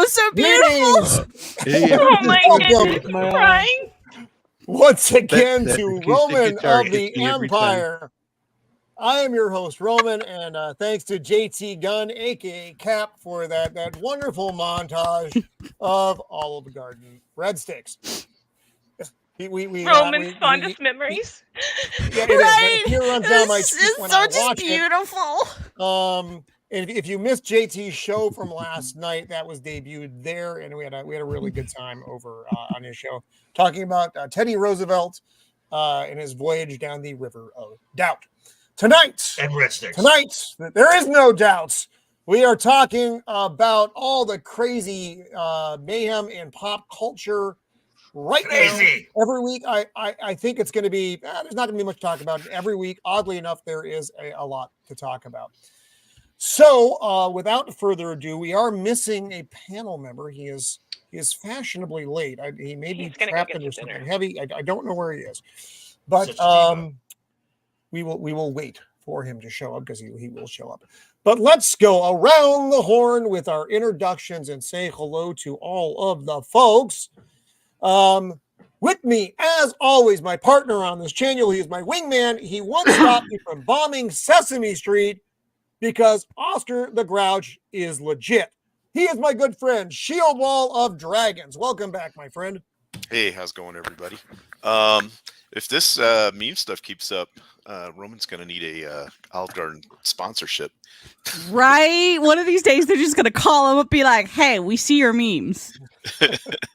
So beautiful. Oh my goodness, I'm crying. Once again to Roman of the Empire. I am your host, Roman, and thanks to JT Gunn, aka Cap, for that wonderful montage of Olive Garden breadsticks. Roman's fondest memories. Yeah, it right. Is. It runs down my cheek when so I watch beautiful. It. And if you missed JT's show from last night, that was debuted there, and we had a really good time over on his show talking about Teddy Roosevelt and his voyage down the River of Doubt. Tonight, there is no doubts. We are talking about all the crazy mayhem in pop culture right now. Every week, I think it's going to be. There's not going to be much to talk about every week. Oddly enough, there is a lot to talk about. So, without further ado, we are missing a panel member. He is fashionably late. He may be trapped under something heavy. I don't know where he is, but we will wait for him to show up because he will show up. But let's go around the horn with our introductions and say hello to all of the folks. With me, as always, my partner on this channel. He is my wingman. He once stopped me from bombing Sesame Street, because Oscar the Grouch is legit. He is my good friend, Shieldwall of Dragons. Welcome back, my friend. Hey, how's it going, everybody? If this meme stuff keeps up, Roman's going to need a Olive Garden sponsorship. Right? One of these days, they're just going to call him up and be like, hey, we see your memes.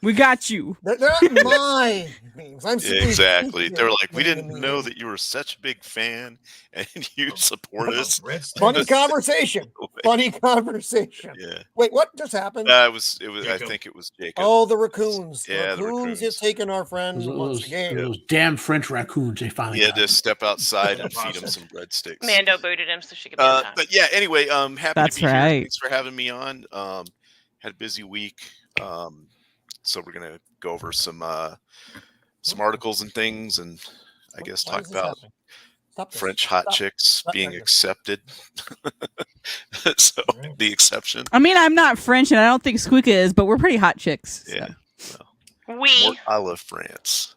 We got you. They're not my memes. Exactly. They were like, we didn't know that you were such a big fan and you support us. Funny conversation. Funny conversation. Yeah. Wait, what just happened? It was. I think it was Jacob. Oh, the raccoons. Yeah, the raccoons have taken our friends once again. Those damn French raccoons. They finally had to step outside and feed him some breadsticks. Mando booted him so she could. But yeah. Anyway, happy That's to be right. here. Thanks for having me on. Had a busy week. So we're gonna go over some articles and things, and I guess talk about French hot chicks being accepted. So the exception. I mean, I'm not French, and I don't think Squeeka is, but we're pretty hot chicks. Yeah. So. Well, I love France.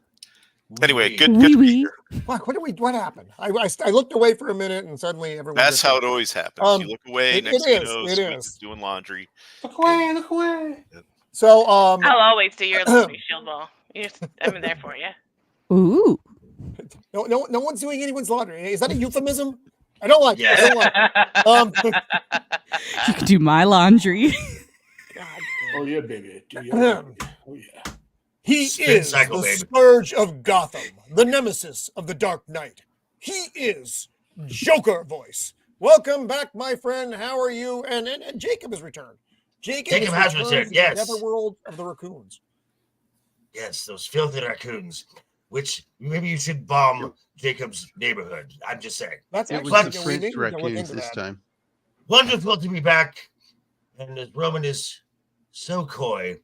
Anyway, good to be here. What happened? I looked away for a minute, and suddenly everyone. That's how it always happens. You look away, next thing you know, Squeaka's doing laundry. Look away. So I'll always do your laundry, Shieldwall. I'm there for you. Ooh. No one's doing anyone's laundry. Is that a euphemism? I don't like it. I don't like it. You can do my laundry. God. Oh yeah, baby. Oh yeah. He is the scourge of Gotham, the nemesis of the Dark Knight. He is Joker voice. Welcome back, my friend. How are you? And Jacob has returned. Jacob has returned. Yes. The netherworld of the raccoons. Yes, those filthy raccoons. which maybe you should bomb Jacob's neighborhood. I'm just saying. That's It was actually the we French can look raccoons into this that. time. Wonderful to be back. And as Roman is so coy,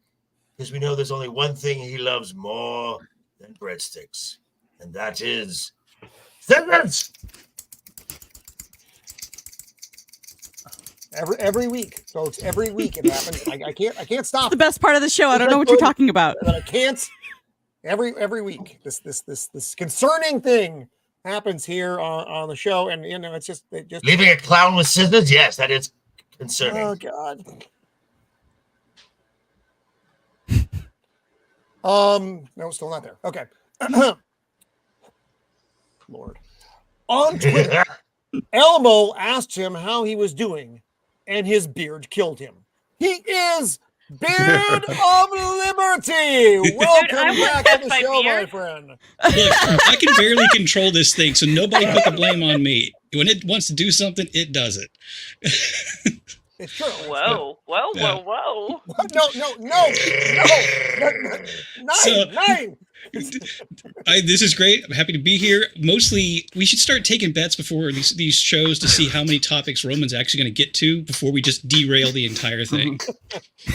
because we know there's only one thing he loves more than breadsticks, and that is circus. Every week, folks. Every week it happens. I can't stop. The best part of the show. I don't know what you're talking about. But I can't. Every week, this concerning thing happens here on the show, and it's just Leaving a clown with scissors. Yes, that is concerning. Oh God. No, still not there. Okay. Lord. On Twitter, Elmo asked him how he was doing, and his beard killed him. He is Beard of Liberty. Welcome back to the show, my friend. Look, I can barely control this thing, so nobody put the blame on me. When it wants to do something, it does it. It's true. Whoa. No. Nine. This is great. I'm happy to be here. Mostly, we should start taking bets before these shows to see how many topics Roman's actually going to get to before we just derail the entire thing.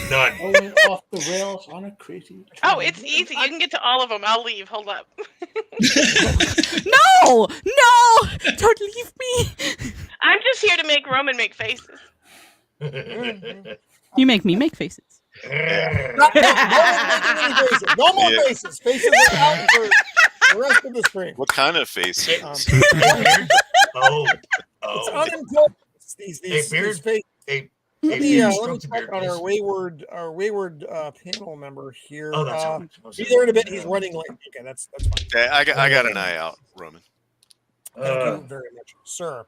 None. Going off the rails on a crazy. Oh, it's easy. You can get to all of them. I'll leave. Hold up. No, don't leave me. I'm just here to make Roman make faces. You make me make faces. No more faces. Faces are out for the rest of the spring. What kind of face? It's Oh. unemployed. These faces. Let me check on our wayward panel member here. Oh, that's be there in a bit. He's running late. Okay, that's fine. Okay, I got an eye out, Roman. Thank you very much, sir.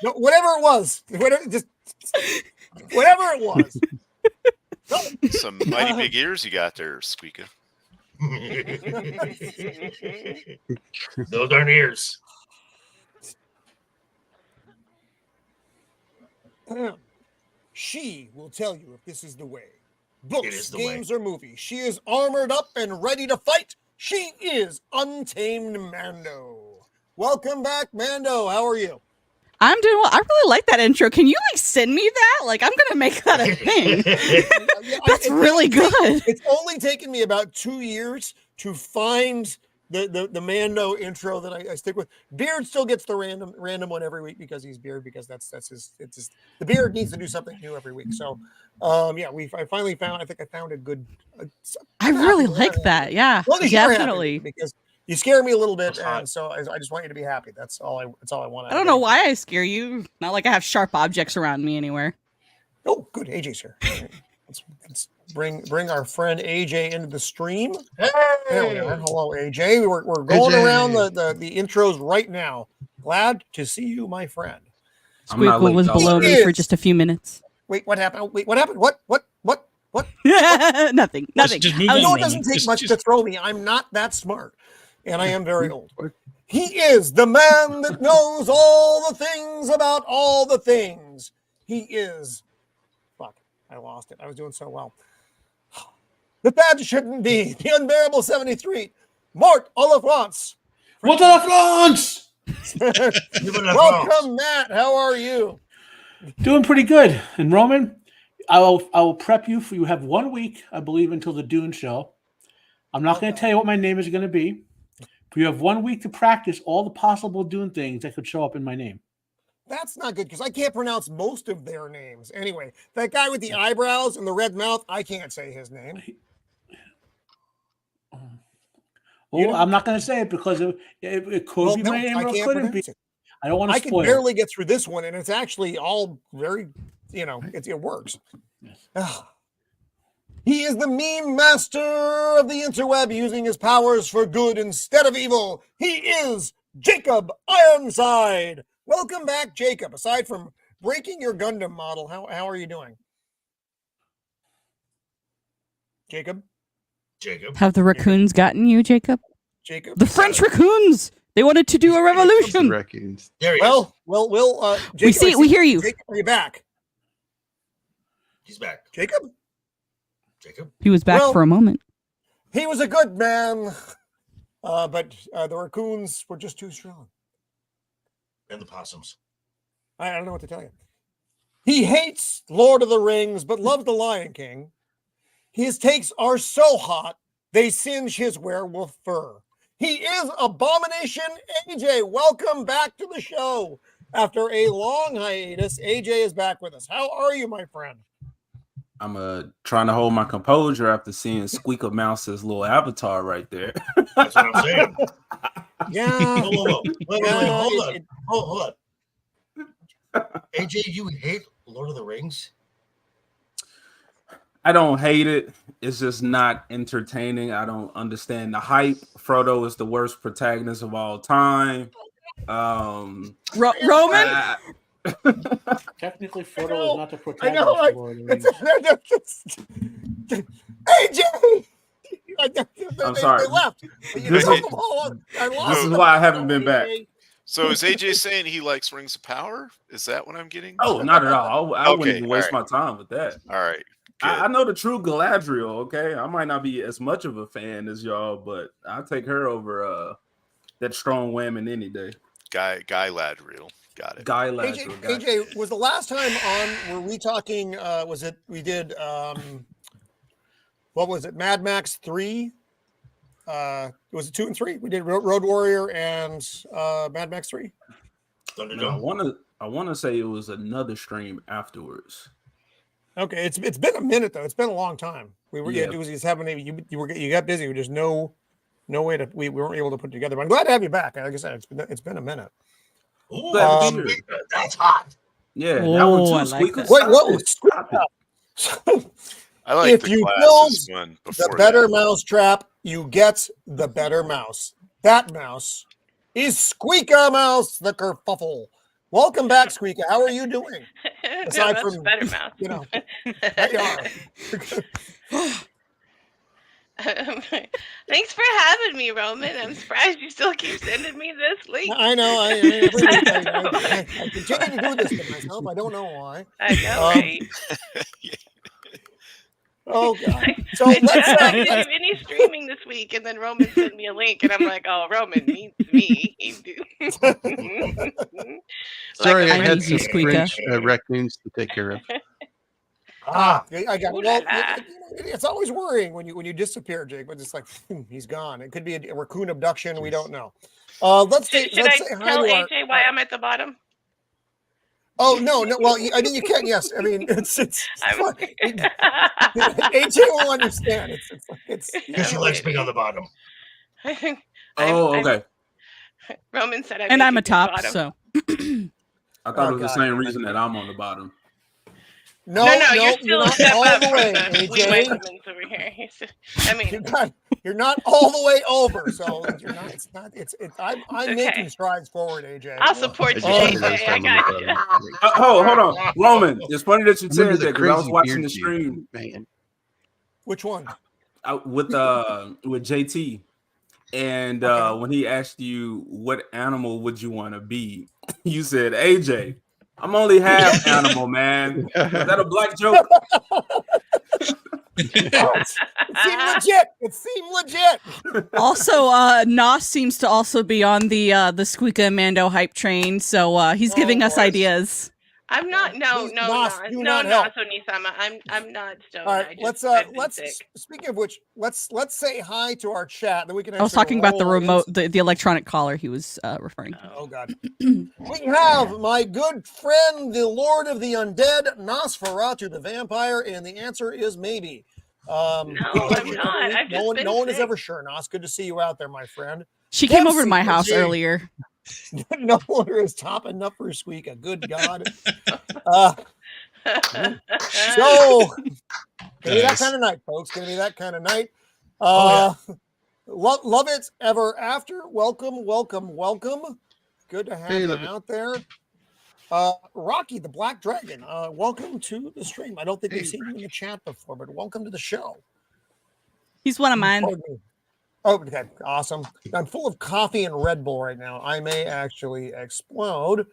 No, whatever it was, whatever it was. Some mighty big ears you got there, Squeeka. Those aren't ears. She will tell you if this is the way. Books, is the games, or movies. She is armored up and ready to fight. She is Untamed Mando. Welcome back, Mando. How are you? I'm doing well. I really like that intro. Can you send me that? I'm gonna make that a thing. That's really good. It's only taken me about 2 years to find the Mando intro that I stick with. Beard still gets the random one every week because he's Beard, because that's his. It's just the Beard needs to do something new every week. So, I finally found. I think I found a good. I really like that. Yeah, definitely. Because you scare me a little bit, and so I just want you to be happy. That's all I want. I don't know why I scare you. Not like I have sharp objects around me anywhere. Oh, good. AJ's here. Let's bring our friend AJ into the stream. Hey! There we are. Hello, AJ. We're going AJ. around the intros right now. Glad to see you, my friend. Squeakle was below me for just a few minutes. Wait, what happened? Wait, what happened? What? Nothing. Just move I on, know it Roman. doesn't take Just- much to throw me. I'm not that smart, and I am very old. He is the man that knows all the things about all the things. He is. Fuck, I lost it. I was doing so well. But that shouldn't be. The unbearable 73. Mort Olafrance. What the France? Welcome, Matt. How are you? Doing pretty good. And Roman, I will prep you for, you have 1 week, I believe, until the Dune show. I'm not going to tell you what my name is going to be, but you have 1 week to practice all the possible Dune things that could show up in my name. That's not good because I can't pronounce most of their names. Anyway, that guy with the eyebrows and the red mouth, I can't say his name. Well, I'm not going to say it because it could be my name or it couldn't be. I don't want to I can spoil barely get through this one, and it's actually all very, it works. Yes. He is the meme master of the interweb, using his powers for good instead of evil. He is Jacob Ironside. Welcome back, Jacob. Aside from breaking your Gundam model, how are you doing? Jacob? Have the raccoons gotten you, Jacob? Jacob? The French raccoons! They wanted to do a revolution! Raccoons. There he is. Well, Jacob, We see it, we hear you. Jacob, are you back? He's back. Jacob? He was back Well- for a moment. He was a good man, but the raccoons were just too strong. And the possums. I don't know what to tell you. He hates Lord of the Rings, but loves the Lion King. His takes are so hot, they singe his werewolf fur. He is Abomination AJ. Welcome back to the show. After a long hiatus, AJ is back with us. How are you, my friend? I'm trying to hold my composure after seeing Squeeka Mouse's little avatar right there. That's what I'm saying. Yeah. Whoa. Wait, hold on. AJ, you hate Lord of the Rings? I don't hate it. It's just not entertaining. I don't understand the hype. Frodo is the worst protagonist of all time. Roman? Technically, Frodo is not the I know. protagonist. AJ! I'm sorry. They left. This is why I haven't been back. So is AJ saying he likes Rings of Power? Is that what I'm getting? Oh, not at all. I wouldn't even waste all right. my time with that. All right. I know the true Galadriel, okay? I might not be as much of a fan as y'all, but I'll take her over that strong woman any day. Guy Ladriel. Got it. Guy Ladriel. AJ, was the last time on, were we talking, we did, what was it, Mad Max 3? Was it 2 and 3? We did Road Warrior and Mad Max 3. No, I want to say it was another stream afterwards. Okay, it's been a minute though. It's been a long time. We were you got busy. There's no way to we weren't able to put it together. But I'm glad to have you back. Like I said, it's been a minute. Ooh, that's hot. Yeah, that one too. I like that. Wait, what was Squeeka? I like If the you glasses build one before the better that. mouse trap, you get the better mouse. That mouse is Squeeka Mouse, the kerfuffle. Welcome back, Squeeka. How are you doing? Aside that's from better mouse. You know, they are. Thanks for having me, Roman. I'm surprised you still keep sending me this link. I know. I continue to do this to myself. I don't know why. I know, right? Oh God! So I let's didn't do any streaming this week, and then Roman sent me a link, and I'm like, "Oh, Roman means me." Sorry, I I had need you, some Squeeka. French raccoons to take care of. I got Ooh it. la Well, la. it's always worrying when you disappear, Jake. But it's like he's gone. It could be a raccoon abduction. We don't know. Let's say Should I hi tell to our. AJ why I'm at the bottom? Oh no! Well, I mean you can. Yes, I mean it's I'm- AJ will understand. It's Because she likes being on the bottom. Okay. Roman said And I'm a top, so. I thought it was the God, same damn it. reason that I'm on the bottom. No, you're still a not step all up the from way, the wee AJ. vitamins over here. I mean, You're not all the way over, so you're not. It's not. I'm okay. making strides forward, AJ. I'll support you, I just AJ. I got you. Hold on, Roman. It's funny that you said that because I was crazy watching beard the dude, stream man. Which one? with JT, and when he asked you what animal would you want to be, you said AJ. I'm only half animal, man. Is that a black joke? It seemed legit. Also, Nos seems to also be on the Squeeka Mando hype train, so he's giving us ideas. I'm not. No, Please, no, Nos, no, do no, not no. help. So Nisama, I'm not stoned. All right, I've been let's. sick. Speaking of which, let's say hi to our chat. Then we can. I was actually talking about the roll remote, into- the electronic collar he was referring to. Oh God. We have my good friend, the Lord of the Undead, Nosferatu the Vampire, and the answer is maybe. No, I'm not. I've just been no one is sick. ever sure. Nos, good to see you out there, my friend. She came over to Dempsey, my house Dempsey. earlier. No wonder is topping up for Squeeka. Good God. So, gonna be that Nice. kind of night, folks. Gonna be that kind of night. Oh, Love it ever after. Welcome. Good to have Hey, you love it. out there. Rocky the Black Dragon. Welcome to the stream. I don't think we've seen you in the chat before, but welcome to the show. He's one of mine. Pardon me. Oh, okay, awesome. I'm full of coffee and Red Bull right now. I may actually explode.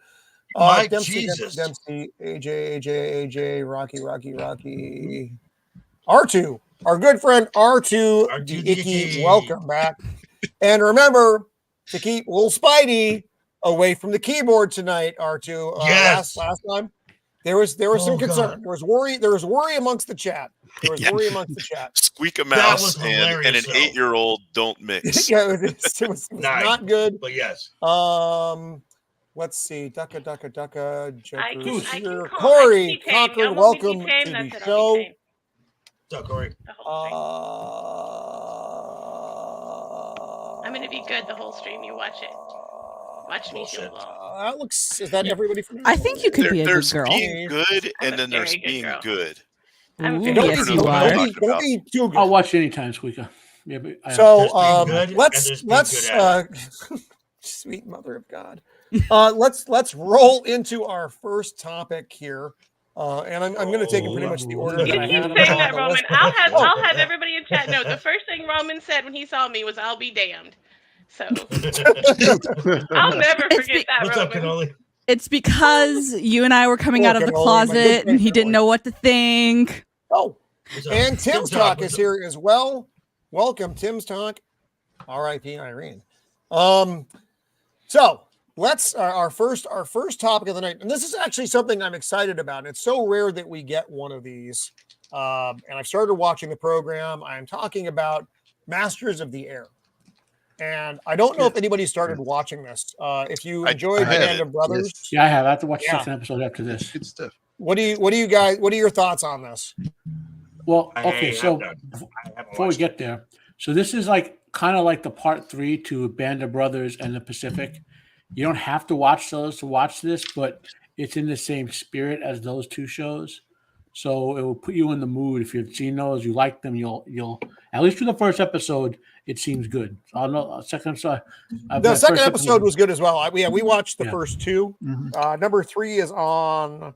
My Dempsey, Jesus. AJ, Rocky. R2. our good friend R2 R2 the Icky. Icky. Welcome back. And remember to keep little Spidey away from the keyboard tonight, R2. Yes. Last time there was some concern. God. There was worry amongst the chat. There was Yeah. worry amongst the chat. Squeeka That Mouse was and hilarious, an though. 8-year-old don't mix. Yeah, it was Nice. not good. But yes. Let's see. Ducka. I Joker's can here. call- Corey I can be tamed. I Conklin, won't be welcome detamed, to that's the it, I'll be show. tamed So, Corey. the whole stream. I'm gonna be good the whole stream. You watch it. Watch me, Bullshit. Shieldwall. That looks. Is that everybody for now? I think you could be a good There's girl. being good, I'm and a then there's very good being girl. good. I'm Ooh, very Don't yes, be, you don't, are. be, don't be too good. I'll watch you anytime, Squeeka. Yeah, but I So There's being good, and let's there's being good at sweet mother of God. Let's roll into our first topic here. And I'm going to take it pretty much the order You that I keep had them saying on that, the Roman. list. I'll have everybody in chat know. The first thing Roman said when he saw me was, "I'll be damned." So I'll never forget that, What's up, Roman. Cannoli? It's because you and I were coming Poor out of the Cannoli, my good closet friend and he didn't Cannoli. know what to think. Oh, What's up? and Tim's Talk what's is up? here as well. Welcome, Tim's Talk. R.I.P. Irene. So let's our first topic of the night, and this is actually something I'm excited about. It's so rare that we get one of these. And I've started watching the program. I'm talking about Masters of the Air. And I don't know if anybody started watching this. If you enjoyed I have Band of Brothers, Yes. Yeah, I have. I have to watch the Yeah. second episode after this. Good stuff. what do you guys? What are your thoughts on this? Well, I okay, have so not- I haven't before we watched get there, so this is like kind of like the part 3 to Band of Brothers and the Pacific. You don't have to watch those to watch this, but it's in the same spirit as those two shows. So it will put you in the mood. If you've seen those, you like them, you'll at least for the first episode, it seems good. I don't know. Second, so The second episode was good as well. We watched the Yeah. first two. Mhm. Number 3 is on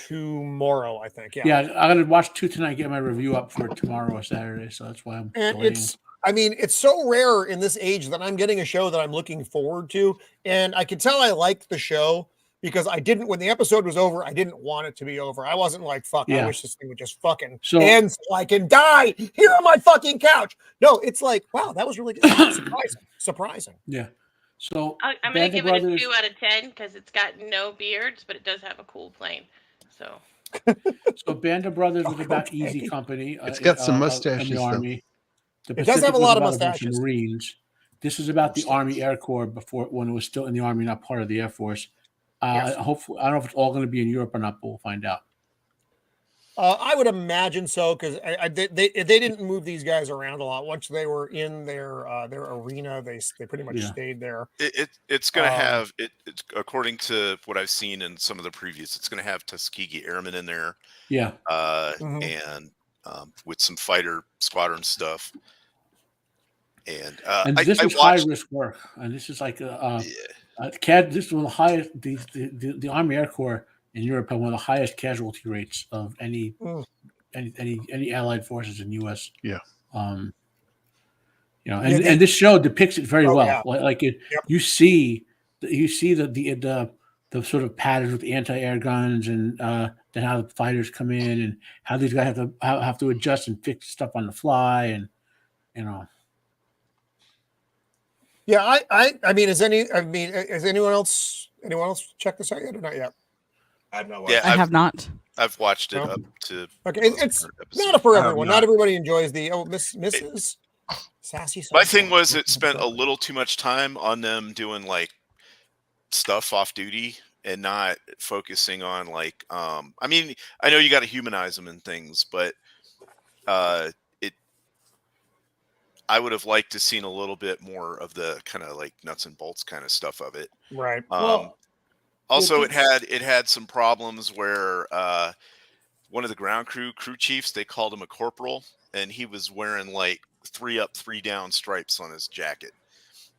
tomorrow, I think. Yeah, I'm gonna watch 2 tonight. Get my review up for tomorrow or Saturday. So that's why I'm. And delaying. it's so rare in this age that I'm getting a show that I'm looking forward to. And I can tell I liked the show because when the episode was over, I didn't want it to be over. I wasn't like, fuck, I Yeah. wish this thing would just fucking So end so I can die here on my fucking couch. No, it's like, wow, that was really good. Surprising. yeah. So I'm gonna Band of give it a Brothers- 2 out of 10 because it's got no beards, but it does have a cool plane. So So Band of Brothers was about Okay. Easy Company. It's got some in mustaches, the though. Army. The It does have Pacific a was lot of about bunch mustaches. Marines. This is about the Army Air Corps before when it was still in the Army, not part of the Air Force. Yes. Hopefully, I don't know if it's all going to be in Europe or not, but we'll find out. I would imagine so because they didn't move these guys around a lot. Once they were in their arena, they pretty much Yeah. stayed there. It's going to Um, have it's according to what I've seen in some of the previews. It's going to have Tuskegee Airmen in there, Yeah. Mhm. and with some fighter squadron stuff. And And I this was watched. high risk work. And this is like Yeah. this was the highest. The Army Air Corps in Europe had one of the highest casualty rates of any Mm. any allied forces in U.S. Yeah. And Yeah, and this show depicts it very Oh, well. yeah. Like it, Yep. you see the sort of patterns with anti-air guns and then how the fighters come in and how these guys have to adjust and fix stuff on the fly and Yeah, I mean, has anyone else checked this out yet or not yet? I've not watched Yeah, I have not. I've watched it No. up to. Okay, it's current not episode. for I have everyone. not. Not everybody enjoys the Mrs. Sassy. My thing was it spent a little too much time on them doing like stuff off duty and not focusing on like I mean, I know you got to humanize them and things, but I would have liked to seen a little bit more of the kind of like nuts and bolts kind of stuff of it. right. Also, it had some problems where one of the ground crew chiefs, they called him a corporal, and he was wearing like 3 up, 3 down stripes on his jacket.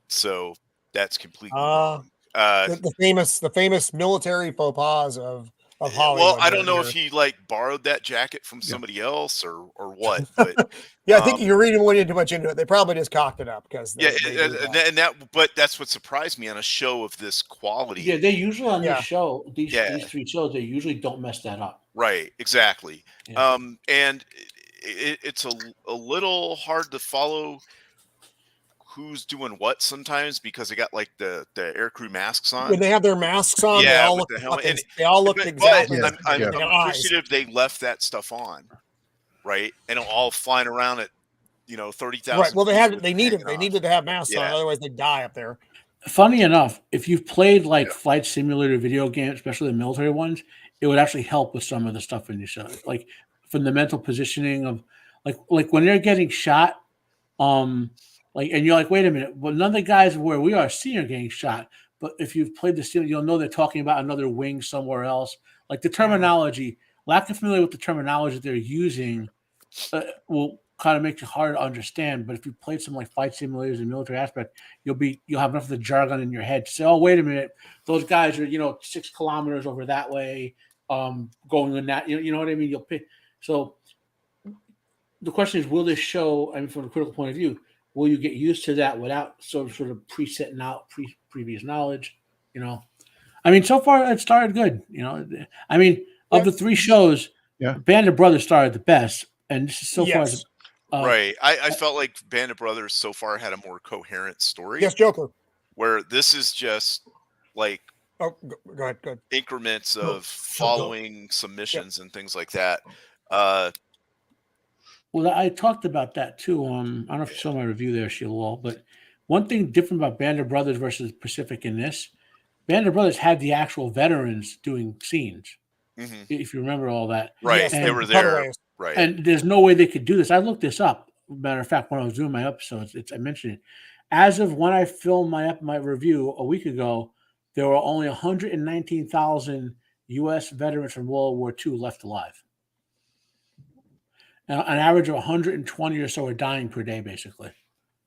So that's completely wrong. The famous military faux pas of Hollywood. Well, I don't know right if here. he like borrowed that jacket from somebody else or what, but Yeah, I think you're reading way too much into it. They probably just cocked it up because but that's what surprised me on a show of this quality. yeah, they usually on Yeah. this show these Yeah. 3 shows they usually don't mess that up. Right, exactly. Yeah. And it's a little hard to follow who's doing what sometimes because they got like the aircrew masks on. When they have their masks on, they Yeah, all with look the helmet. fucking, they all look But exactly the I'm same. They got eyes. appreciative they left that stuff on, right? And all flying around at 30,000. Right. Well, they needed to have masks on, Yeah. otherwise they die up there. Funny enough, if you've played like flight simulator video games, especially the military ones, it would actually help with some of the stuff in your show, like from the mental positioning of like when they're getting shot, like, and you're like, wait a minute, well, none of the guys where we are seeing are getting shot. But if you've played the sim, you'll know they're talking about another wing somewhere else. Like the terminology, lack of familiar with the terminology they're using will kind of make it hard to understand. But if you played some like flight simulators and military aspect, you'll have enough of the jargon in your head to say, oh, wait a minute, those guys are 6 kilometers over that way, going in that, you know what I mean? You'll pick. So the question is, will this show, I mean, from a critical point of view, will you get used to that without sort of presetting out previous knowledge? I mean, so far it started good. I mean, of the 3 shows, Band of Brothers started the best, and this is so far. Right. I felt like Band of Brothers so far had a more coherent story. Yes, Joker. Where this is just like go ahead. Increments of following submissions and things like that. Well, I talked about that too. I don't know if you saw my review there, Shieldwall, but one thing different about Band of Brothers versus Pacific in this, Band of Brothers had the actual veterans doing scenes. Mm-hmm. If you remember all that. Right. And they were there. Right. And there's no way they could do this. I looked this up. Matter of fact, when I was doing my episodes, I mentioned it. As of when I filmed my review a week ago, there were only 119,000 U.S. veterans from World War II left alive. An average of 120 or so are dying per day, basically.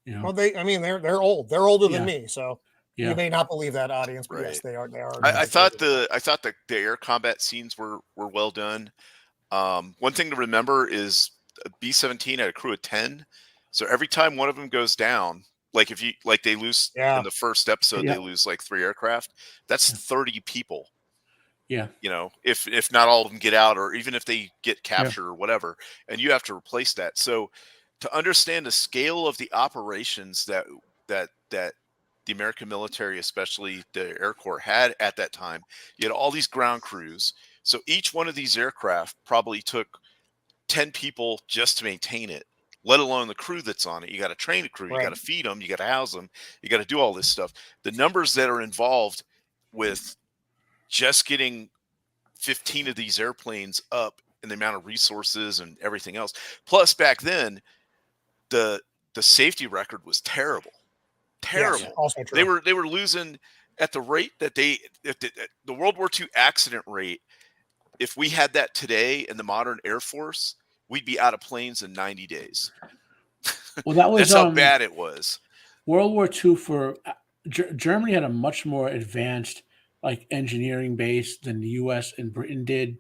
Well, they're old. They're older than me, so you may not believe that, audience, but yes, they are. They are. I thought the air combat scenes were well done. One thing to remember is B-17 had a crew of 10, so every time one of them goes down, like if you they lose in the first episode, they lose like 3 aircraft. That's 30 people. Yeah. If not all of them get out, or even if they get captured or whatever, and you have to replace that. So to understand the scale of the operations that the American military, especially the Air Corps, had at that time, you had all these ground crews. So each one of these aircraft probably took 10 people just to maintain it, let alone the crew that's on it. You got to train a crew, you got to feed them, you got to house them, you got to do all this stuff. The numbers that are involved with just getting 15 of these airplanes up, and the amount of resources and everything else. Plus, back then, the safety record was terrible. Terrible. Yes, also true. They were losing at the rate that the World War II accident rate. If we had that today in the modern Air Force, we'd be out of planes in 90 days. Well, that was that's how bad it was. World War II for Germany had a much more advanced engineering base than the U.S. and Britain did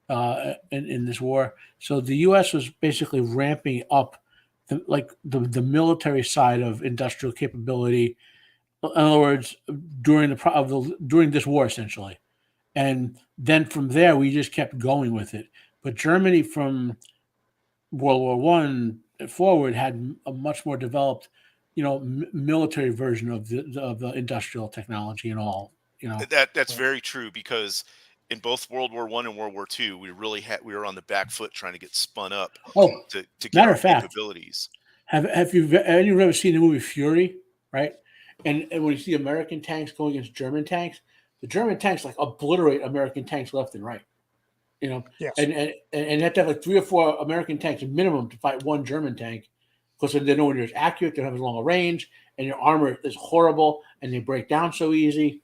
in this war. So the U.S. was basically ramping up the military side of industrial capability. In other words, during this war, essentially. And then from there, we just kept going with it. But Germany, from World War I forward, had a much more developed, military version of the industrial technology and all. That's very true, because in both World War I and World War II, we were on the back foot trying to get spun up. To get our capabilities. Have you ever seen the movie Fury? Right, and when you see American tanks going against German tanks, the German tanks obliterate American tanks left and right. Yes. And you have to have 3 or 4 American tanks minimum to fight one German tank, because they're nowhere near as accurate, they don't have as long a range, and your armor is horrible, and they break down so easy.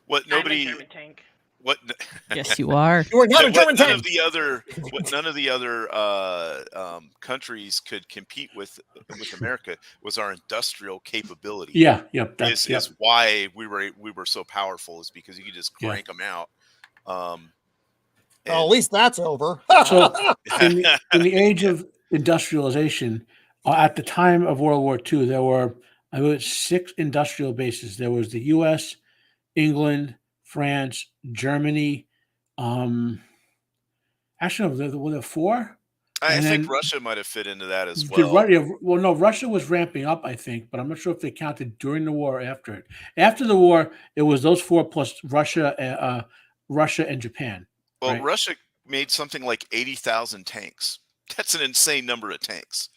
What nobody? I'm a German tank. What? Yes, you are. You are not a German tank. None of the other countries could compete with America was our industrial capability. Yeah, yep. Is why we were so powerful, is because you could just crank them out. Well, at least that's over. So in the age of industrialization, at the time of World War II, there were 6 industrial bases. There was the U.S., England, France, Germany. Actually, were there 4? I then- think Russia might have fit into that as Did well. well, no, Russia was ramping up, I think, but I'm not sure if they counted during the war or after it. After the war, it was those four plus Russia and Japan. Well, right? Russia made something like 80,000 tanks. That's an insane number of tanks.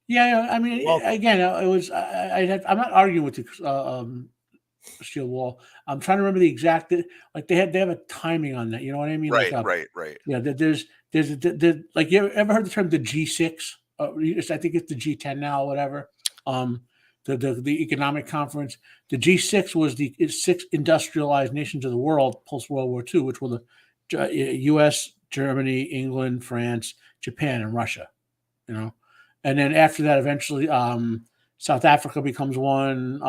Yeah, I mean, Well- again, it was. I'm not arguing with the Shield Wall. I'm trying to remember the exact. Like they have a timing on that. You know what I mean? Right, like, right. Yeah, there's like you ever heard the term the G6? I think it's the G10 now, or whatever. The economic conference. The G6 was the six industrialized nations of the world post World War II, which were the U.S., Germany, England, France, Japan, and Russia. You know, and then after that, eventually, South Africa becomes one.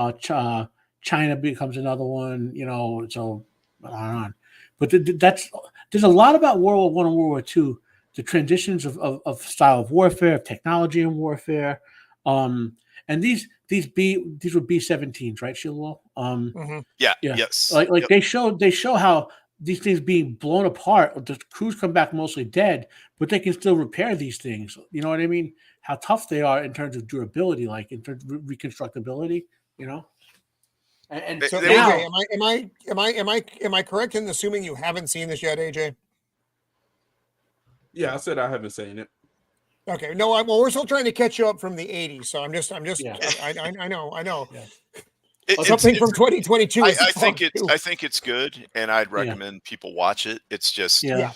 China becomes another one. You know, so on and on. But there's a lot about World War I and World War II, the transitions of style of warfare, of technology in warfare, and these were B-17s, right, Shieldwall? Yeah. Yeah. Yes. Like Yep. they show how these things being blown apart. The crews come back mostly dead, but they can still repair these things. You know what I mean? How tough they are in terms of durability, like in terms of reconstructability. You know. And So They now, AJ, am I correct in assuming you haven't seen this yet, AJ? Yeah, I said I haven't seen it. Okay, no, well, we're still trying to catch you up from the '80s, so I'm just, Yeah. I know. Yeah. Something from 2022. I is fun, too. I think it's good, and I'd recommend people watch it. It's just yeah.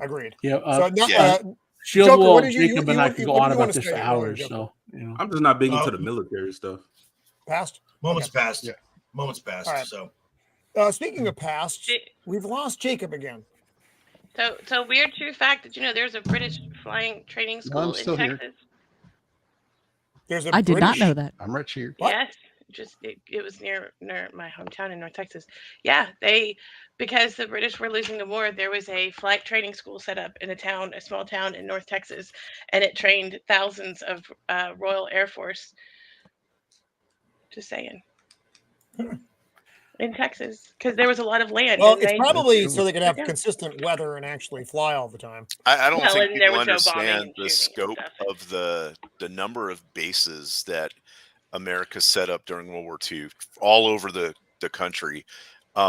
Agreed. Yeah. So now, yeah. Shield Joker, Wall, what did you- Jacob, you- and I you- could go what do on you about wanna this for say, hours. Joker? So you know. I'm just not big into the military stuff. past. Moments Okay. passed. Yeah. Moments passed. All right. So Speaking of past, we've lost Jacob again. So weird true fact. Did you know there's a British flying training No, school I'm in still here. Texas? There's a I did not British- know that. I'm right here. What? Yes, it was near my hometown in North Texas. Yeah, because the British were losing the war, there was a flight training school set up in a small town in North Texas, and it trained thousands of Royal Air Force. Just saying. In Texas, because there was a lot of land. Well, and it's they- probably so they could have Yeah. consistent weather and actually fly all the time. I don't Well, think and there people was no bombing understand and the shooting and scope stuff. of the number of bases that America set up during World War II all over the country,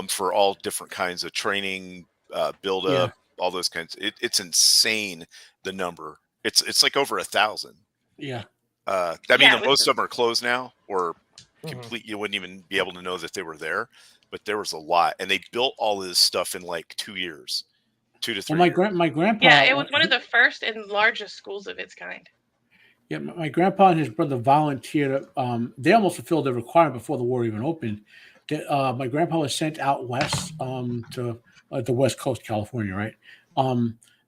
for all different kinds of training, build up, all those kinds. It's insane the number. It's like over 1,000. Yeah. I Yeah, mean, it was most of them are closed now, or Mhm. complete. You wouldn't even be able to know that they were there. But there was a lot, and they built all this stuff in like 2 years, 2 to 3 Well, years. my grandpa. Yeah, it was one of the first and largest schools of its kind. Yeah, my grandpa and his brother volunteered. They almost fulfilled their requirement before the war even opened. My grandpa was sent out west to the West Coast, California, right?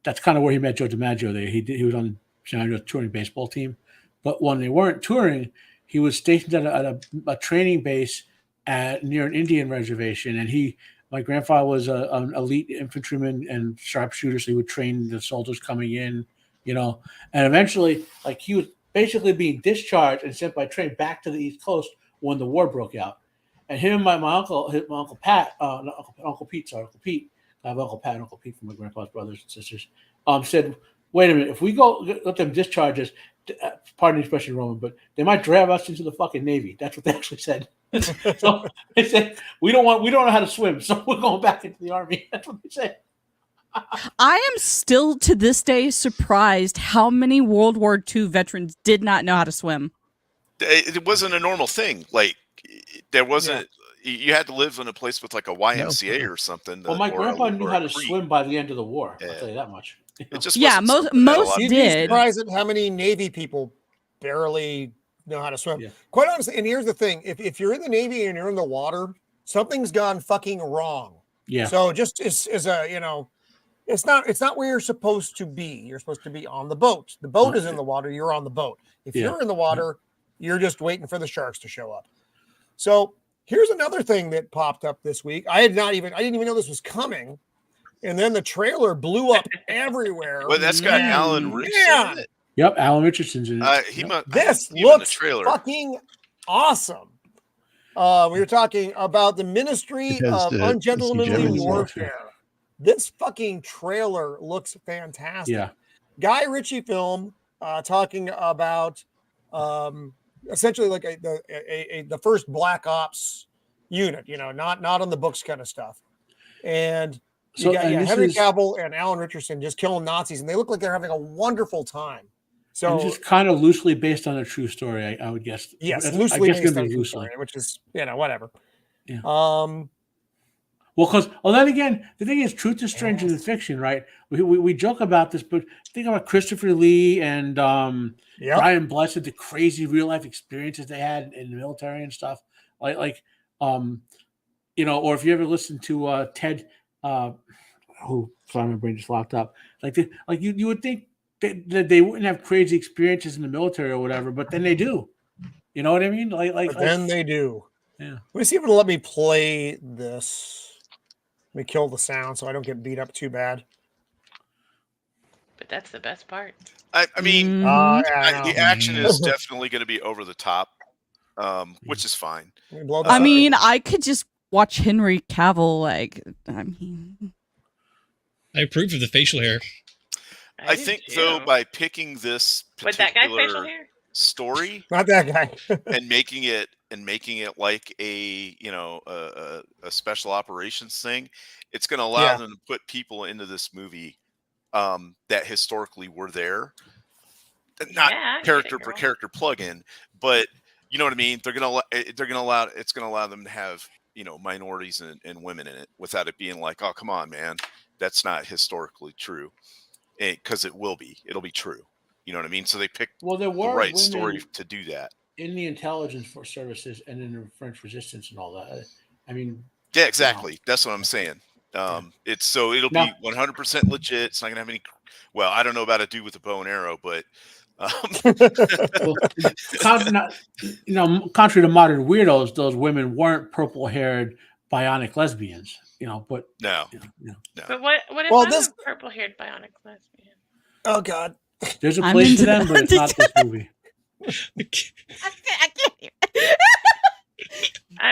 That's kind of where he met Joe DiMaggio. There, he was on DiMaggio's touring baseball team. But when they weren't touring, he was stationed at a training base near an Indian reservation, and my grandfather was an elite infantryman and sharpshooter, so he would train the soldiers coming in, you know. And eventually, like, he was basically being discharged and sent by train back to the East Coast when the war broke out. And him and my uncle Pat, Uncle Pete. I have Uncle Pat and Uncle Pete from my grandpa's brothers and sisters. Said, wait a minute, if we go let them discharge us, pardon the expression, Roman, but they might drag us into the fucking Navy. That's what they actually said. So they said, we don't know how to swim, so we're going back into the Army. That's what they said. I am still to this day surprised how many World War II veterans did not know how to swim. It wasn't a normal thing. Like, there wasn't. You had to live in a place with like a YMCA or something. Well, my grandpa knew how to creek. swim by the end of the war. I'll Yeah. tell you that much. It just Yeah, wasn't most- something that a most lot of You'd people be did. surprised at how many Navy people barely know how to swim. Yeah. Quite honestly, and here's the thing: if you're in the Navy and you're in the water, something's gone fucking wrong. Yeah. So just as a it's not where you're supposed to be. You're supposed to be on the boat. The boat is in the water. You're on the boat. If Yeah. you're in the water, you're just waiting for the sharks to show up. So here's another thing that popped up this week. I didn't even know this was coming. And then the trailer blew up everywhere. Well, that's got Alan Richardson Man. in it. Yep, Alan Richardson's in it. He Yep. must. This even the looks trailer. fucking awesome. We were talking about the Ministry It has of the Ungentlemanly Gemini Warfare. This fucking trailer looks fantastic. Yeah. Guy Ritchie film talking about essentially like the first Black Ops unit, not on the books kind of stuff. And you got Henry Cavill and Alan Richardson just killing Nazis, and they look like they're having a wonderful time. So it's just kind of loosely based on a true story, I would guess. Yes, loosely based on a true story, which is whatever. Yeah. Well, then again, the thing is, truth is stranger than fiction, right? We joke about this, but think about Christopher Lee and Brian Blessed, the crazy real life experiences they had in the military and stuff. Or if you ever listen to Ted, sorry, my brain just locked up. You would think that they wouldn't have crazy experiences in the military or whatever, but then they do. You know what I mean? Then they do. Yeah. Let me see if it'll let me play this. Let me kill the sound so I don't get beat up too bad. But that's the best part. I mean, the action is definitely going to be over the top, which is fine. I mean, I could just watch Henry Cavill. I approve of the facial hair. I think though, by picking this particular story, not that guy, and making it like a special operations thing, it's going to allow them to put people into this movie that historically were there, not character per character plug-in, but you know what I mean. It's going to allow them to have minorities and women in it without it being like, oh come on man, that's not historically true, because it'll be true. You know what I mean? So they picked the right story to do that. In the intelligence for services and in the French resistance and all that. I mean, yeah, exactly. That's what I'm saying. It'll be 100% legit. It's not gonna have any. Well, I don't know about a dude with a bow and arrow, but contrary to modern weirdos, those women weren't purple-haired bionic lesbians. But no. But what if I'm a purple-haired bionic lesbian? Oh God. There's a place for them, but it's not this movie. I can't hear.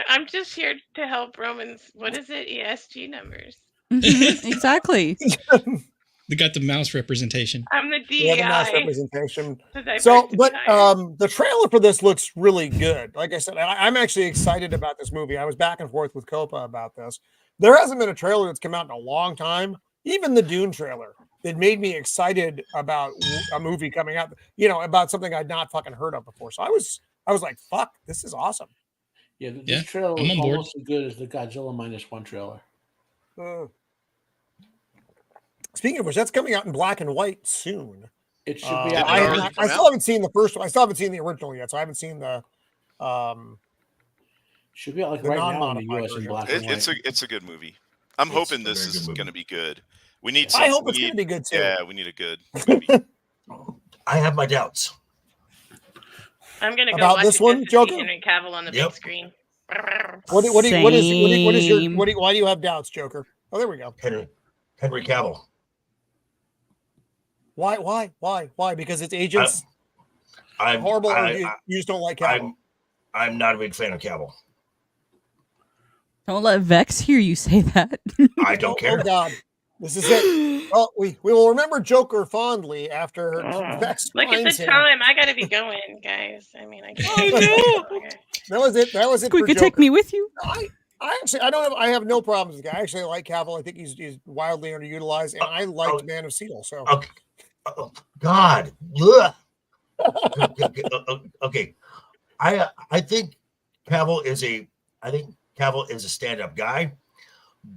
I'm just here to help Roman's, what is it, ESG numbers. Exactly. They got the mouse representation. I'm the DEI. The mouse representation. So, but the trailer for this looks really good. Like I said, I'm actually excited about this movie. I was back and forth with Copa about this. There hasn't been a trailer that's come out in a long time. Even the Dune trailer. It made me excited about a movie coming out, about something I'd not fucking heard of before. So I was like, fuck, this is awesome. Yeah, this trailer was almost as good as the Godzilla -1 trailer. Speaking of which, that's coming out in black and white soon. It should be out. I still haven't seen the first one. I still haven't seen the original yet, so I haven't seen the should be out like right now in the US in black and white. It's a good movie. I'm hoping this is going to be good. We need. I hope it's going to be good too. Yeah, we need a good movie. I have my doubts. I'm going to go about watch this one, Joker. Henry Cavill on the big screen. What is your? Why do you have doubts, Joker? Oh, there we go. Henry Cavill. Why? Because it's agents. I'm horrible. You just don't like Cavill. I'm not a big fan of Cavill. Don't let Vex hear you say that. I don't care. Oh God, this is it. Well, we will remember Joker fondly after Vex. Look at the time. I got to be going, guys. I mean, I can't. Okay. That was it. Squeeka, take me with you. I have no problems with the guy. I actually like Cavill. I think he's wildly underutilized, and I liked Man of Steel. So okay. Oh, God. Okay. I think Cavill is a stand-up guy,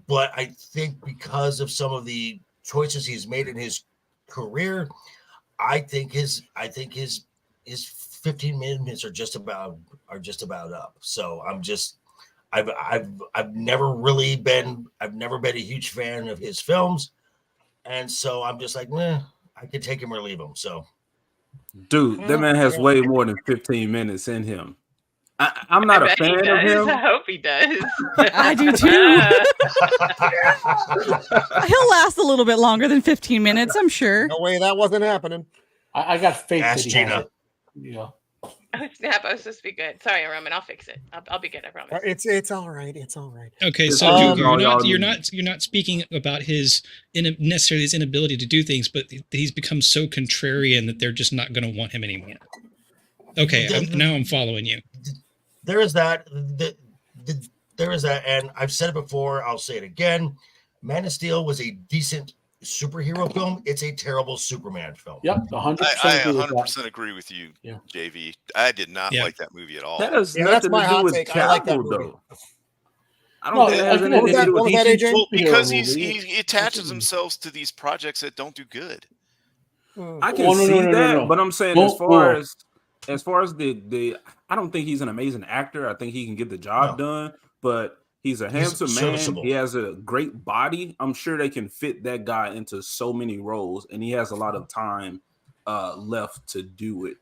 but I think because of some of the choices he's made in his career, I think his 15 minutes are just about up. So I've never been a huge fan of his films, and so I'm just like, I can take him or leave him. So, dude, that man has way more than 15 minutes in him. I'm not a fan of him. I hope he does. I do too. He'll last a little bit longer than 15 minutes, I'm sure. No way that wasn't happening. I got faith. Ask Gina. Oh snap! I was supposed to be good. Sorry, Roman. I'll fix it. I'll be good. I promise. It's all right. It's all right. Okay, Just so all you're y'all not speaking about his necessarily his inability to do things, but he's become so contrarian that they're just not going to want him anymore. Okay, now I'm following you. There is that. There is that, and I've said it before. I'll say it again. Man of Steel was a decent superhero film. It's a terrible Superman film. Yep, 100%. I 100% agree with you, Yeah. JV. I did not like that movie at all. That has Yeah, that's nothing my to do hot with take. I like that Cavill, movie. though. I No, don't think it has what anything was to that- do what with was that, he's a AJ? Well, because superhero he movie. attaches himself to these projects that don't do good. I can no, see that, no. but I'm saying No, as far as the I don't think he's an amazing actor. I think he can get the job done, but he's a handsome man. serviceable. He has a great body. I'm sure they can fit that guy into so many roles, and he has a lot of time left to do it.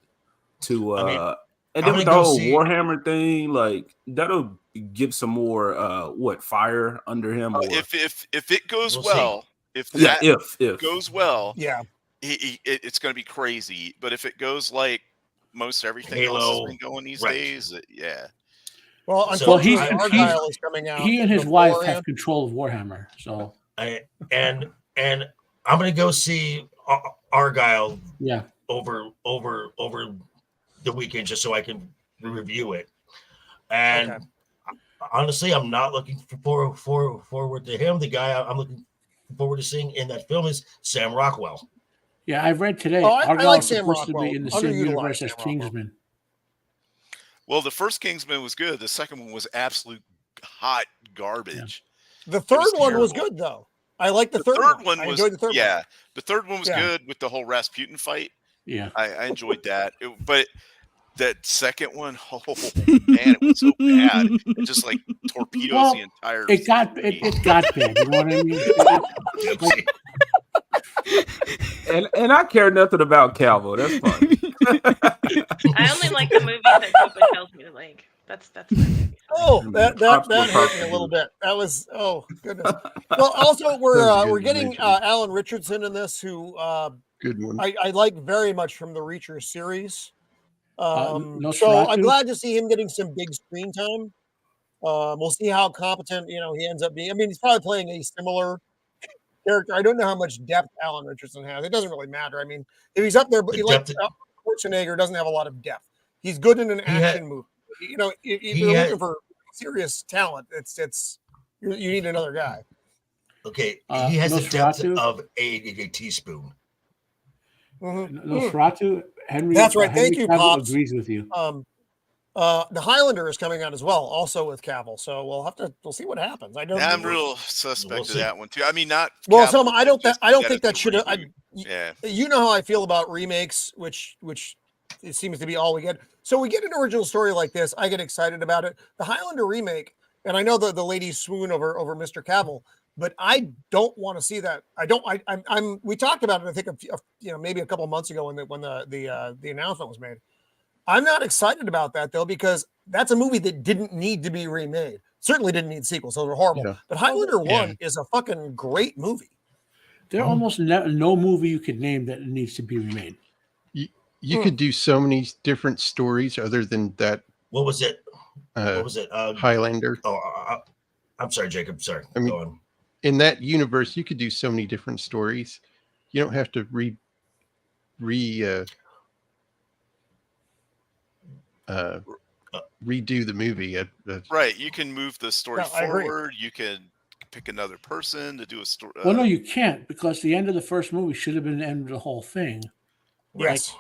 And then with the whole Warhammer thing, like that'll give some more fire under him. Or If it goes We'll well, if goes well, yeah, it's going to be crazy. But if it goes like most everything Halo, else has been going these right. days, yeah. Well, So unfortunately, Argyle is coming out. He and his wife beforehand. have control of Warhammer, so And I'm gonna go see Argyle yeah. over the weekend just so I can review it. And honestly, I'm not looking forward to him. The guy I'm looking forward to seeing in that film is Sam Rockwell. Yeah, I've read today. I Argyle's like Sam supposed to Rockwell. be in the same Underutilized universe as Sam Rockwell. Kingsman. Well, the first Kingsman was good. The second one was absolute hot garbage. The third one was terrible. good though. I like the third one. I enjoyed the third one. Yeah, the third one was Yeah. good with the whole Rasputin fight. Yeah, I enjoyed that. But that second one, oh man, it was so bad. It just like torpedoes Well, the entire. it got bad. You know what I mean? and I care nothing about Calvo. That's fine. I only like the movies that Copa tells me to like. That's my thing. Oh, that hurt me a little bit. That was goodness. Well, also we're getting Alan Richardson in this, who Good one. I like very much from the Reacher series. So Nosferatu? I'm glad to see him getting some big screen time. We'll see how competent he ends up being. I mean, he's probably playing a similar character. I don't know how much depth Alan Richardson has. It doesn't really matter. I mean, if he's up there, but Schwarzenegger doesn't have a lot of depth. He's good in an action movie. If you're looking for serious talent, it's you need another guy. Okay, he has the depth Nosferatu? of a teaspoon. Nosferatu, Henry. That's right. Henry Thank you, Cavill Pops. agrees with you. The Highlander is coming out as well, also with Cavill. So we'll see what happens. I'm real suspect of that one too. I mean, not well. Cavill, I don't just think that should. Yeah. You know how I feel about remakes, which it seems to be all we get. So we get an original story like this. I get excited about it. The Highlander remake, and I know the ladies swoon over Mr. Cavill, but I don't want to see that. We talked about it. I think maybe a couple of months ago when the announcement was made. I'm not excited about that though, because that's a movie that didn't need to be remade. Certainly didn't need sequels; those were horrible. Yeah. But Highlander 1 is a fucking great movie. There are almost no movie you could name that needs to be remade. You could do so many different stories other than that. What was it? Highlander. I'm sorry, Jacob. Sorry. I mean, Go on. in that universe, you could do so many different stories. You don't have to redo the movie. Right. You can move the story I agree. forward. You can pick another person to do a story. Well, no, you can't, because the end of the first movie should have been the end of the whole thing. Yes.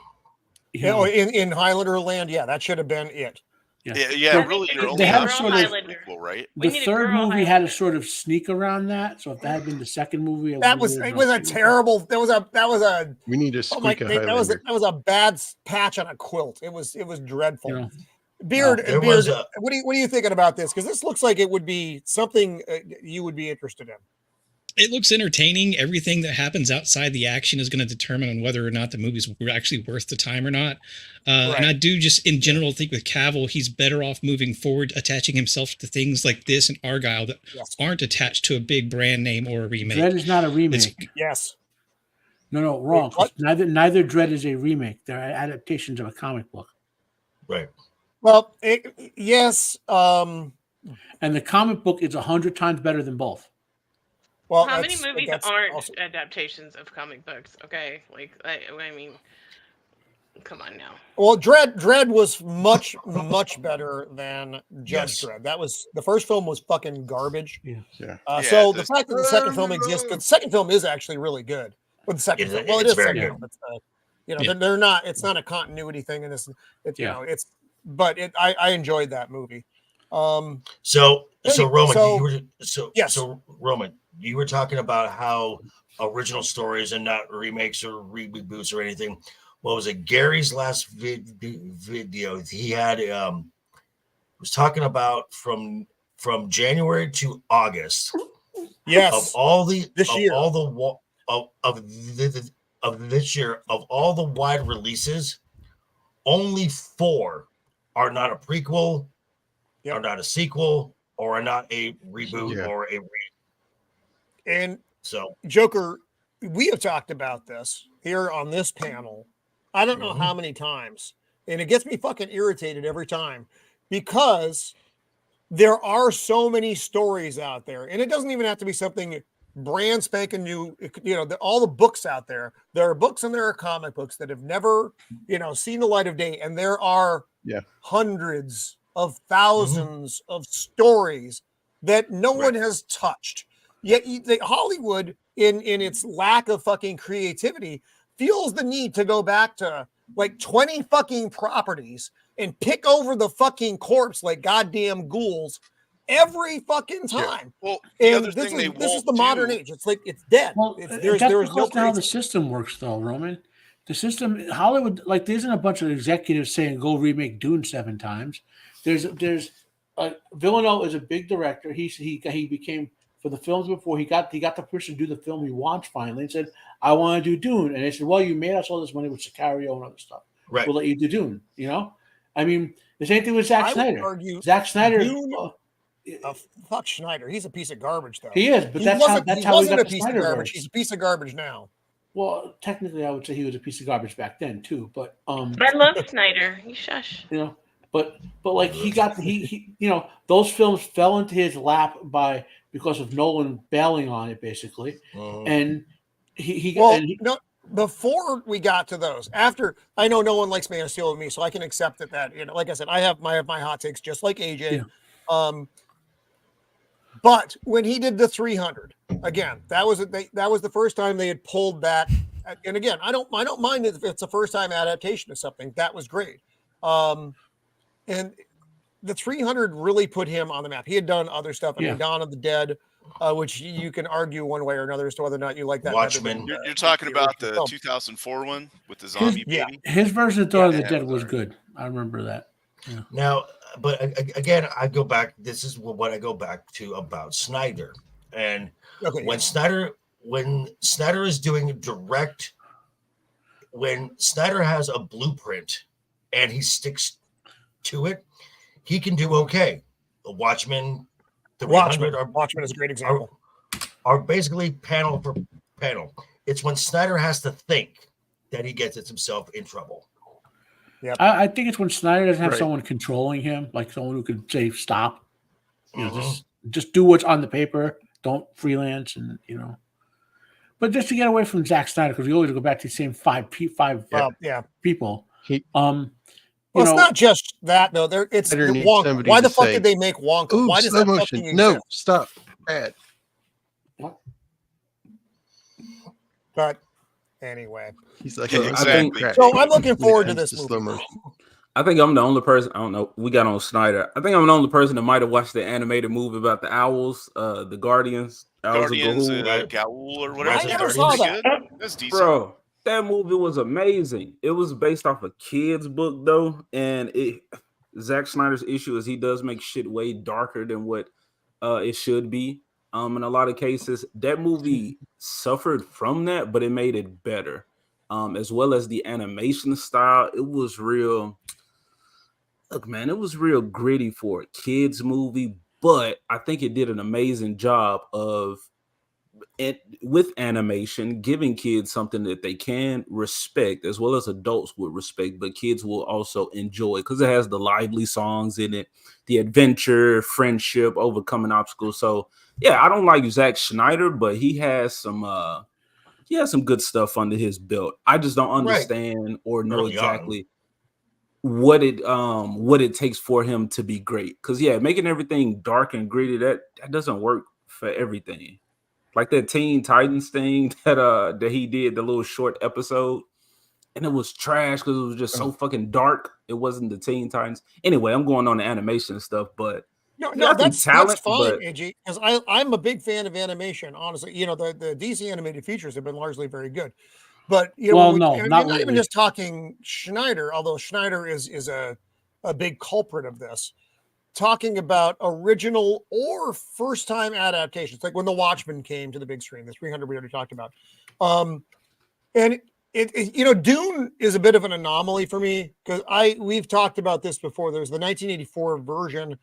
You know, In Highlander land, that should have been it. Yeah. Really, you're only had have sort of- sequel, right? We the need a third girl movie had a Highlander. sort of sneak around that. So if that had been the second movie, It was a terrible. That was a. We need a Squeeka Highlander. That was a bad patch on a quilt. It was dreadful. You know. Beard, there Beard, was a- what are you thinking about this? Because this looks like it would be something you would be interested in. It looks entertaining. Everything that happens outside the action is going to determine on whether or not the movie's actually worth the time or not. And I do just, in general, think with Cavill, he's better off moving forward, attaching himself to things like this and Argyle that aren't attached to a big brand name or a remake. Dread is not a remake. Yes. No, wrong. 'Cause neither Dread is a remake. They're adaptations of a comic book. Right. Well, yes. And the comic book is 100 times better than both. Well, how many movies aren't also adaptations of comic books? Okay, like I mean, come on now. Well, Dredd was much better than Judge Yes. Dredd. That was the first film was fucking garbage. Yeah. So the fact that the second film exists, the second film is actually really good. But the second film, well, it is very second good. film. It's, they're not. It's not a continuity thing in this. It's it's. But I enjoyed that movie. So Roman, yes. So Roman, you were talking about how original stories and not remakes or reboots or anything. What was it? Gary's last video he had was talking about from January to August. Yes. Of all the this year, all the of this year, of all the wide releases, only 4 are not a prequel, are not a sequel, or are not a reboot or a And so Joker, we have talked about this here on this panel. I don't know how many times, and it gets me fucking irritated every time because there are so many stories out there, and it doesn't even have to be something brand spanking new. All the books out there. There are books and there are comic books that have never, seen the light of day, and there are hundreds of thousands of stories that no one has touched. Yet Hollywood, in its lack of fucking creativity, feels the need to go back to like 20 fucking properties and pick over the fucking corpse like goddamn ghouls every fucking time. Well, and this is the modern age. It's like it's dead. Well, There's no how the system works, though, Roman. The system, Hollywood, like there isn't a bunch of executives saying go remake Dune 7 times. There's Villeneuve is a big director. He became, for the films before, he got the person to do the film he wants finally and said, I want to do Dune. And they said, well, you made us all this money with Sicario and other stuff. Right. We'll let you do Dune, I mean, the same thing with Zack Snyder. Zack Snyder, fuck Schneider. He's a piece of garbage, though. He is, but that's how we got the Snyderverse. He's a piece of garbage now. Well, technically, I would say he was a piece of garbage back then too. But I love Snyder. You shush. But like he those films fell into his lap because of Nolan bailing on it basically, and no. Before we got to those, after I know no one likes Man of Steel with me, so I can accept that. Like I said, I have my hot takes just like AJ. Yeah. But when he did the 300 again, that was the first time they had pulled that. And again, I don't mind if it's a first time adaptation of something. That was great. And the 300 really put him on the map. He had done other stuff. I mean, Dawn of the Dead, which you can argue one way or another as to whether or not you like that. Watchmen. You're talking about the 2004 one with the zombie baby. His version of Dawn of the Dead was good. I remember that. Yeah. Now, but again, I go back. This is what I go back to about Snyder, and when Snyder is doing direct, when Snyder has a blueprint and he sticks to it, he can do okay. The Watchmen is a great example. Are basically panel for panel. It's when Snyder has to think that he gets himself in trouble. Yep. I think it's when Snyder doesn't have someone controlling him, like someone who could say stop. Just do what's on the paper. Don't freelance, and But just to get away from Zack Snyder, because we always go back to the same five people. It's not just that though. It's Wonka. Why the fuck did they make Wonka? Ooh, why does that fucking exist? No, stop. Bad. What? But anyway, he's like, exactly. So I'm looking forward to this movie. I think I'm the only person. I don't know. We got on Snyder. I think I'm the only person that might have watched the animated movie about the owls, the Guardians. Guardians, Gaul or whatever. I never saw that. That's decent. Bro, that movie was amazing. It was based off a kid's book though, and Zack Snyder's issue is he does make shit way darker than what it should be. In a lot of cases, that movie suffered from that, but it made it better. As well as the animation style, it was real. Look, man, it was real gritty for a kids movie, but I think it did an amazing job of with animation, giving kids something that they can respect as well as adults would respect, but kids will also enjoy because it has the lively songs in it, the adventure, friendship, overcoming obstacles. So yeah, I don't like Zack Snyder, but he has some good stuff under his belt. I just don't understand or know exactly what it takes for him to be great. Because making everything dark and gritty, that doesn't work for everything. Like that Teen Titans thing that he did, the little short episode, and it was trash because it was just so fucking dark. It wasn't the Teen Titans. Anyway, I'm going on the animation stuff, but no, that's fine, AJ. Because I'm a big fan of animation. Honestly, the DC animated features have been largely very good. But not even just talking Schneider, although Schneider is a big culprit of this. Talking about original or first time adaptations, like when The Watchmen came to the big screen, the 300 we already talked about. And it Dune is a bit of an anomaly for me because we've talked about this before. There's the 1984 version.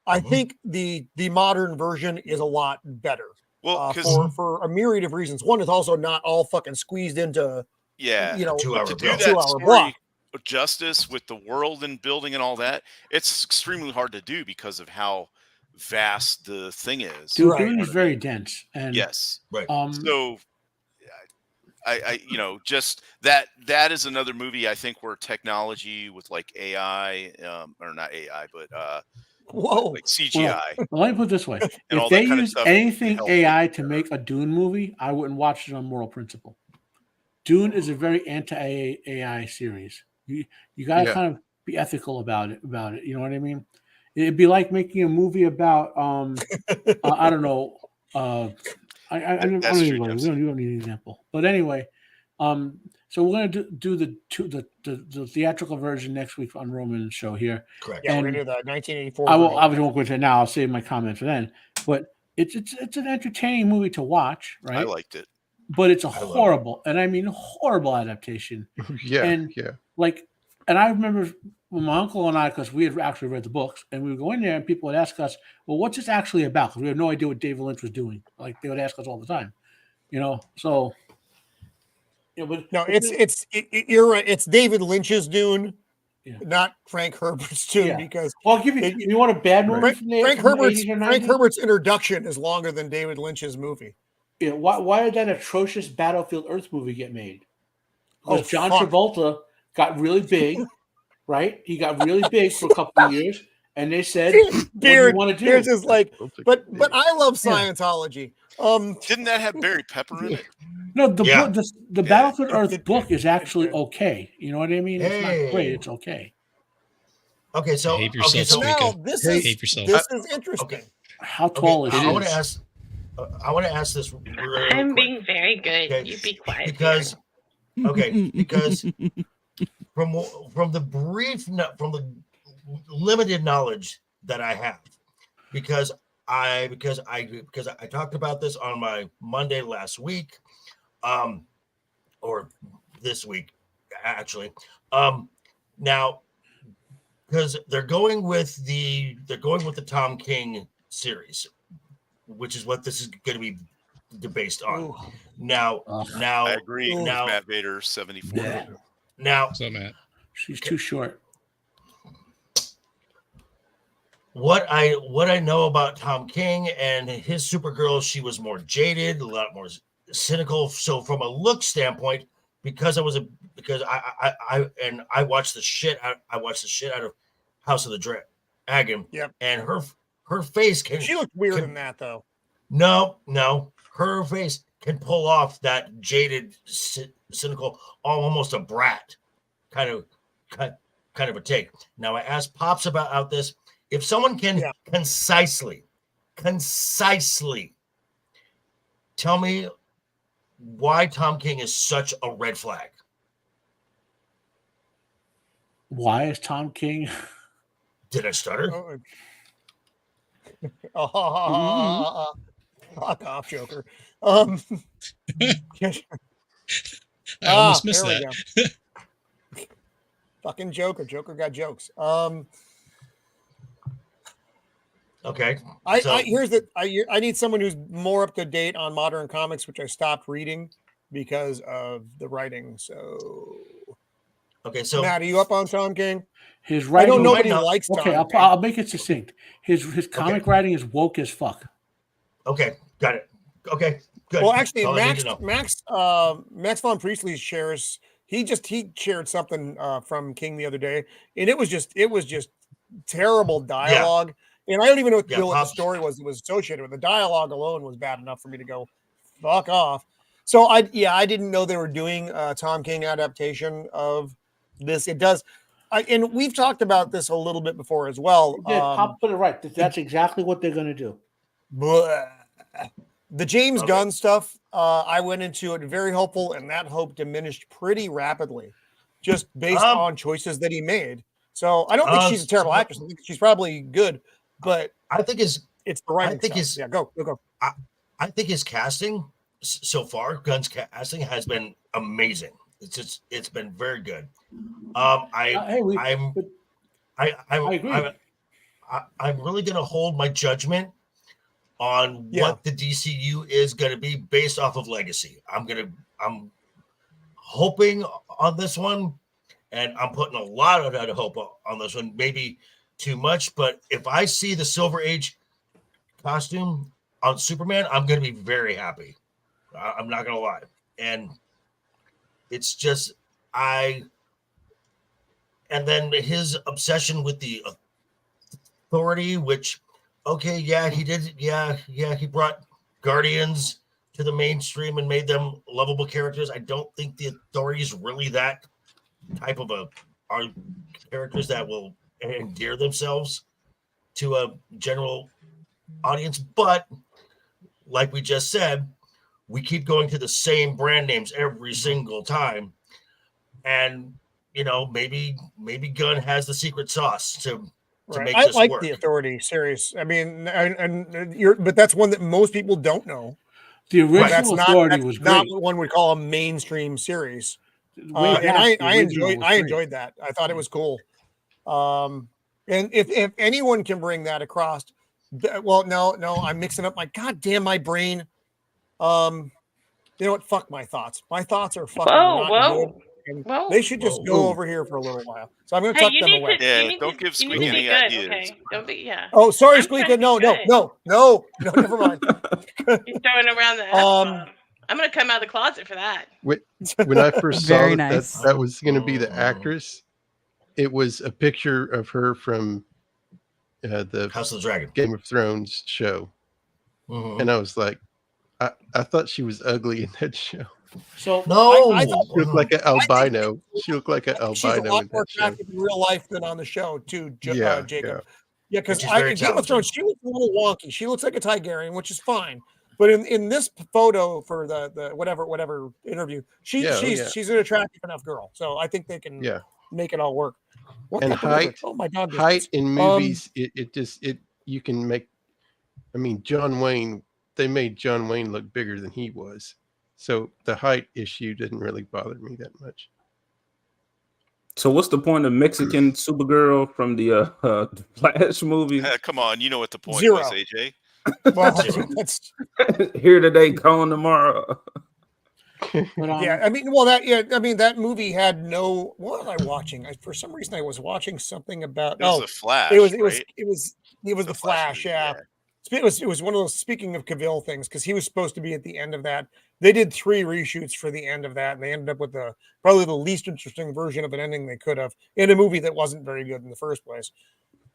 I think the modern version is a lot better. Well, for a myriad of reasons. One is also not all fucking squeezed into 2-hour block. Justice with the world and building and all that, it's extremely hard to do because of how vast the thing is. Dune is very dense, and yes, right. So I just that is another movie I think where technology with like AI, or not AI, but like CGI. Well, let me put it this way: if they use anything AI to make a Dune movie, I wouldn't watch it on moral principle. Dune is a very anti-AI series. You got to kind of be ethical about it. You know what I mean? It'd be like making a movie about I don't know. I don't even. We don't need an example. But anyway, so we're gonna do the theatrical version next week on Roman's show here. Correct. Yeah, we're gonna do the 1984. I won't go into it now. I'll save my comment for then. But it's an entertaining movie to watch, right? I liked it. But it's a horrible, and I mean horrible adaptation. And I remember when my uncle and I, because we had actually read the books, and we would go in there and people would ask us, well, what's this actually about? Because we had no idea what David Lynch was doing. Like they would ask us all the time, so. But no, you're right. It's David Lynch's Dune, not Frank Herbert's Dune, because I'll give you. You want a bad movie? Frank Herbert's introduction is longer than David Lynch's movie. Yeah, why did that atrocious Battlefield Earth movie get made? Because John Travolta got really big, right? He got really big for a couple of years, and they said, "What do you want to do?" Beard's is like, but I love Scientology. Didn't that have Barry Pepper in it? No, the Battlefield Earth book is actually okay. You know what I mean? It's not great. It's okay. Okay, so now this is interesting. Okay. How tall is it? I want to ask this. I'm being very good. Okay. You be quiet. Because from the limited knowledge that I have, because I talked about this on my Monday last week, or this week actually. Now, because they're going with the Tom King series, which is what this is going to be based on. Ooh. Now, I agree. Now, Matt Vader 74. Yeah. Now, so Matt, she's too short. What I know about Tom King and his Supergirl, she was more jaded, a lot more cynical. So from a look standpoint, because I watched the shit out of House of the Dragon. Yep. And her face she looked weird in that though. No, her face can pull off that jaded, cynical, almost a brat kind of a take. Now I asked Pops about this. If someone can concisely tell me why Tom King is such a red flag. Why is Tom King? Did I stutter? Fuck off, Joker. I almost missed that. Fucking Joker. Joker got jokes. Okay. I need someone who's more up to date on modern comics, which I stopped reading because of the writing. So, okay, so Matt, are you up on Tom King? His writing. I know nobody not. likes Tom Okay, King. I'll make it succinct. His comic writing is woke as fuck. Okay, got it. Okay, good. Well, actually, Max von Priestley shares. He shared something from King the other day, and it was just terrible dialogue. And I don't even know what the story was that was associated with the dialogue alone was bad enough for me to go, fuck off. So I didn't know they were doing a Tom King adaptation of this. It does. And we've talked about this a little bit before as well. I'll put it right. That's exactly what they're going to do. The James Gunn stuff, I went into it very hopeful, and that hope diminished pretty rapidly just based on choices that he made. So I don't think she's a terrible actress. I think she's probably good, but I think it's the right. Go. I think his casting so far, Gunn's casting has been amazing. It's been very good. I agree. I'm really going to hold my judgment on what the DCU is going to be based off of Legacy. I'm hoping on this one, and I'm putting a lot of hope on this one. Maybe too much, but if I see the Silver Age costume on Superman, I'm going to be very happy. I'm not going to lie, and it's just and then his obsession with the Authority, which. Okay, yeah, he did. Yeah, he brought Guardians to the mainstream and made them lovable characters. I don't think the Authority is really that type of are characters that will endear themselves to a general audience. But like we just said, we keep going to the same brand names every single time, and maybe Gunn has the secret sauce to make I this like work. the Authority series. I mean, but that's one that most people don't know. The original Authority was great. Not what one would call a mainstream series. And I enjoyed that. I thought it was cool. And if anyone can bring that across, well, no, I'm mixing up my brain. You know what? Fuck my thoughts. My thoughts are fucking not good. They should just go over here for a little while. So I'm going to tuck them away. Don't give Squeeka any ideas. Okay? Don't be, Oh, sorry, Squeeka. No, never mind. He's throwing around the I'm going to come out of the closet for that. When I first saw that was going to be the actress, it was a picture of her from the House of the Dragon Game of Thrones show. Mm-hmm. And I was like, I thought she was ugly in that show. So no, I thought she looked like an albino. She looked like an albino. She's a lot in more that show. attractive in real life than on the show, too, Jacob. Yeah, because in Game of Thrones, she looks a little wonky. She looks like a Tigerian, which is fine. But in this photo for the whatever interview, she's an attractive enough girl. So I think they can make it all work. And height, oh my God, height in movies, you can make. I mean, John Wayne. They made John Wayne look bigger than he was. So the height issue didn't really bother me that much. So what's the point of Mexican Supergirl from the Flash movie? Come on, you know what the point was, AJ. Well, that's here today, gone tomorrow. That movie had no. What was I watching? For some reason, I was watching something about. It was the Flash. It was the Flash. Yeah. It was one of those, speaking of Cavill things, because he was supposed to be at the end of that. They did 3 reshoots for the end of that, and they ended up with probably the least interesting version of an ending they could have in a movie that wasn't very good in the first place.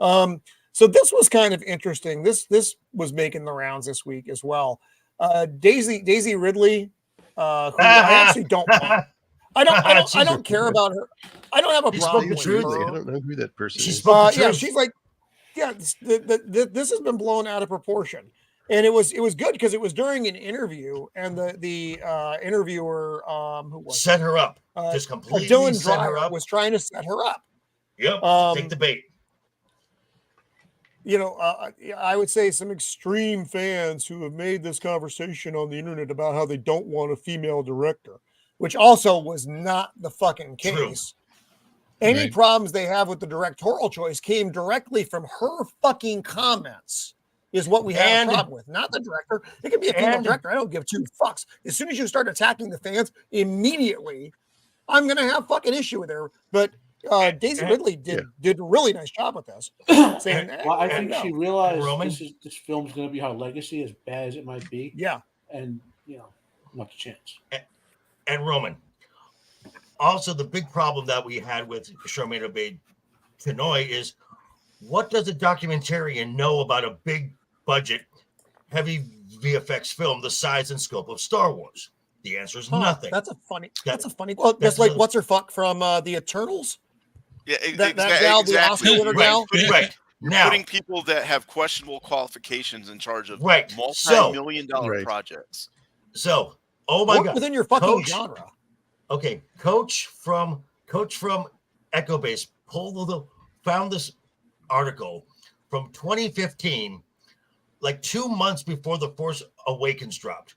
So this was kind of interesting. This was making the rounds this week as well. Daisy Ridley, who I actually don't want. I don't care about her. I don't have a problem with her. I don't know who that person is. She's like. Yeah, this has been blown out of proportion, and it was good because it was during an interview, and the interviewer who was set her up, just completely Dylan set her Dreyer up. was trying to set her up. Yep, take the bait. I would say some extreme fans who have made this conversation on the internet about how they don't want a female director, which also was not the fucking case. Any Right. problems they have with the directorial choice came directly from her fucking comments. Is what we have a problem with, not the director. It could be a female director. I don't give two fucks. As soon as you start attacking the fans, immediately, I'm gonna have fucking issue with her. But Daisy Ridley did a really nice job with this. Saying, well, I think she realized Roman? this film's going to be her legacy, as bad as it might be. Yeah, and not a chance. And Roman. Also, the big problem that we had with Charmaine Obey Chinoy is, what does a documentarian know about a big budget, heavy VFX film the size and scope of Star Wars? The answer is nothing. That's a funny. Well, that's like what's her fuck from the Eternals. Yeah, that gal, the Oscar winner gal. Right. Now, putting people that have questionable qualifications in charge of multi-million-dollar projects. So, oh my God, within your fucking genre. Okay, Coach from Echo Base found this article from 2015, like 2 months before The Force Awakens dropped,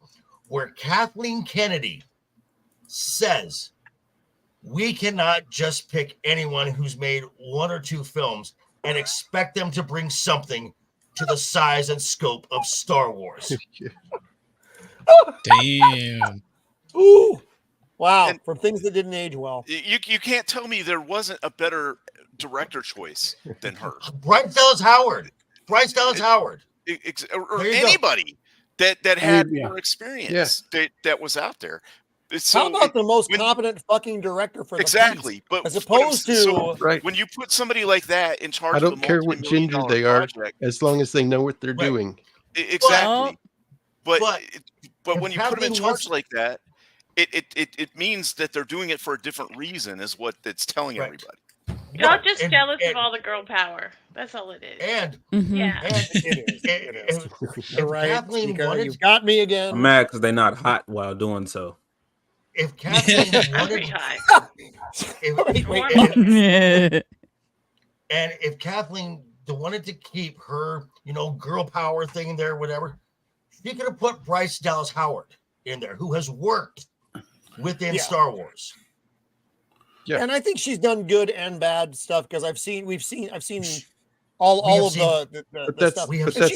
where Kathleen Kennedy says, we cannot just pick anyone who's made 1 or 2 films and expect them to bring something to the size and scope of Star Wars. Damn. Ooh. Wow. And from things that didn't age well. You can't tell me there wasn't a better director choice than her. Bryce Dallas Howard. Or anybody that had more experience that was out there. So how about the most competent fucking director for the piece? But as opposed to when you put somebody like that in charge, I don't care what gender they are, as long as they know what they're doing. Exactly. But when you put them in charge like that, it means that they're doing it for a different reason, is what it's telling everybody. Y'all just jealous of all the girl power. That's all it is. And yeah, it is. You're right. Kathleen you got me again. I'm mad because they're not hot while doing so. If Kathleen wanted, and if Kathleen wanted to keep her, girl power thing in there, whatever, she could have put Bryce Dallas Howard in there, who has worked within Star Wars. Yeah, and I think she's done good and bad stuff because I've seen all of the stuff. But that's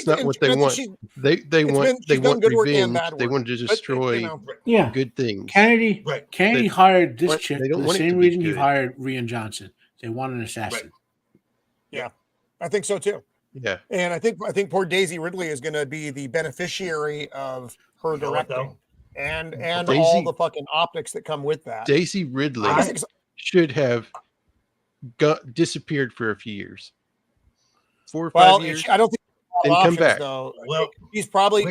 not what they want. They want revenge. They want to destroy good things. Kennedy hired this chick for the same reason he hired Rian Johnson. They want an assassin. Right. Yeah, I think so too. Yeah, and I think poor Daisy Ridley is going to be the beneficiary of her directing and all the fucking optics that come with that. Daisy Ridley should have disappeared for a few years. 4 or 5 years. I don't think and come back. Though. Well, she's probably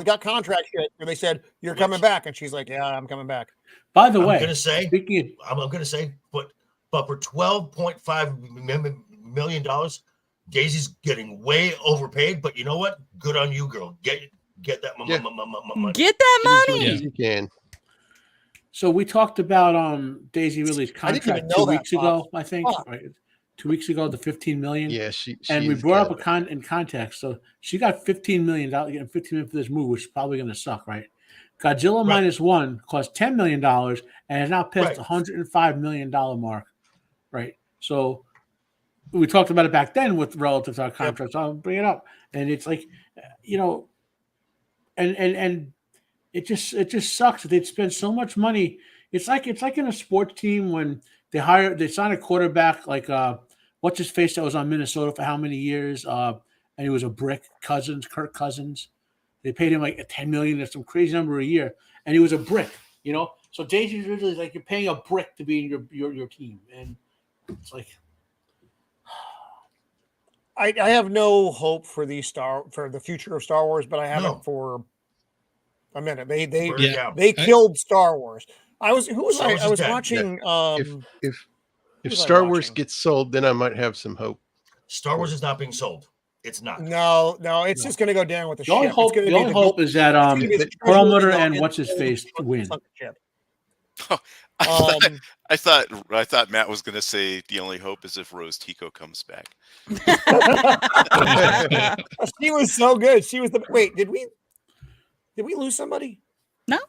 got contract shit where they said you're coming back, and she's like, "Yeah, I'm coming back." By the way, I'm gonna say, but for $12.5 million, Daisy's getting way overpaid. But you know what? Good on you, girl. Get that money. Get that money. You can. So we talked about Daisy Ridley's contract 2 weeks ago, I think. Right? 2 weeks ago, the $15 million. Yeah, she and we brought up in context. So she got $15 million, getting $15 million for this movie, which is probably going to suck, right? Godzilla Minus One cost $10 million and has now passed the $105 million mark, right? So we talked about it back then with relative to our contract. So I'll bring it up, and it's like, and it just sucks that they'd spend so much money. It's like in a sports team when they sign a quarterback like what's his face that was on Minnesota for how many years, and he was a brick. Kirk Cousins. They paid him like $10 million or some crazy number a year, and he was a brick. So Daisy Ridley is like you're paying a brick to be in your team, and it's like I have no hope for the future of Star Wars, but I have it for a minute. They killed Star Wars. I was watching. If Star Wars gets sold, then I might have some hope. Star Wars is not being sold. It's not. No, it's just going to go down with the ship. The only hope is that Perlmutter and what's his face win. I thought Matt was going to say the only hope is if Rose Tico comes back. She was so good. She was wait. Did we lose somebody? No.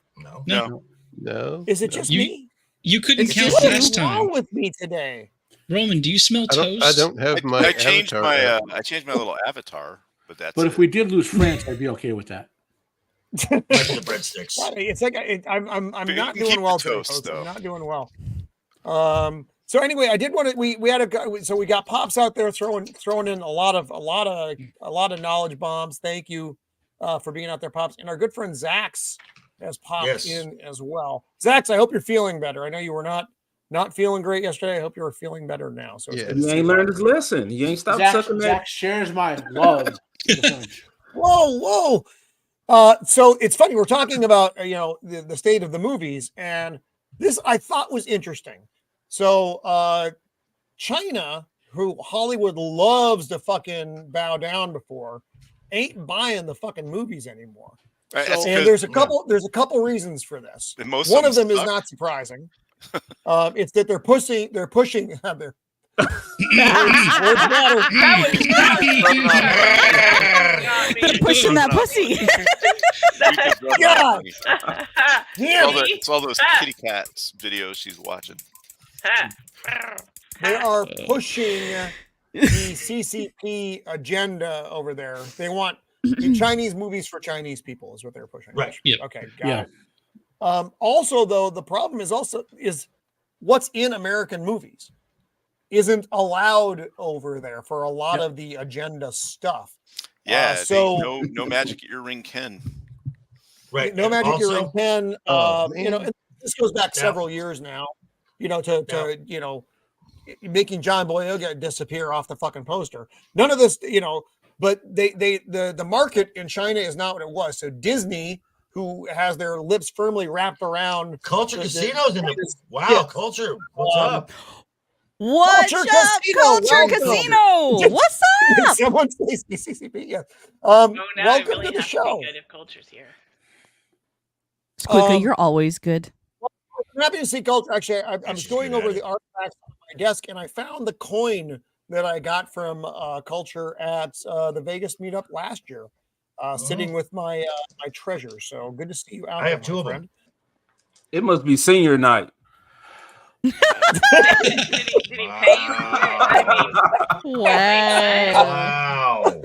Is it just me? You couldn't count last time. What's wrong with me today? Roman, do you smell toast? I don't have my. I changed my little avatar, but that's. But if we did lose France, I'd be okay with that. Like the breadsticks. It's like I'm not doing well today, folks. I'm not doing well. So anyway, I did want to. We got Pops out there throwing in a lot of knowledge bombs. Thank you for being out there, Pops. And our good friend Zax has popped in as well. Zax, I hope you're feeling better. I know you were not feeling great yesterday. I hope you are feeling better now. So he ain't learned his lesson. He ain't stopped sucking that. Zax shares my love. Whoa. So it's funny. We're talking about the state of the movies, and this I thought was interesting. So China, who Hollywood loves to fucking bow down before, ain't buying the fucking movies anymore. Right, so, and there's a couple reasons for this. One of them is not surprising. It's that they're pushing their They're pushing that pussy. God. It's all those kitty cats videos she's watching. They are pushing the CCP agenda over there. They want Chinese movies for Chinese people is what they're pushing. Right. Yep. Okay. Got it. Also, though, the problem is what's in American movies isn't allowed over there for a lot of the agenda stuff. Yeah. So no magic earring Ken. Right. No magic earring Ken. And this goes back several years now. To making John Boyega disappear off the fucking poster. None of this, but the market in China is not what it was. So Disney, who has their lips firmly wrapped around Culture Casinos in the Culture. What's up? What's up, Culture Casino? What's up? Someone says CCP. Yeah. Welcome to the show. Good if Culture's here. Squeeka, you're always good. I'm happy to see Culture. Actually, I was going over the artifacts on my desk, and I found the coin that I got from Culture at the Vegas meetup last year, sitting with my my treasure. So good to see you out. I have two of them. It must be senior night. Did he pay you? Wow.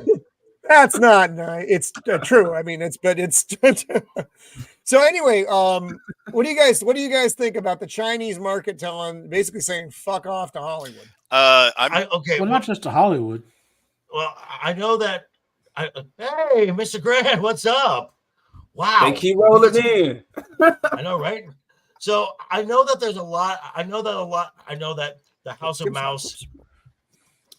That's not nice. It's true. I mean, it's so anyway. What do you guys think about the Chinese market basically saying fuck off to Hollywood? Well, not just to Hollywood. Well, I know that. Hey, Mr. Grant, what's up? Wow, they keep rolling in. I know, right? So I know that there's a lot. I know that the House of Mouse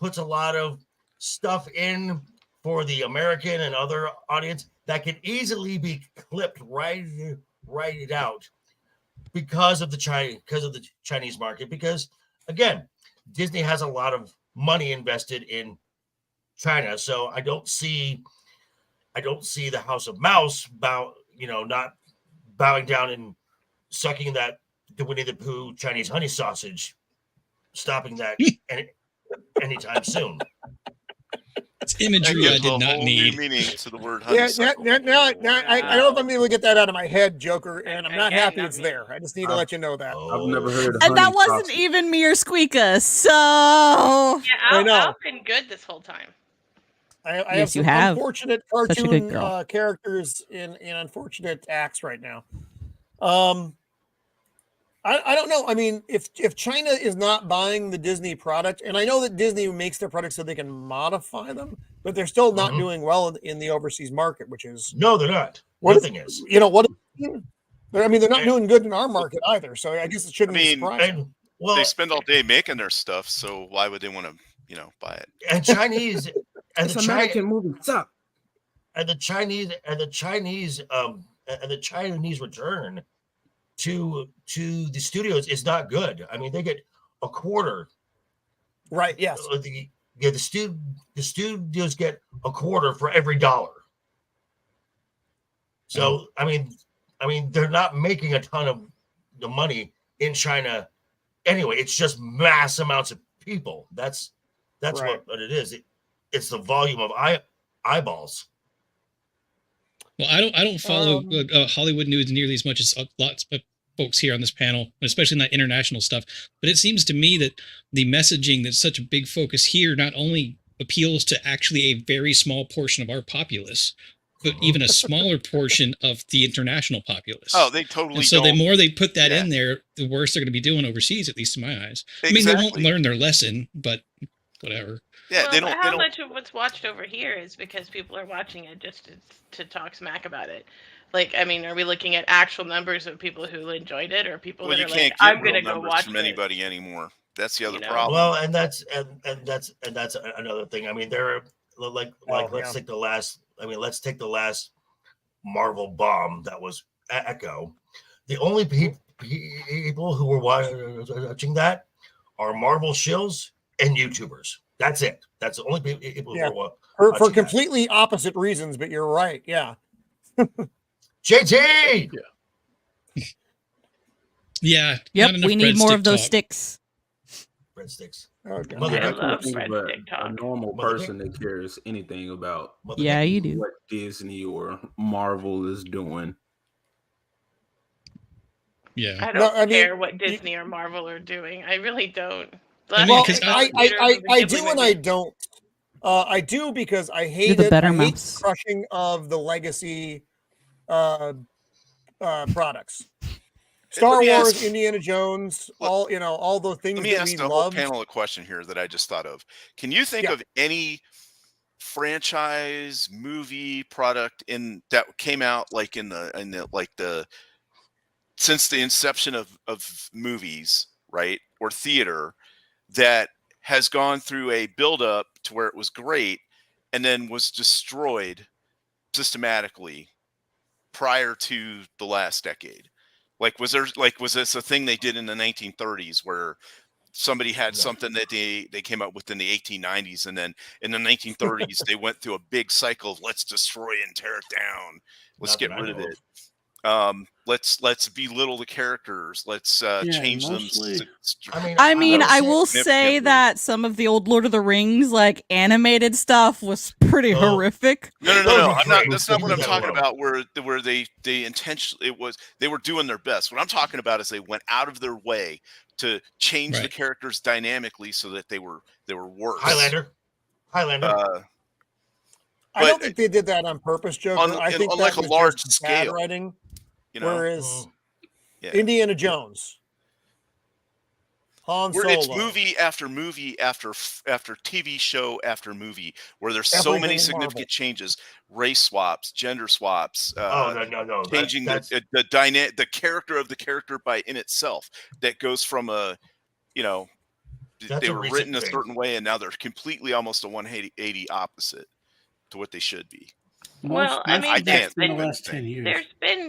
puts a lot of stuff in for the American and other audience that can easily be clipped right out because of the Chinese market. Because again, Disney has a lot of money invested in China, so I don't see the House of Mouse not bowing down and sucking the Winnie the Pooh Chinese honey sausage, stopping that anytime soon. It's imagery I did not need. Meaning to the word honey. Now, I don't know if I'm able to get that out of my head, Joker, and I'm not happy it's there. I just need to let you know that. I've never heard of and that wasn't sausage. even me or Squeeka, so I've been good this whole time. I have some unfortunate cartoon characters in unfortunate acts right now. I don't know. I mean, if China is not buying the Disney product, and I know that Disney makes their products so they can modify them, but they're still not doing well in the overseas market, which is no, they're not. Nothing is. They're not doing good in our market either. So I guess it shouldn't be surprising. They spend all day making their stuff, so why would they want to, buy it? And Chinese and the American movie suck. And the Chinese return to the studios is not good. I mean, they get a quarter. Right. Yes. The studios get a quarter for every dollar. So I mean, they're not making a ton of the money in China anyway. It's just mass amounts of people. That's right. what it is. It's the volume of eyeballs. Well, I don't follow Hollywood news nearly as much as lots, but folks here on this panel, especially in that international stuff. But it seems to me that the messaging that's such a big focus here not only appeals to actually a very small portion of our populace, but even a smaller portion of the international populace. Oh, they totally. And so the more they put that in there, the worse they're going to be doing overseas, at least in my eyes. Exactly. I mean, they won't learn their lesson, but whatever. Yeah, well, they don't. How much of what's watched over here is because people are watching it just to talk smack about it? Like, I mean, are we looking at actual numbers of people who enjoyed it, or people that are like, "I'm going to go watch from anybody anymore"? That's the other know? problem. Well, and that's another thing. I mean, there are let's take the last. I mean, let's take the last Marvel bomb that was Echo. The only people who were watching that are Marvel shills and YouTubers. That's it. That's the only people who are for completely opposite reasons. But you're right. Yeah. JT. Yeah. Yep. We need more of those sticks. Breadsticks. Okay. I love a normal person that cares anything about you do what Disney or Marvel is doing. Yeah. I don't care what Disney or Marvel are doing. I really don't. I do and I don't. I do because I hate it. I hate the crushing of the legacy products. Star Wars, Indiana Jones, all those things. Let me ask the whole panel a question here that I just thought of. Can you think of any franchise movie product that came out like in the since the inception of movies, right, or theater, that has gone through a buildup to where it was great and then was destroyed systematically prior to the last decade? Like, was this a thing they did in the 1930s where somebody had something that they came up with in the 1890s, and then in the 1930s they went through a big cycle of let's destroy and tear it down, let's get rid of it, let's belittle the characters, let's change them. I will say that some of the old Lord of the Rings like animated stuff was pretty horrific. No. That's not what I'm talking about. Where they intentionally they were doing their best. What I'm talking about is they went out of their way to change the characters dynamically so that they were worse. Highlander. I don't think they did that on purpose, Joe. I think on that like a was large just scale bad writing. Whereas Indiana Jones, Han Solo, it's movie after movie after TV show after movie where there's so many significant changes, race swaps, gender swaps. No. Changing the character of the character in itself that goes from they were written a certain way and now they're completely almost a 180 opposite to what they should be. Well, I mean, there's been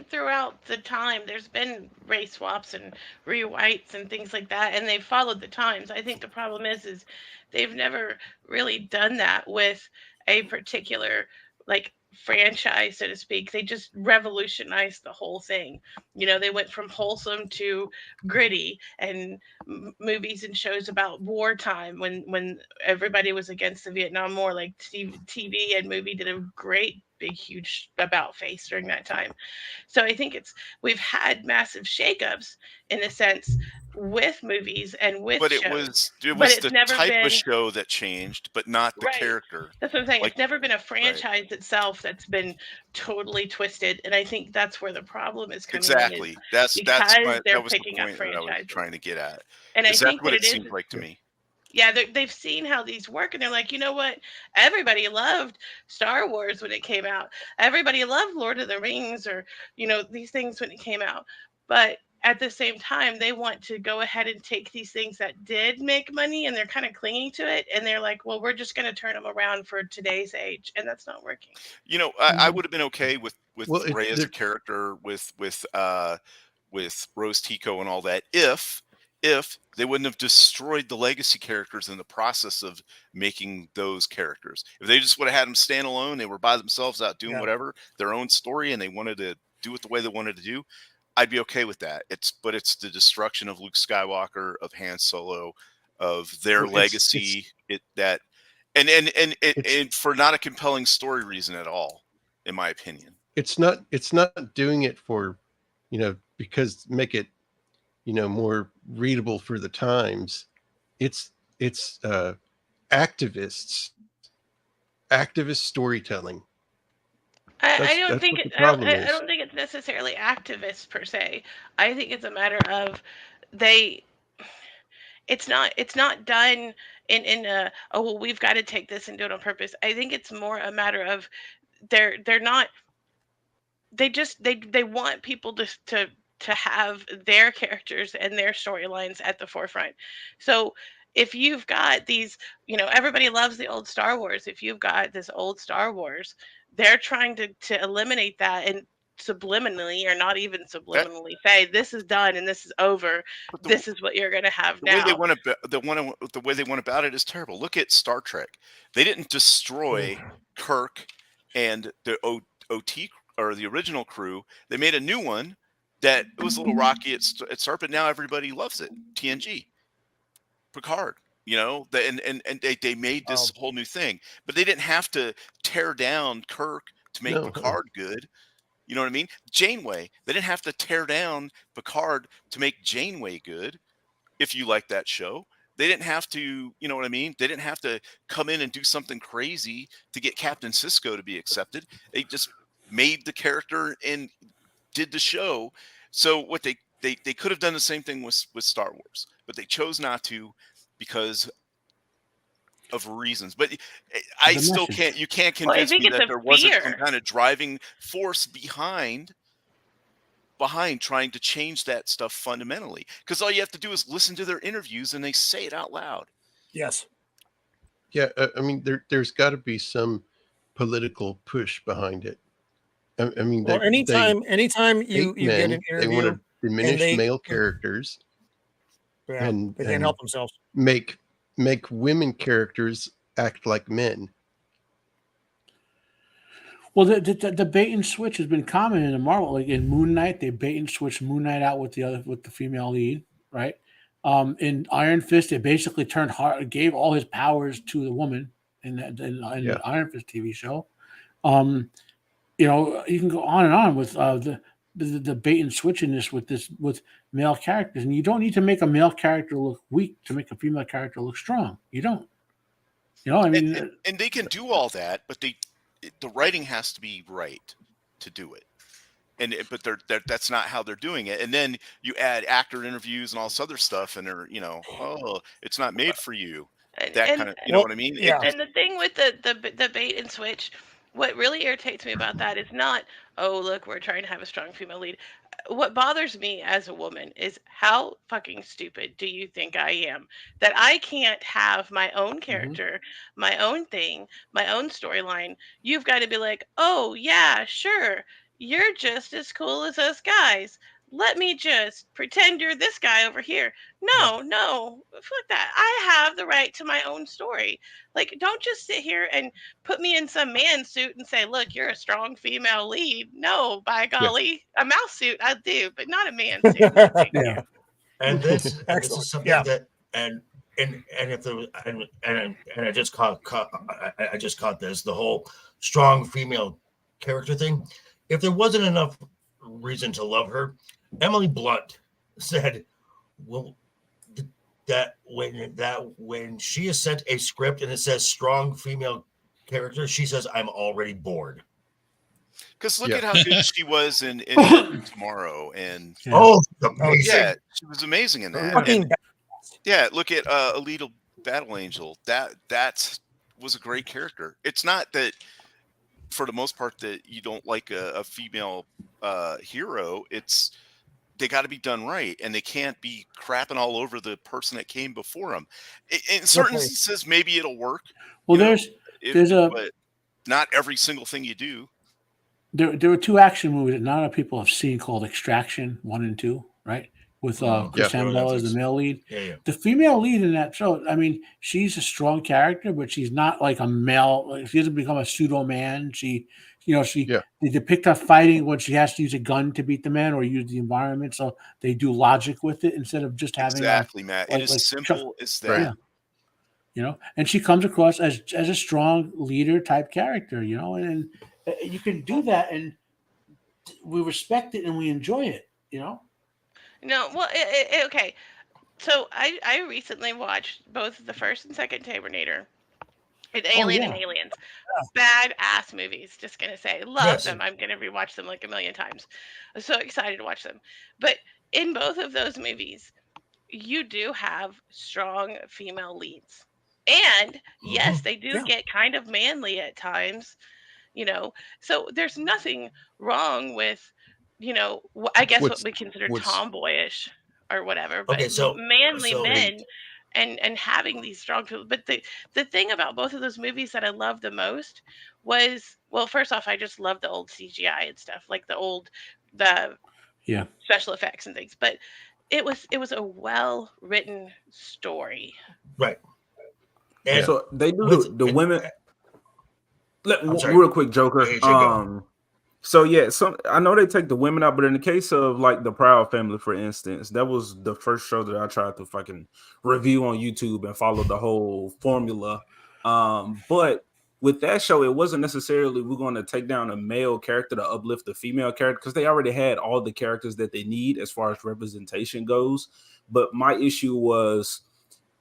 throughout the time, there's been race swaps and rewrites and things like that, and they've followed the times. I think the problem is they've never really done that with a particular franchise, so to speak. They just revolutionized the whole thing. They went from wholesome to gritty, and movies and shows about wartime when everybody was against the Vietnam War, like TV and movie did a great big huge about face during that time. So I think we've had massive shakeups in a sense with movies and with shows. It was the type of show that changed, but not the character. That's what I'm saying. It's never been a franchise itself that's been totally twisted, and I think that's where the problem is coming. Exactly. That was the point that I was trying to get at. And I think what it seems like to me. Yeah, they've seen how these work, and they're like, you know what? Everybody loved Star Wars when it came out. Everybody loved Lord of the Rings, or these things when it came out. But at the same time, they want to go ahead and take these things that did make money, and they're kind of clinging to it, and they're like, well, we're just going to turn them around for today's age, and that's not working. I would have been okay with Rey as a character, with Rose Tico and all that, if they wouldn't have destroyed the legacy characters in the process of making those characters. If they just would have had them stand alone, they were by themselves out doing whatever, their own story, and they wanted to do it the way they wanted to do, I'd be okay with that. But it's the destruction of Luke Skywalker, of Han Solo, of their legacy. And for not a compelling story reason at all, in my opinion. It's not doing it for, because make it more readable for the times. It's activist storytelling. I don't think what the problem is. I don't think it's necessarily activists per se. I think it's a matter of it's not done in a, oh well, we've got to take this and do it on purpose. I think it's more a matter of they're not, they want people to have their characters and their storylines at the forefront. So if you've got these, everybody loves the old Star Wars. If you've got this old Star Wars, they're trying to eliminate that and subliminally, or not even subliminally, say this is done and this is over. This is what you're going to have now. The way they went about it is terrible. Look at Star Trek. They didn't destroy Kirk and the OT or the original crew. They made a new one that it was a little rocky at start, but now everybody loves it. TNG, Picard, and they made this whole new thing, but they didn't have to tear down Kirk to make Picard good. You know what I mean? Janeway, they didn't have to tear down Picard to make Janeway good. If you like that show, they didn't have to, you know what I mean? They didn't have to come in and do something crazy to get Captain Sisko to be accepted. They just made the character and did the show. So what they could have done the same thing with Star Wars, but they chose not to because of reasons. But I still can't. You can't convince me that there wasn't some kind of driving force behind trying to change that stuff fundamentally. Because all you have to do is listen to their interviews, and they say it out loud. Yes. Yeah, I mean, there's got to be some political push behind it. I mean, well, anytime you get an interview, they want to diminish male characters, and they can't help themselves. Make women characters act like men. Well, the bait and switch has been common in the Marvel. Like in Moon Knight, they bait and switch Moon Knight out with the female lead, right? In Iron Fist, they basically gave all his powers to the woman in the Iron Fist TV show. You can go on and on with the bait and switch in this with male characters, and you don't need to make a male character look weak to make a female character look strong. You don't. I mean, and they can do all that, but the writing has to be right to do it. But that's not how they're doing it. And then you add actor interviews and all this other stuff, and they're it's not made for you. That kind of what I mean? Yeah. And the thing with the bait and switch, what really irritates me about that is not, oh look, we're trying to have a strong female lead. What bothers me as a woman is how fucking stupid do you think I am that I can't have my own character, my own thing, my own storyline. You've got to be like, oh yeah, sure, you're just as cool as us guys. Let me just pretend you're this guy over here. No, fuck that. I have the right to my own story. Like, don't just sit here and put me in some man suit and say, look, you're a strong female lead. No, by golly, a mouse suit, I do, but not a man suit. Yeah. And this is something that, and if there was, and I just caught this, the whole strong female character thing. If there wasn't enough reason to love her, Emily Blunt said, "Well, that when she is sent a script and it says strong female character, she says I'm already bored." Because look at how good she was in Tomorrow, and she was amazing in that. And, look at Alita Battle Angel. That was a great character. It's not that, for the most part, that you don't like a female hero. It's they got to be done right, and they can't be crapping all over the person that came before them. In certain instances, maybe it'll work. Well, but not every single thing you do. There were two action movies that not a lot of people have seen called Extraction 1 and 2, right? With Kristen Bell as the male lead. Yeah. The female lead in that show, I mean, she's a strong character, but she's not like a male. Like, she doesn't become a pseudo man. They depict her fighting when she has to use a gun to beat the man or use the environment. So they do logic with it instead of just having Matt. It is simple as that. Yeah. And she comes across as a strong leader type character, and you can do that, and we respect it and we enjoy it, No, well, okay. So I recently watched both the first and second Terminator, and Alien and Aliens. Badass movies. Just gonna say, love them. I'm gonna rewatch them like a million times. I'm so excited to watch them. But in both of those movies, you do have strong female leads, and yes, they do get kind of manly at times. So there's nothing wrong with, I guess what we consider tomboyish or whatever, but manly men and having these strong feelings. But the thing about both of those movies that I loved the most was, well, first off, I just love the old CGI and stuff, like the special effects and things. But it was a well written story. Right. And so they do the women. Real quick, Joker. So I know they take the women out, but in the case of like the Proud Family, for instance, that was the first show that I tried to fucking review on YouTube and follow the whole formula. But with that show, it wasn't necessarily we're going to take down a male character to uplift the female character, because they already had all the characters that they need as far as representation goes. But my issue was,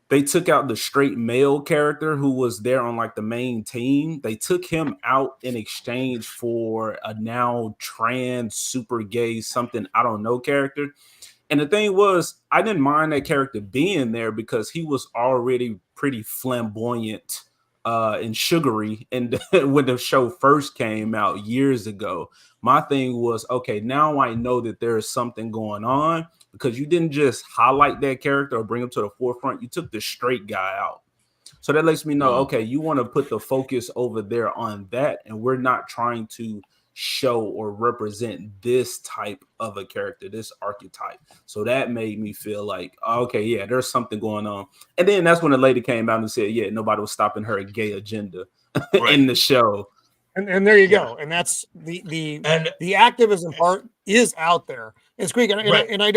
they took out the straight male character who was there on like the main team. They took him out in exchange for a now trans, super gay, something I don't know character. And the thing was, I didn't mind that character being there because he was already pretty flamboyant and sugary. And when the show first came out years ago, my thing was, okay, now I know that there is something going on, because you didn't just highlight that character or bring him to the forefront. You took the straight guy out. So that lets me know, okay, you want to put the focus over there on that, and we're not trying to show or represent this type of a character, this archetype. So that made me feel like, okay, yeah, there's something going on. And then that's when the lady came out and said, yeah, nobody was stopping her gay agenda in the show. And there you go. And that's the activism part is out there. And Squeeka, and I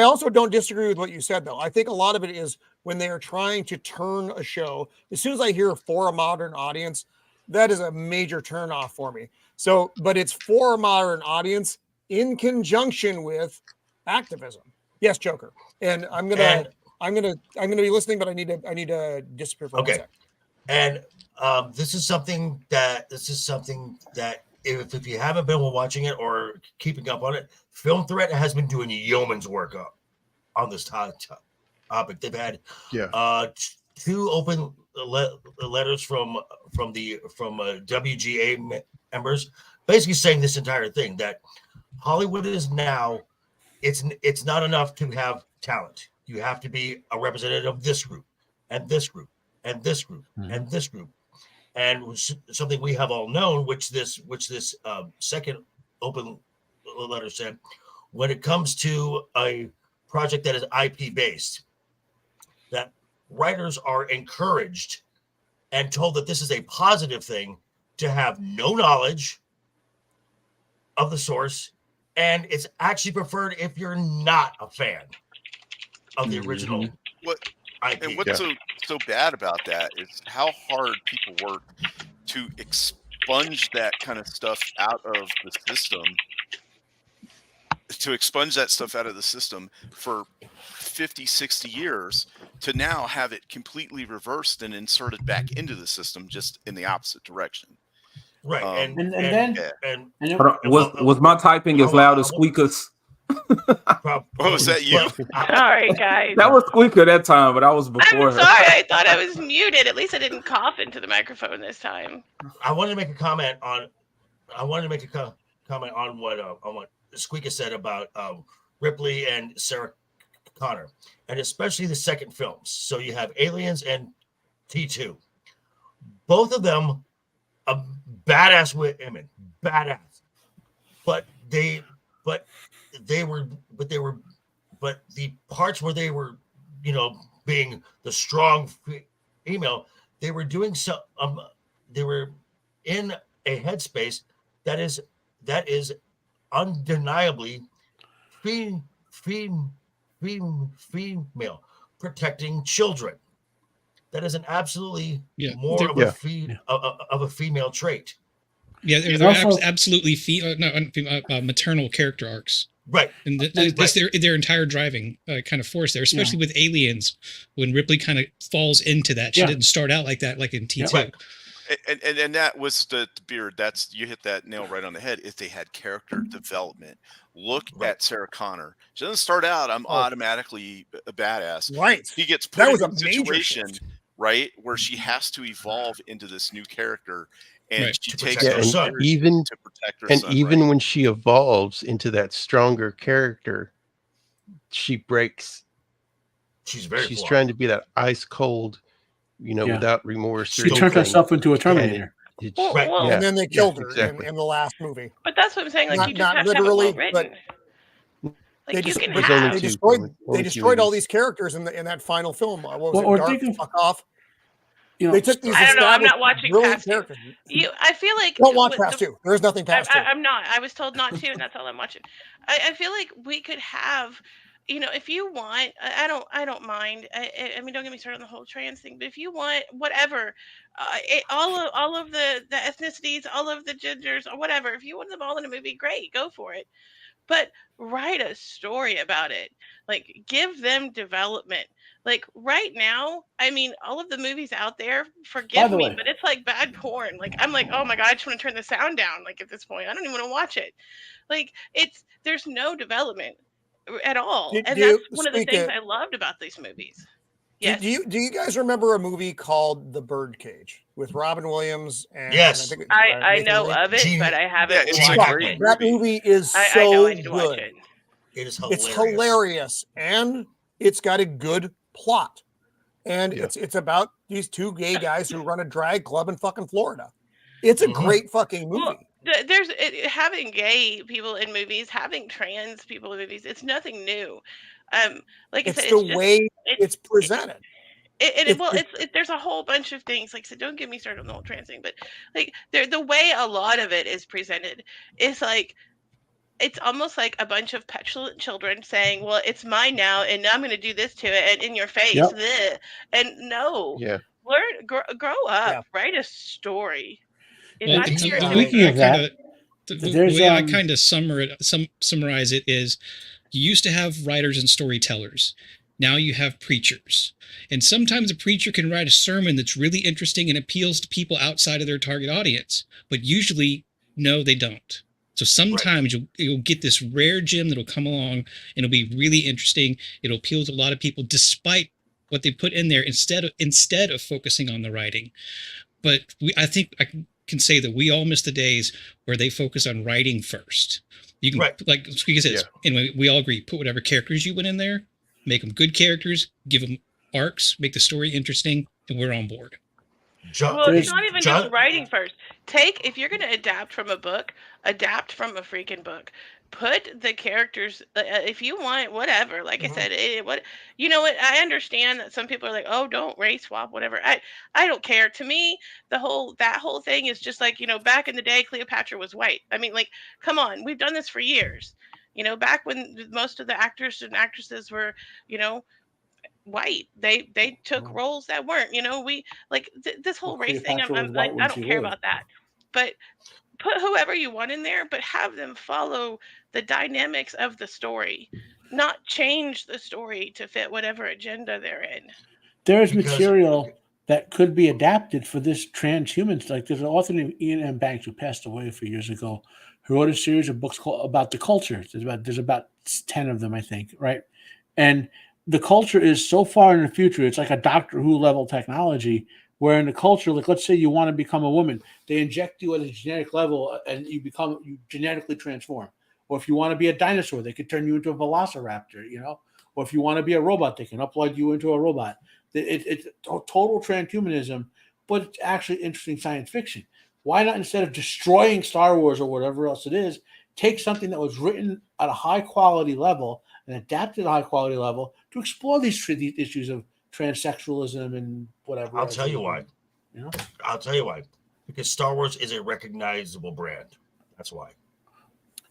also don't disagree with what you said, though. I think a lot of it is when they are trying to turn a show. As soon as I hear for a modern audience, that is a major turnoff for me. So, but it's for a modern audience in conjunction with activism. Yes, Joker. And I'm gonna be listening, but I need to disappear for 1 second. And this is something that if you haven't been watching it or keeping up on it, Film Threat has been doing yeoman's work on this topic. They've had 2 open letters from WGA members, basically saying this entire thing, that Hollywood is now, it's not enough to have talent. You have to be a representative of this group and this group and this group and this group. And something we have all known, which this second open letter said, when it comes to a project that is IP based, that writers are encouraged and told that this is a positive thing to have no knowledge of the source, and it's actually preferred if you're not a fan of the original IP. And what's so bad about that is how hard people work to expunge that kind of stuff out of the system. To expunge that stuff out of the system for 50, 60 years, to now have it completely reversed and inserted back into the system, just in the opposite direction. Right. Was my typing as loud as Squeeka's? Was that you? Sorry, guys. That was Squeeka that time, but I was before her. I'm sorry. I thought I was muted. At least I didn't cough into the microphone this time. I wanted to make a comment on what Squeeka said about Ripley and Sarah Connor, and especially the second films. So you have Aliens and T2. Both of them are badass women, badass. But the parts where they were, being the strong female, they were doing so. They were in a headspace that is undeniably female, protecting children. That is an absolutely of a female trait. Yeah, they're absolutely maternal character arcs. Right. And that's their entire driving kind of force there, especially with Aliens, when Ripley kind of falls into that. She didn't start out like that, like in T2. Right. And that was the beard. That's, you hit that nail right on the head. If they had character development, look at Sarah Connor. She doesn't start out, I'm automatically a badass. Right. He gets put in a situation, right, where she has to evolve into this new character, and she takes and even to protect her son, even when she evolves into that stronger character, she breaks. She's flawed. Trying to be that ice cold, without remorse. She turned herself into a Terminator. And then they killed her in the last movie. But that's what I'm saying. Like, you just have literally, to have it but like, they destroyed all these characters in that final film. What was it? Fuck off. They took these. I don't know. I'm not watching past characters. I feel like don't watch past two. There is nothing past two. I'm not. I was told not to, and that's all I'm watching. I feel like we could have, if you want, I don't mind. I mean, don't get me started on the whole trans thing, but if you want, whatever, all of the ethnicities, all of the genders, or whatever, if you want them all in a movie, great, go for it. But write a story about it. Like, give them development. Like, right now, I mean, all of the movies out there, forgive me, but it's like bad porn. Like, I'm like, oh my God, I just want to turn the sound down. Like, at this point, I don't even want to watch it. Like, there's no development at all. And that's one of the things I loved about these movies. Yes. Do you guys remember a movie called The Birdcage with Robin Williams? And yes, I know of it, but I haven't watched it. That movie is so I know I need to watch good. it. It is hilarious. It's hilarious, and it's got a good plot. And it's about these two gay guys who run a drag club in fucking Florida. It's a great fucking movie. Well, there's having gay people in movies, having trans people in movies. It's nothing new. Like I said, it's the way it's presented. There's a whole bunch of things. Like I said, don't get me started on the whole trans thing, but like the way a lot of it is presented is like, it's almost like a bunch of petulant children saying, well, it's mine now, and now I'm going to do this to it, and in your face. Yep. And no, learn, grow up, write a story. Well, speaking of that, the way I kind of summarize it is, you used to have writers and storytellers. Now you have preachers. And sometimes a preacher can write a sermon that's really interesting and appeals to people outside of their target audience. But usually, no, they don't. So sometimes you'll get this rare gem that'll come along and it'll be really interesting. It'll appeal to a lot of people despite what they put in there instead of focusing on the writing. But I think I can say that we all miss the days where they focus on writing first. You can, like Squeeka says, anyway, we all agree, put whatever characters you want in there, make them good characters, give them arcs, make the story interesting, and we're on board. Well, it's not even just writing first. If you're going to adapt from a book, adapt from a freaking book. Put the characters, if you want, whatever. Like I said, I understand that some people are like, oh, don't race swap, whatever. I don't care. To me, that whole thing is just like, back in the day, Cleopatra was white. I mean, like, come on, we've done this for years. Back when most of the actors and actresses were, white, they took roles that weren't. We like this whole race thing. I'm like, I don't care about that. But put whoever you want in there, but have them follow the dynamics of the story, not change the story to fit whatever agenda they're in. There is material that could be adapted for this transhumans. Like, there's an author named Ian M. Banks who passed away a few years ago, who wrote a series of books about the culture. There's about 10 of them, I think, right? And the culture is so far in the future, it's like a Doctor Who level technology, where in the culture, like, let's say you want to become a woman, they inject you at a genetic level and you genetically transform. Or if you want to be a dinosaur, they could turn you into a velociraptor, Or if you want to be a robot, they can upload you into a robot. It's total transhumanism, but it's actually interesting science fiction. Why not, instead of destroying Star Wars or whatever else it is, take something that was written at a high quality level and adapted at a high quality level to explore these issues of transsexualism and whatever. I'll tell you why. I'll tell you why. Because Star Wars is a recognizable brand. That's why.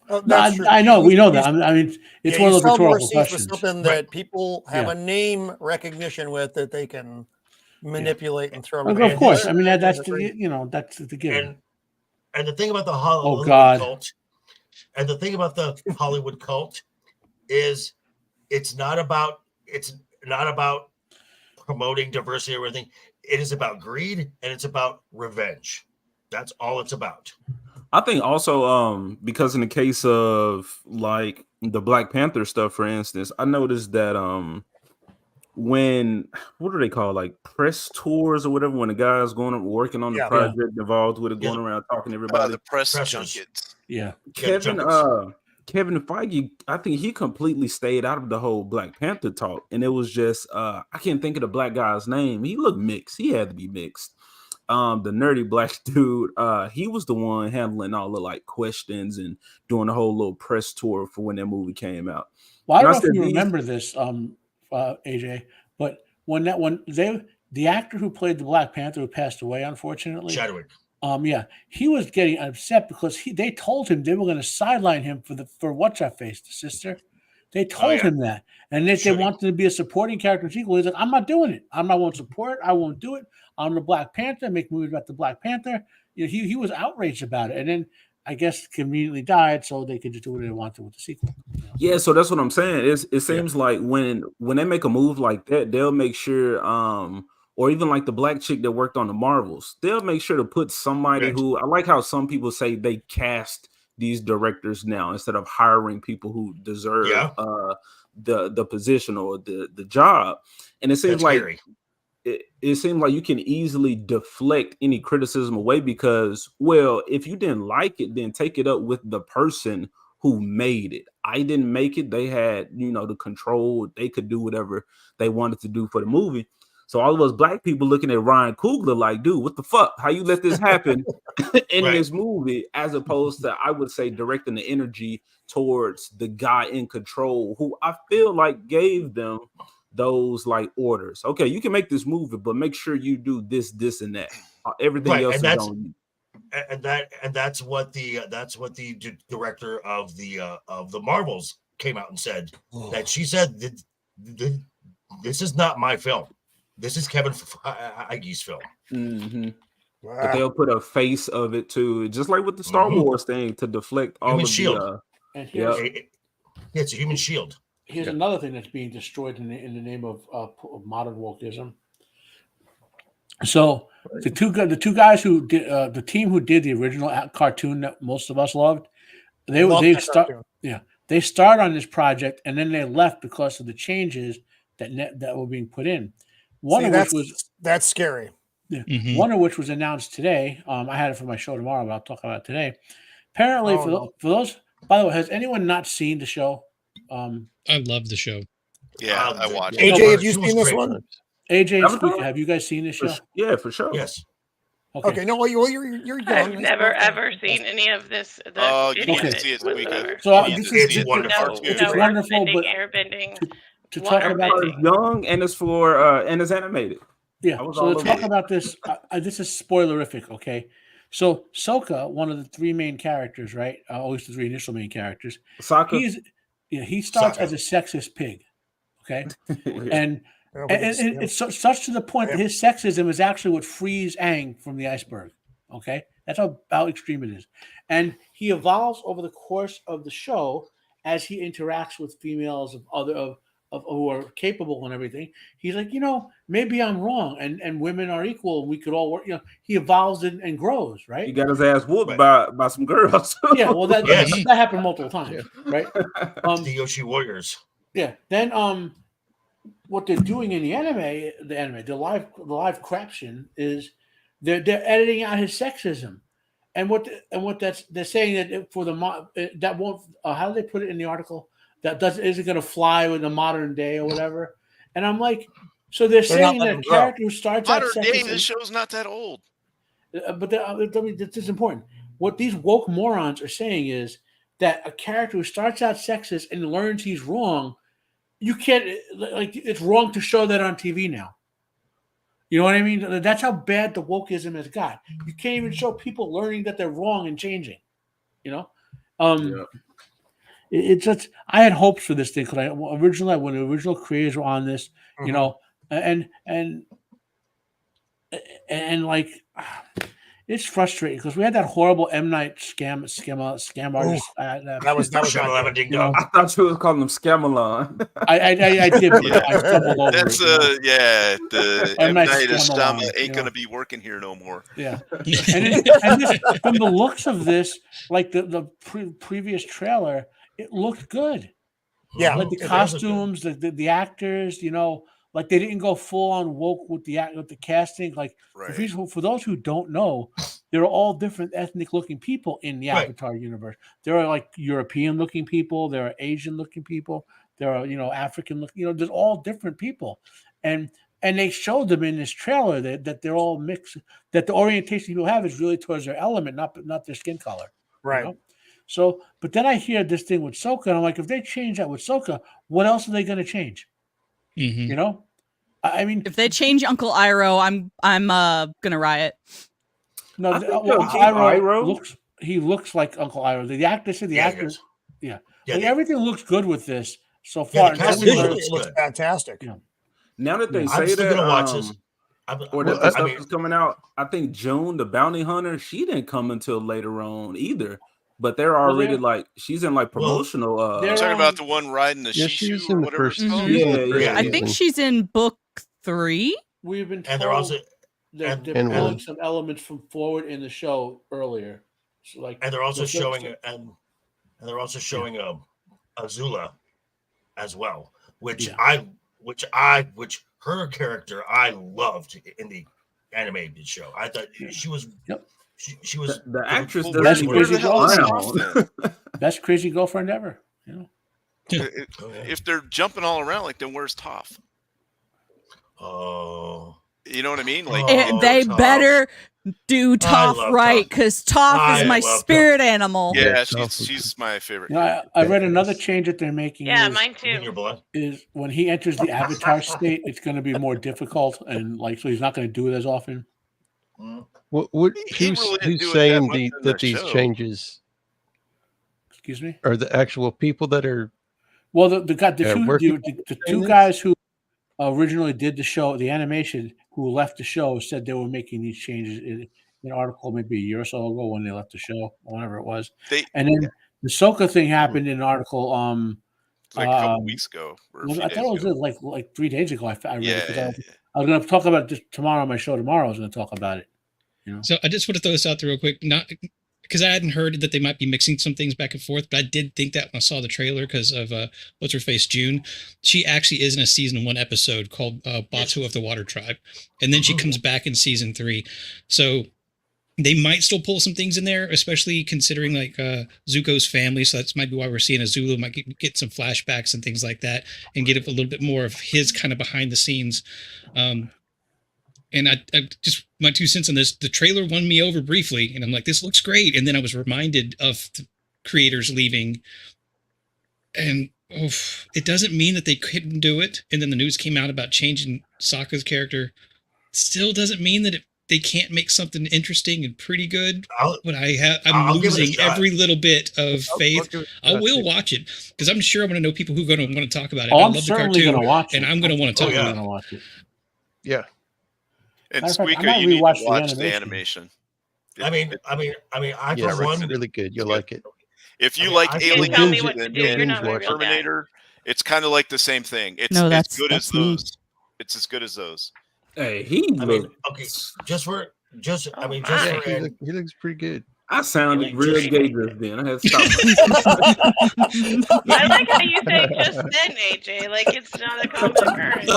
I know. We know that. I mean, it's one of those rhetorical questions. Something that people have a name recognition with that they can manipulate and throw. Of course. I mean, that's the given. And the thing about the Hollywood cult, and the thing about the Hollywood cult is it's not about promoting diversity or anything. It is about greed and it's about revenge. That's all it's about. I think also because in the case of like the Black Panther stuff, for instance, I noticed that when what do they call like press tours or whatever, when the guy's working on the project involved with it, going around talking to everybody, the press junkets. Kevin Feige, I think he completely stayed out of the whole Black Panther talk, and it was just I can't think of the black guy's name. He looked mixed. He had to be mixed. The nerdy black dude, he was the one handling all the like questions and doing the whole little press tour for when that movie came out. Well, I don't know if you remember this, AJ, but when the actor who played the Black Panther who passed away, unfortunately, Chadwick. He was getting upset because they told him they were going to sideline him for what's her face, the sister. They told him that, and they wanted to be a supporting character in sequel. He's like, I'm not doing it. I won't support. I won't do it. I'm the Black Panther. Make movies about the Black Panther. He was outraged about it, and then I guess conveniently died so they could just do what they wanted with the sequel. Yeah, so that's what I'm saying. It seems like when they make a move like that, they'll make sure, or even like the black chick that worked on the Marvels, they'll make sure to put somebody who, I like how some people say they cast these directors now instead of hiring people who deserve the position or the job. And it seems like it seems like you can easily deflect any criticism away because, well, if you didn't like it, then take it up with the person who made it. I didn't make it. They had, the control. They could do whatever they wanted to do for the movie. So all of us black people looking at Ryan Coogler like, dude, what the fuck? How you let this happen in this movie? As opposed to, I would say, directing the energy towards the guy in control who I feel like gave them those like orders. Okay, you can make this movie, but make sure you do this, this, and that. Everything else is on you. And that's what the director of the Marvels came out and said. That she said this is not my film. This is Kevin Feige's film. Mm-hmm. Wow. But they'll put a face of it too, just like with the Star Wars thing, to deflect all human of shield. It's a human shield. Here's another thing that's being destroyed in the name of modern wokeism. So the two guys who did the team who did the original cartoon that most of us loved, they start on this project and then they left because of the changes that were being put in. That's scary. Yeah, one of which was announced today. I had it for my show tomorrow, but I'll talk about it today. Apparently, for those. By the way, has anyone not seen the show? I love the show. Yeah, I watched it. AJ, have you seen this one? AJ and Squeeka, have you guys seen this show? Yeah, for sure. Yes. Okay. No, you're young. I've never ever seen any of this. You need to see it, Squeeka. So it's wonderful. It's wonderful, but airbending. To talk about it's young and it's for and it's animated. Yeah. So to talk about this, this is spoilerific. Okay. So Sokka, one of the three main characters, right? At least the three initial main characters. Sokka. He starts as a sexist pig. Okay. And it's such to the point that his sexism is actually what frees Aang from the iceberg. Okay. That's how extreme it is. And he evolves over the course of the show as he interacts with females of who are capable and everything. He's like, maybe I'm wrong, and women are equal. We could all work. He evolves and grows, right? He got his ass whooped by some girls. Yeah, well, that happened multiple times, right? The Yoshi Warriors. Yeah. Then, what they're doing in the live craption is they're editing out his sexism, and they're saying that for that won't. How do they put it in the article? That isn't going to fly with the modern day or whatever. And I'm like, so they're saying that a character who starts out modern day, this show's not that old. But this is important. What these woke morons are saying is that a character who starts out sexist and learns he's wrong, you can't, it's wrong to show that on TV now. You know what I mean? That's how bad the wokeism has got. You can't even show people learning that they're wrong and changing. It's just, I had hopes for this thing because originally when the original creators were on this, and like It's frustrating because we had that horrible M. Night scam artist. That was not good. You know, I thought you was calling them Scamelon. I did, but I stumbled over That's it. the M. M. Night Night Shyamalan, Shyamalan ain't you gonna know. be working here no more. Yeah, and from the looks of this, like the previous trailer, it looked good. Yeah, like the costumes, the actors, you know, like they didn't go full on woke with the casting. Like for those who don't know, there are all different ethnic looking people in the Avatar universe. There are like European looking people, there are Asian looking people, there are African looking, there's all different people, and they showed them in this trailer that they're all mixed. That the orientation people have is really towards their element, not their skin color. Right. You know? So, but then I hear this thing with Sokka, and I'm like, if they change that with Sokka, what else are they going to change? Mm-hmm. You know, I mean, if they change Uncle Iroh, I'm gonna riot. No, Uncle Iroh looks like Uncle Iroh. The actor said the actors, everything looks good with this so far. It looks fantastic. Yeah. Now that they I'm say still that, gonna watch this. Or that the stuff is coming out. I think June, the bounty hunter, she didn't come until later on either. But they're already she's in like promotional. You're talking about the one riding the Shishu or whatever. I think she's in book 3. We've been told and they're also they're pulling some elements from forward in the show earlier. So and they're also showing Azula as well, which her character I loved in the animated show. I thought she was she was the actress. Best crazy girlfriend ever. If they're jumping all around like then where's Toph? Oh, you know what I mean? Like they better do Toph right, because Toph is my spirit animal. Yeah, she's my favorite. I read another change that they're making. Yeah, mine too. Is when he enters the Avatar state, it's going to be more difficult, and so he's not going to do it as often. Who's saying that these changes? Excuse me? Are the actual people that are? Well, the two guys who originally did the show, the animation, who left the show, said they were making these changes in an article maybe a year or so ago when they left the show, whenever it was. And then the Sokka thing happened in an article. Like a couple weeks ago. I thought it was like 3 days ago. I read it. I was going to talk about it just tomorrow on my show. Tomorrow I was going to talk about it. So I just want to throw this out there real quick, not because I hadn't heard that they might be mixing some things back and forth, but I did think that when I saw the trailer because of what's her face, June. She actually is in a season 1 episode called Batu of the Water Tribe, and then she comes back in season 3. So they might still pull some things in there, especially considering like Zuko's family. So that's might be why we're seeing a Zulu, might get some flashbacks and things like that, and get a little bit more of his kind of behind the scenes. And I just, my 2 cents on this, the trailer won me over briefly, and I'm like, this looks great. And then I was reminded of the creators leaving, and it doesn't mean that they couldn't do it. And then the news came out about changing Sokka's character. Still doesn't mean that they can't make something interesting and pretty good. I'm losing every little bit of faith. I will watch it because I'm sure I'm going to know people who are going to want to talk about it. I'm certainly going to watch it, and I'm going to want to talk about it. Yeah. And Squeeka, you need to watch the animation. I mean, for one, really good. You'll like it. If you like Aliens and Terminator, it's kind of like the same thing. It's as good as those. It's as good as those. Hey, he looks pretty good. I sounded real gay just then. I had to stop. I like how you say just then, AJ. Like it's not a common occurrence.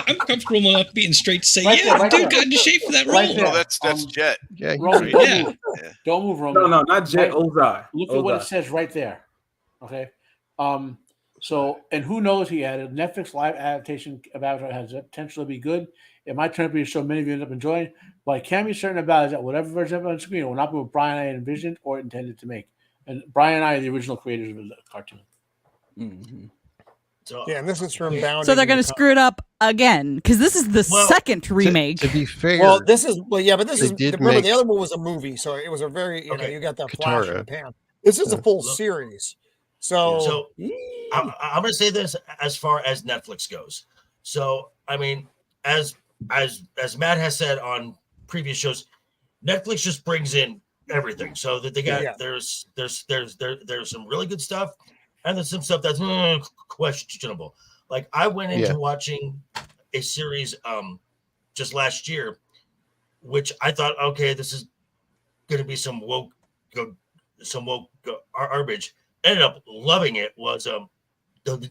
I'm comfortable enough being straight to say, dude got into shape for that role. Oh, that's Jet. Yeah, don't move, Roman. No, not Jet. Ozai. Look at what it says right there. Okay. So, and who knows? He added Netflix live adaptation of Avatar has the potential to be good. It might turn out to be a show many of you end up enjoying. What I can be certain about is that whatever version of it on screen will not be what Brian and I envisioned or intended to make. And Brian and I are the original creators of the cartoon. Mm-hmm. So, and this is from Bound. So they're going to screw it up again because this is the second remake. To be fair, but this is remember the other one was a movie, so it was a very you got that flash in the pan. This is a full series. So I'm going to say this as far as Netflix goes. So I mean, as Matt has said on previous shows, Netflix just brings in everything, so that they got there's some really good stuff, and there's some stuff that's questionable. Like I went into watching a series just last year, which I thought, okay, this is going to be some woke garbage. Ended up loving it. Was the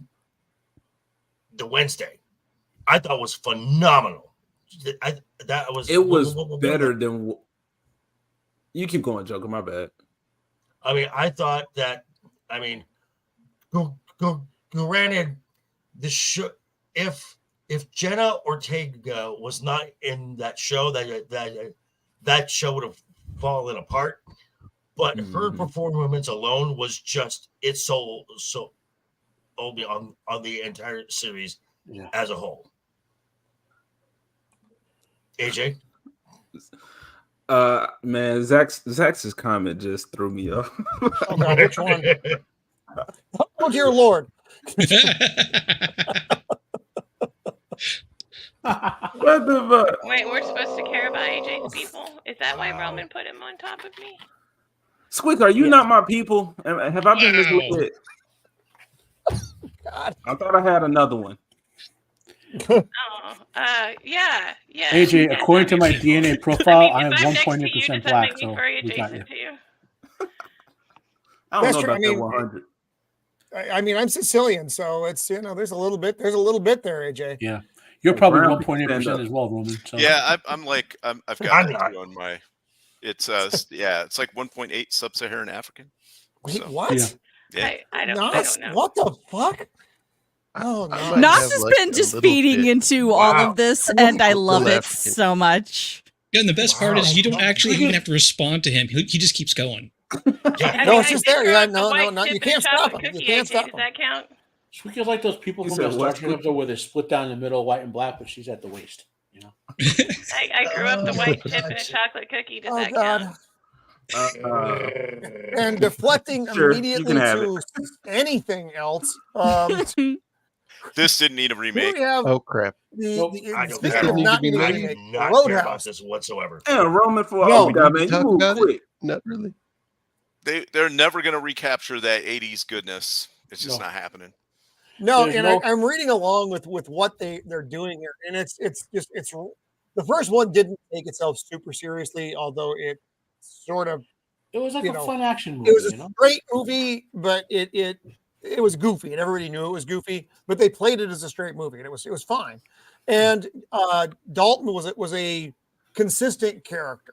Wednesday. I thought was phenomenal. It was better than. You keep going, Joker. My bad. I mean, I thought that. I mean, granted, the show. If Jenna Ortega was not in that show, that show would have fallen apart. But her performance alone was just so only on the entire series as a whole. AJ. Man, Zach's comment just threw me off. Oh God, which one? Oh dear Lord. What the fuck? Wait, we're supposed to care about AJ's people? Is that why Roman put him on top of me? Squeak, are you not my people? Have I been misled? God. I thought I had another one. Yeah. AJ, according to my DNA profile, I am 1.8% black. So we got you. I don't know about that 100. I mean, I'm Sicilian, so it's there's a little bit there, AJ. Yeah, you're probably 1.8% as well, Roman. So. Yeah, I've got that on my. It's it's like 1.8 sub-Saharan African. Wait, what? Yeah. I don't know. What the fuck? Oh no! Nas has been just feeding into all of this, and I love it so much. Yeah, and the best part is you don't actually even have to respond to him. He just keeps going. No, it's just there. Yeah, no, you can't stop him. You can't stop him. Does that count? Squeaka's like those people from the Star Trek episode where they split down in the middle, white and black, but she's at the waist. You know. I grew up the white chip in a chocolate cookie. Does that count? And deflecting immediately to anything else. This didn't need a remake. Oh crap! Speaking of not needing a remake, Roadhouse this whatsoever. Yeah, Roman for Not really. They're never going to recapture that 80s goodness. It's just not happening. No, I'm reading along with what they're doing here, and it's the first one didn't take itself super seriously, although it was like a fun action movie. It was a great movie, but it was goofy, and everybody knew it was goofy. But they played it as a straight movie, and it was fine. And Dalton was a consistent character.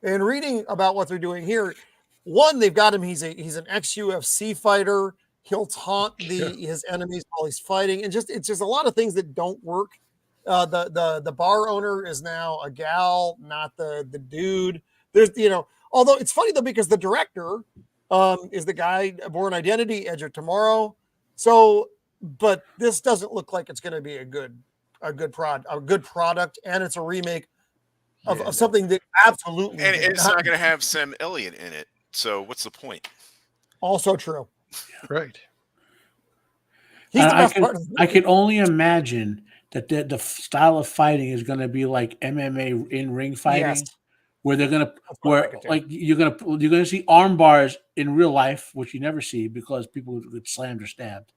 And reading about what they're doing here, one, they've got him. He's an ex-UFC fighter. He'll taunt his enemies while he's fighting, and it's just a lot of things that don't work. The bar owner is now a gal, not the dude. There's although it's funny though because the director is the guy Born Identity, Edge of Tomorrow. So, but this doesn't look like it's going to be a good product, and it's a remake of something that absolutely and it's not going to have Sam Elliott in it. So what's the point? Also true. Right. I can only imagine that the style of fighting is going to be like MMA in ring fighting, where they're going to you're going to see arm bars in real life, which you never see because people get slammed or stabbed,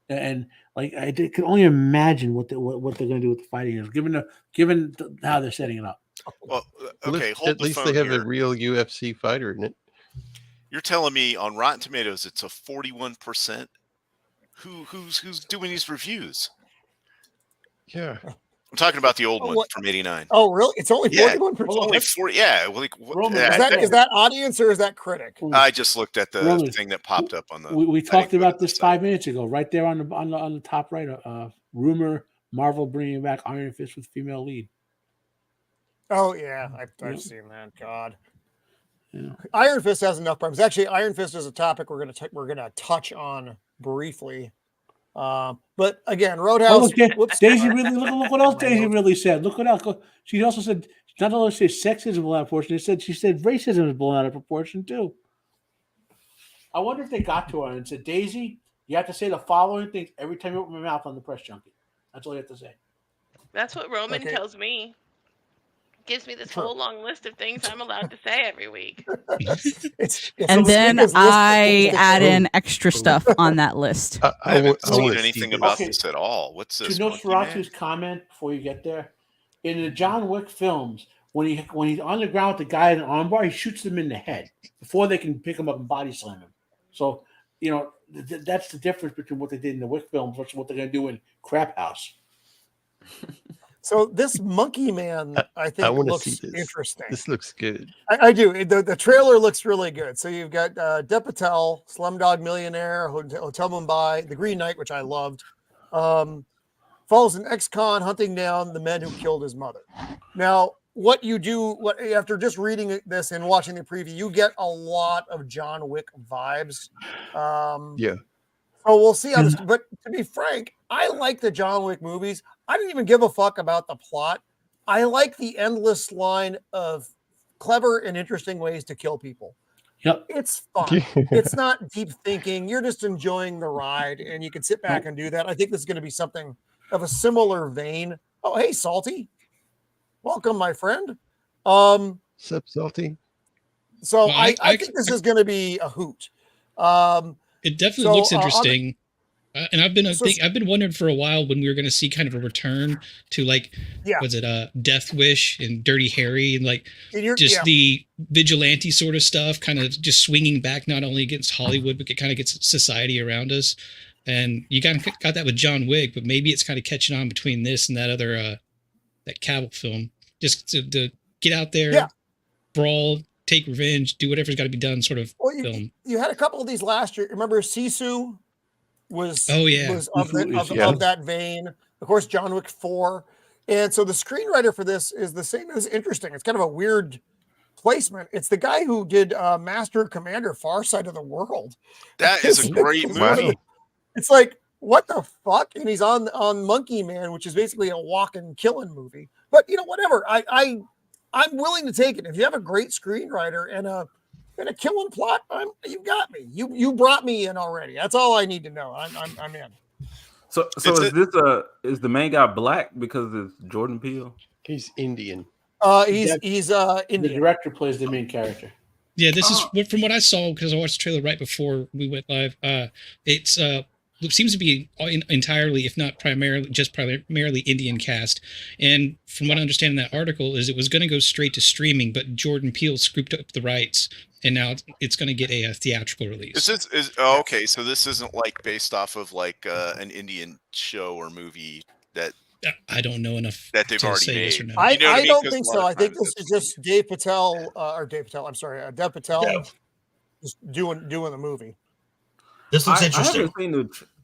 and like I can only imagine what they're going to do with the fighting is given how they're setting it up. Well, okay, at least they have a real UFC fighter in it. You're telling me on Rotten Tomatoes it's a 41%? Who's doing these reviews? Yeah. I'm talking about the old one from '89. Oh, really? It's only 41%. Only 40. Yeah. Is that audience or is that critic? I just looked at the thing that popped up on the. We talked about this 5 minutes ago, right there on the top right. Rumor: Marvel bringing back Iron Fist with female lead. Oh yeah, I've seen that. God. Yeah. Iron Fist has enough problems. Actually, Iron Fist is a topic we're gonna touch on briefly. But again, Roadhouse. Daisy really look what else Daisy really said. Look what else. She also said not only said sexism is blown out of proportion. She said racism is blown out of proportion too. I wonder if they got to her and said, Daisy, you have to say the following things every time you open your mouth on the press junkie. That's all you have to say. That's what Roman tells me. gives me this whole long list of things I'm allowed to say every week. And then I add in extra stuff on that list. I haven't seen anything about this at all. What's this? To Nosferatu's comment before you get there, in the John Wick films, when he's on the ground with the guy in an armbar, he shoots them in the head before they can pick him up and body slam him. So that's the difference between what they did in the Wick films versus what they're going to do in Crap House. So this Monkey Man, I think, looks interesting. This looks good. I do. The trailer looks really good. So you've got Dev Patel, Slumdog Millionaire, Hotel Mumbai, The Green Knight, which I loved. Follows an ex-con hunting down the men who killed his mother. Now, what you do, after just reading this and watching the preview, you get a lot of John Wick vibes. Yeah. So we'll see how this. But to be frank, I like the John Wick movies. I didn't even give a fuck about the plot. I like the endless line of clever and interesting ways to kill people. Yep. It's fun. It's not deep thinking. You're just enjoying the ride, and you can sit back and do that. I think this is going to be something of a similar vein. Oh, hey, Salty. Welcome, my friend. Sup, Salty? So well, I think this is going to be a hoot. It definitely looks interesting. And I've been wondering for a while when we were going to see kind of a return to was it Death Wish and Dirty Harry and the vigilante sort of stuff, kind of just swinging back not only against Hollywood but it kind of gets society around us. And you got that with John Wick, but maybe it's kind of catching on between this and that other that Cavill film. Just to get out there, brawl, take revenge, do whatever's got to be done, sort of film. You had a couple of these last year. Remember Sisu? Was of that vein. Of course, John Wick 4. And so the screenwriter for this is the same. It's interesting. It's kind of a weird placement. It's the guy who did Master Commander Far Side of the World. That is a great movie. It's like, what the fuck? And he's on Monkey Man, which is basically a walking killing movie. But whatever. I'm willing to take it. If you have a great screenwriter and a killing plot, you got me. You brought me in already. That's all I need to know. I'm in. So is the main guy black because it's Jordan Peele? He's Indian. He's Indian. The director plays the main character. Yeah, this is from what I saw because I watched the trailer right before we went live. It seems to be entirely, if not primarily Indian cast. And from what I understand in that article is it was going to go straight to streaming, but Jordan Peele scooped up the rights, and now it's going to get a theatrical release. Okay, so this isn't based off of an Indian show or movie that I don't know enough that they've already made. Yes or no. I don't think so. I think this is just Dev Patel just doing the movie. This looks interesting.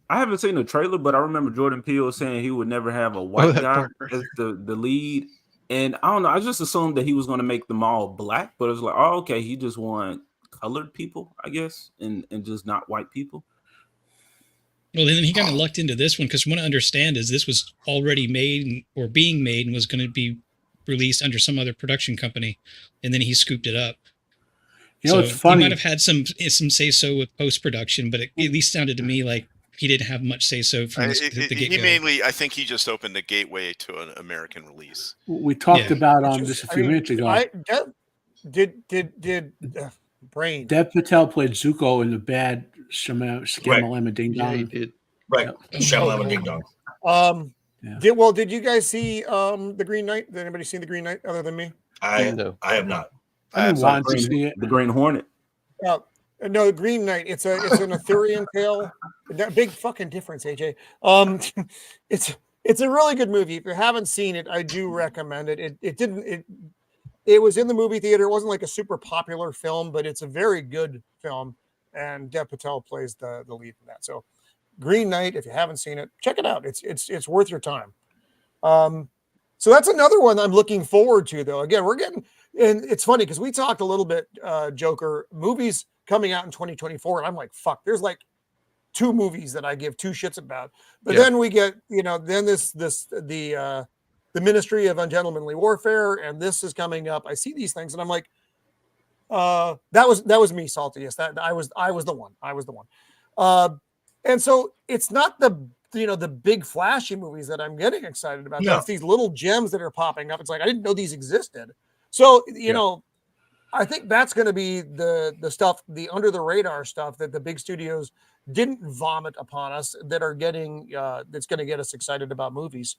I haven't seen the trailer, but I remember Jordan Peele saying he would never have a white guy as the lead. And I don't know. I just assumed that he was going to make them all black, but it was like, oh, okay, he just want colored people, I guess, and just not white people. Well, then he kind of lucked into this one because from what I understand is this was already made or being made and was going to be released under some other production company, and then he scooped it up. It's funny. He might have had some say so with post production, but it at least sounded to me like he didn't have much say so from the get-go. I think he just opened the gateway to an American release. We talked about this a few minutes ago. Did Brain Dev Patel played Zuko in the bad Shamalama Ding Dong? Yeah, he did. Right, Shamalama Ding Dong. Did you guys see The Green Knight? Did anybody see The Green Knight other than me? I have not. I want to see it. The Green Hornet. No, The Green Knight. It's an Arthurian tale. Big fucking difference, AJ. It's a really good movie. If you haven't seen it, I do recommend it. It was in the movie theater. It wasn't like a super popular film, but it's a very good film. And Dev Patel plays the lead in that. So Green Knight, if you haven't seen it, check it out. It's worth your time. So that's another one I'm looking forward to, though. Again, and it's funny because we talked a little bit, Joker, movies coming out in 2024, and I'm like, fuck, there's 2 movies that I give 2 shits about. But then we get, then the Ministry of Ungentlemanly Warfare, and this is coming up. I see these things, and I'm like, that was me, Salty. Yes, that I was the one. And so it's not the the big flashy movies that I'm getting excited about. Yeah. It's these little gems that are popping up. It's like I didn't know these existed. So I think that's going to be the stuff, the under the radar stuff that the big studios didn't vomit upon us that are getting that's going to get us excited about movies.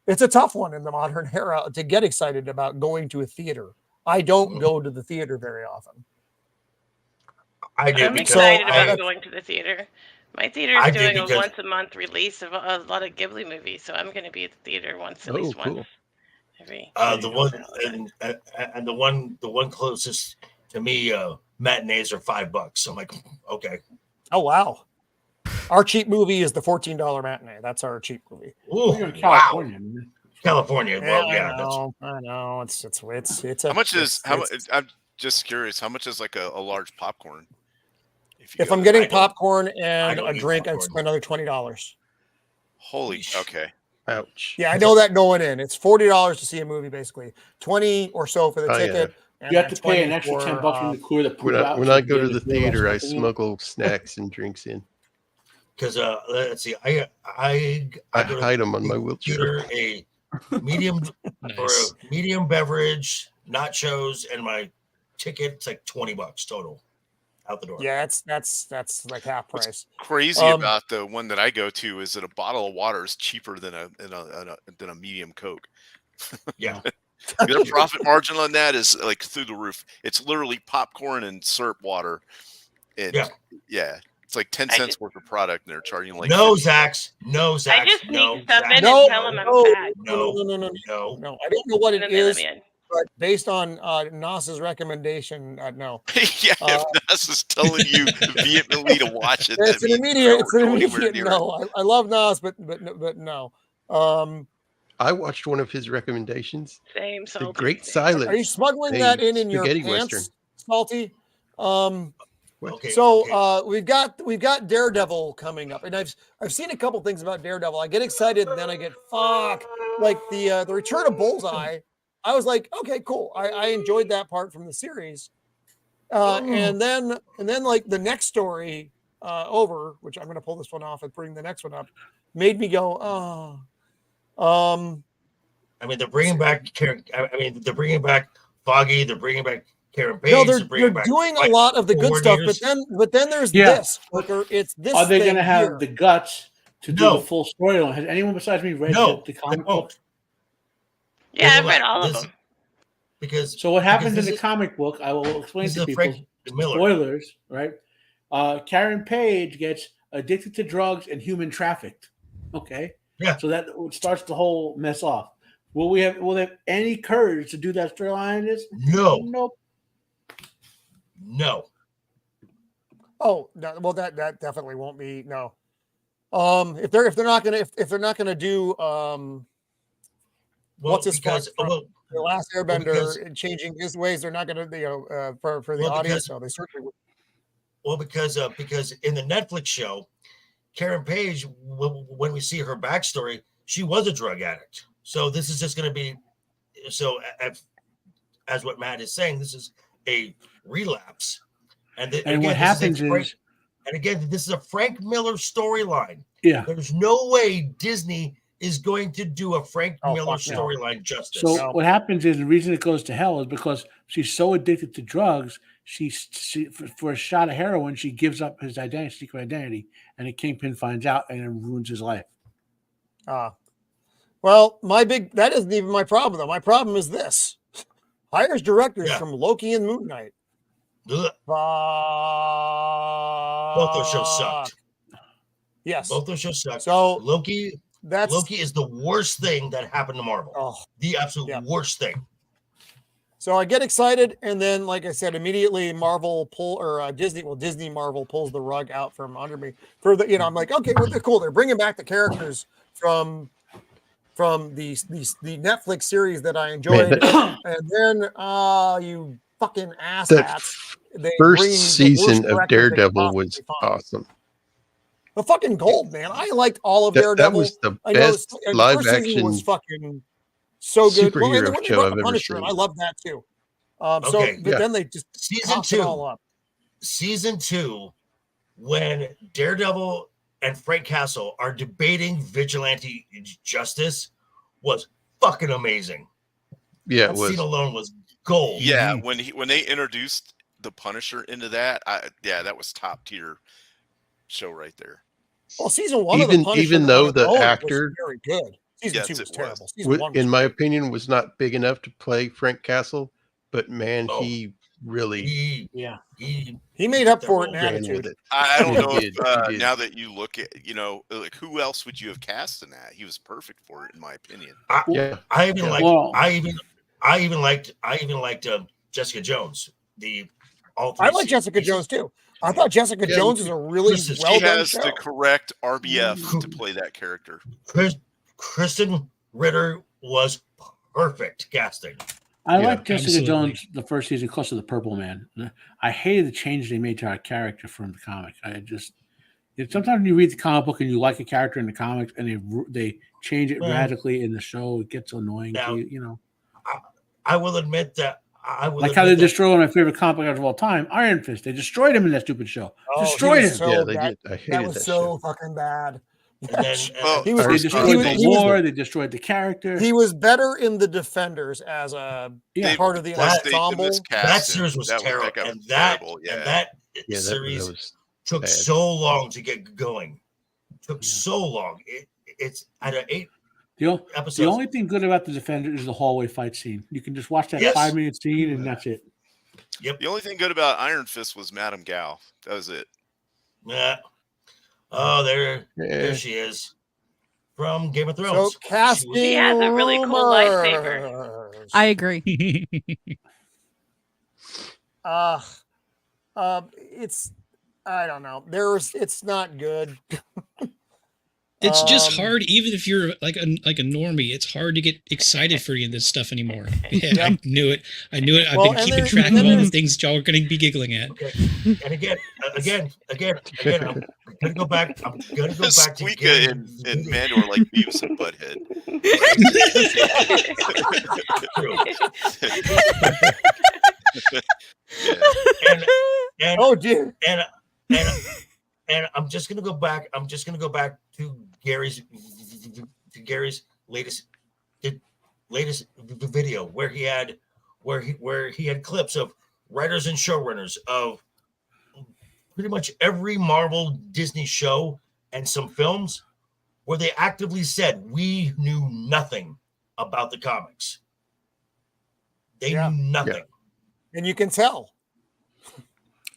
It's a tough one in the modern era to get excited about going to a theater. I don't go to the theater very often. I'm excited about going to the theater. My theater is doing a once a month release of a lot of Ghibli movies, so I'm going to be at the theater at least once. The one closest to me, matinees are $5. So I'm like, okay. Oh wow. Our cheap movie is the $14 matinee. That's our cheap movie. Ooh, California. Wow. California. Well, I know. It's how much is I'm just curious. How much is like a large popcorn? If I'm getting popcorn and a drink, I'd spend another $20. Holy, okay. Ouch. Yeah, I know that going in. It's $40 to see a movie, basically. 20 or so for the ticket. Yeah. You have to pay an extra $10 from the crew to when I go to the theater, I smuggle snacks and drinks in. Because let's see, I hide them on my wheelchair. A medium or a medium beverage, nachos, and my ticket's like $20 total out the door. Yeah, that's like half price. What's crazy about the one that I go to is that a bottle of water is cheaper than a medium Coke. Yeah. Their profit margin on that is like through the roof. It's literally popcorn and syrup water. And yeah. It's like 10 cents worth of product, and they're charging like Zach. I just sneak stuff in and tell them I'm fat. No. I don't know what it is, but based on NASA's recommendation, no. Yeah, if NASA's telling you vehemently to watch it, it's an immediate no. I love NAS, but no. I watched one of his recommendations. Same. The Great Silence. Are you smuggling that in your pants, Western. Salty? Okay, we've got Daredevil coming up, and I've seen a couple things about Daredevil. I get excited, and then I get like the Return of Bullseye. I was like, okay, cool. I enjoyed that part from the series, and then like the next story over, which I'm going to pull this one off and bring the next one up, made me go, oh. I mean, they're bringing back they're bringing back Foggy. They're bringing back Karen Page. No, they're doing a lot of the good stuff, but then there's this. It's this. Are they going to have the guts to do the full storyline? Has anyone besides me read the comic book? Yeah, I've read all of them. So what happens in the comic book? I will explain to people. Spoilers, right? Karen Page gets addicted to drugs and human trafficked. Okay. Yeah. So that starts the whole mess off. Will they have any courage to do that storyline in this? No. Nope. No. Oh, no, well, that definitely won't be no. If they're not gonna do what's his the Last Airbender and changing his ways, they're not gonna for the audience. No, they certainly would. Well, because in the Netflix show, Karen Page, when we see her backstory, she was a drug addict. So this is just going to be as what Matt is saying, this is a relapse. And what happens is, and again, this is a Frank Miller storyline. Yeah, there's no way Disney is going to do a Frank Miller storyline justice. So what happens is the reason it goes to hell is because she's so addicted to drugs. She for a shot of heroin, she gives up his secret identity, and the Kingpin finds out and it ruins his life. Well, that isn't even my problem though. My problem is this: hires directors from Loki and Moon Knight. Both those shows sucked. Yes, both those shows sucked. So Loki is the worst thing that happened to Marvel. The absolute worst thing. So I get excited, and then, like I said, immediately Disney Marvel pulls the rug out from under me. I'm like, okay, well, they're cool. They're bringing back the characters from the Netflix series that I enjoyed, and then you fucking asshats. First season of Daredevil was awesome. The fucking gold, man. I liked all of Daredevil. That was the best live action was fucking so good. Superhero show I've ever seen. I love that too. Then they just season 2 when Daredevil and Frank Castle are debating vigilante justice was fucking amazing. Yeah, that scene alone was gold. Yeah, when they introduced the Punisher into that, that was top tier show right there. Well, season 1 of the Punisher, even though the was actor very good. Season 2 was terrible. Season 1 was in my opinion, was not big enough to play Frank Castle, but man, he really he made up for it in attitude. I don't know if now that you look at, like who else would you have cast in that? He was perfect for it, in my opinion. I even liked Jessica Jones. I like Jessica Jones too. I thought Jessica Jones is a really well done show. She has the correct RBF to play that character. Kristen Ritter was perfect casting. I like Jessica Jones the first season because of the Purple Man. I hated the change they made to our character from the comic. Sometimes when you read the comic book and you like a character in the comics and they change it radically in the show, it gets annoying to you. I will admit that like how they destroyed my favorite comic book of all time, Iron Fist. They destroyed him in that stupid show. Destroyed him. They did. I hated that was so fucking bad. They destroyed the war. They destroyed the character. He was better in the Defenders as a part of the ensemble. That series was terrible, and that series took so long to get going. Took so long. It's out of 8 episodes. The only thing good about the Defenders is the hallway fight scene. You can just watch that 5-minute scene, and that's it. Yep. The only thing good about Iron Fist was Madame Gal. That was it. Yeah. Oh, there she is from Game of Thrones. So casting, she has a really cool lightsaber. I agree. It's I don't know. It's not good. It's just hard, even if you're like a normie. It's hard to get excited for any of this stuff anymore. Yeah, I knew it. I've been keeping track of all the things y'all are going to be giggling at. Okay. And again, I'm gonna go back. I'm gonna go back to Squeeka and Mando are like Beavis and Butthead. And oh dear. And I'm just gonna go back. To Gary's latest video where he had clips of writers and showrunners of pretty much every Marvel Disney show and some films where they actively said we knew nothing about the comics. They knew nothing. And you can tell.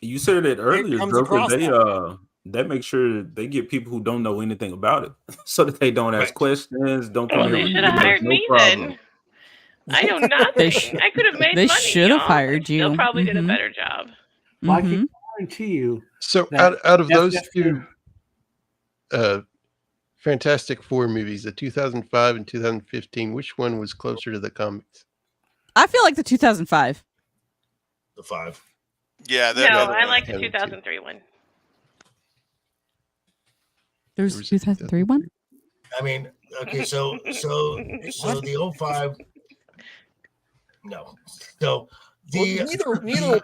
You said it earlier, Joker. They make sure they get people who don't know anything about it so that they don't ask questions. Don't come they should have hired me then. I know nothing. I could have made money. They should have hired you. They'll probably did a better job. Well, I can guarantee you. So out of those two Fantastic Four movies, the 2005 and 2015, which one was closer to the comics? I feel like the 2005. The 5. Yeah. I like the 2003 one. There's a 2003 one? I mean, okay, so the 05. No. So the neither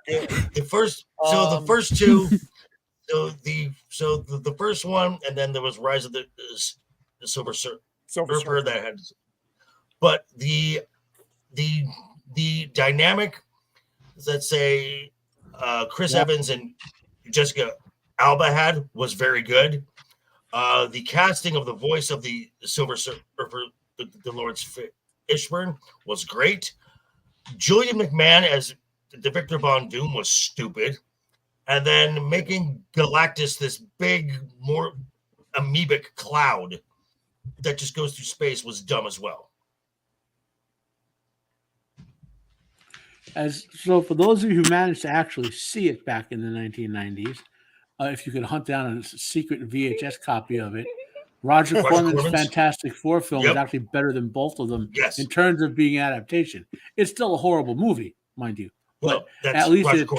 the first the first two the first one, and then there was Rise of the Silver Surfer that had, but the dynamic, let's say Chris Evans and Jessica Alba had was very good. The casting of the voice of the Silver Surfer, the Lawrence Fishburne, was great. Julian McMahon as the Victor Von Doom was stupid. And then making Galactus this big, more amoebic cloud that just goes through space was dumb as well. So for those of you who managed to actually see it back in the 1990s, if you could hunt down a secret VHS copy of it, Roger Corman's Fantastic Four film is actually better than both of them in terms of being adaptation. It's still a horrible movie, mind you, but at least it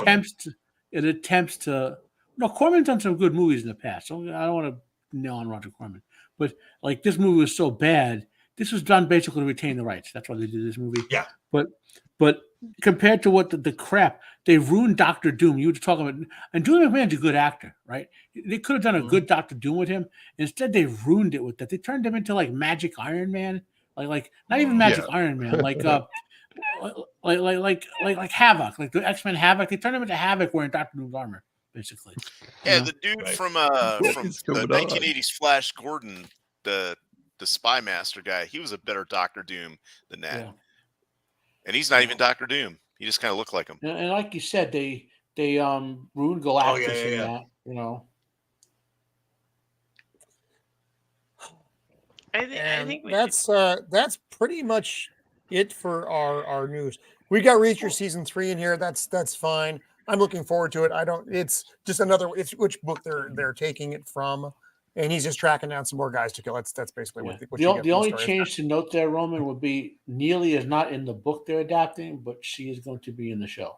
attempts to. No, Corman's done some good movies in the past, so I don't want to nail on Roger Corman. But like this movie was so bad, this was done basically to retain the rights. That's why they did this movie. Yeah. But compared to what the crap, they ruined Doctor Doom. You were talking about, and Doom McMahon's a good actor, right? They could have done a good Doctor Doom with him. Instead, they ruined it with that. They turned him into like Magic Iron Man, like not even Magic Iron Man, like Havoc, like the X-Men Havoc. They turned him into Havoc wearing Doctor Doom's armor, basically. Yeah, the dude from the 1980s Flash Gordon, the Spy Master guy, he was a better Doctor Doom than that. Yeah. And he's not even Doctor Doom. He just kind of looked like him. And like you said, they ruined Galactus in that, you know. I think that's pretty much it for our news. We got Reacher season 3 in here. That's fine. I'm looking forward to it. It's just it's which book they're taking it from, and he's just tracking down some more guys to kill. That's basically what the only change to note there, Roman, would be Neely is not in the book they're adapting, but she is going to be in the show.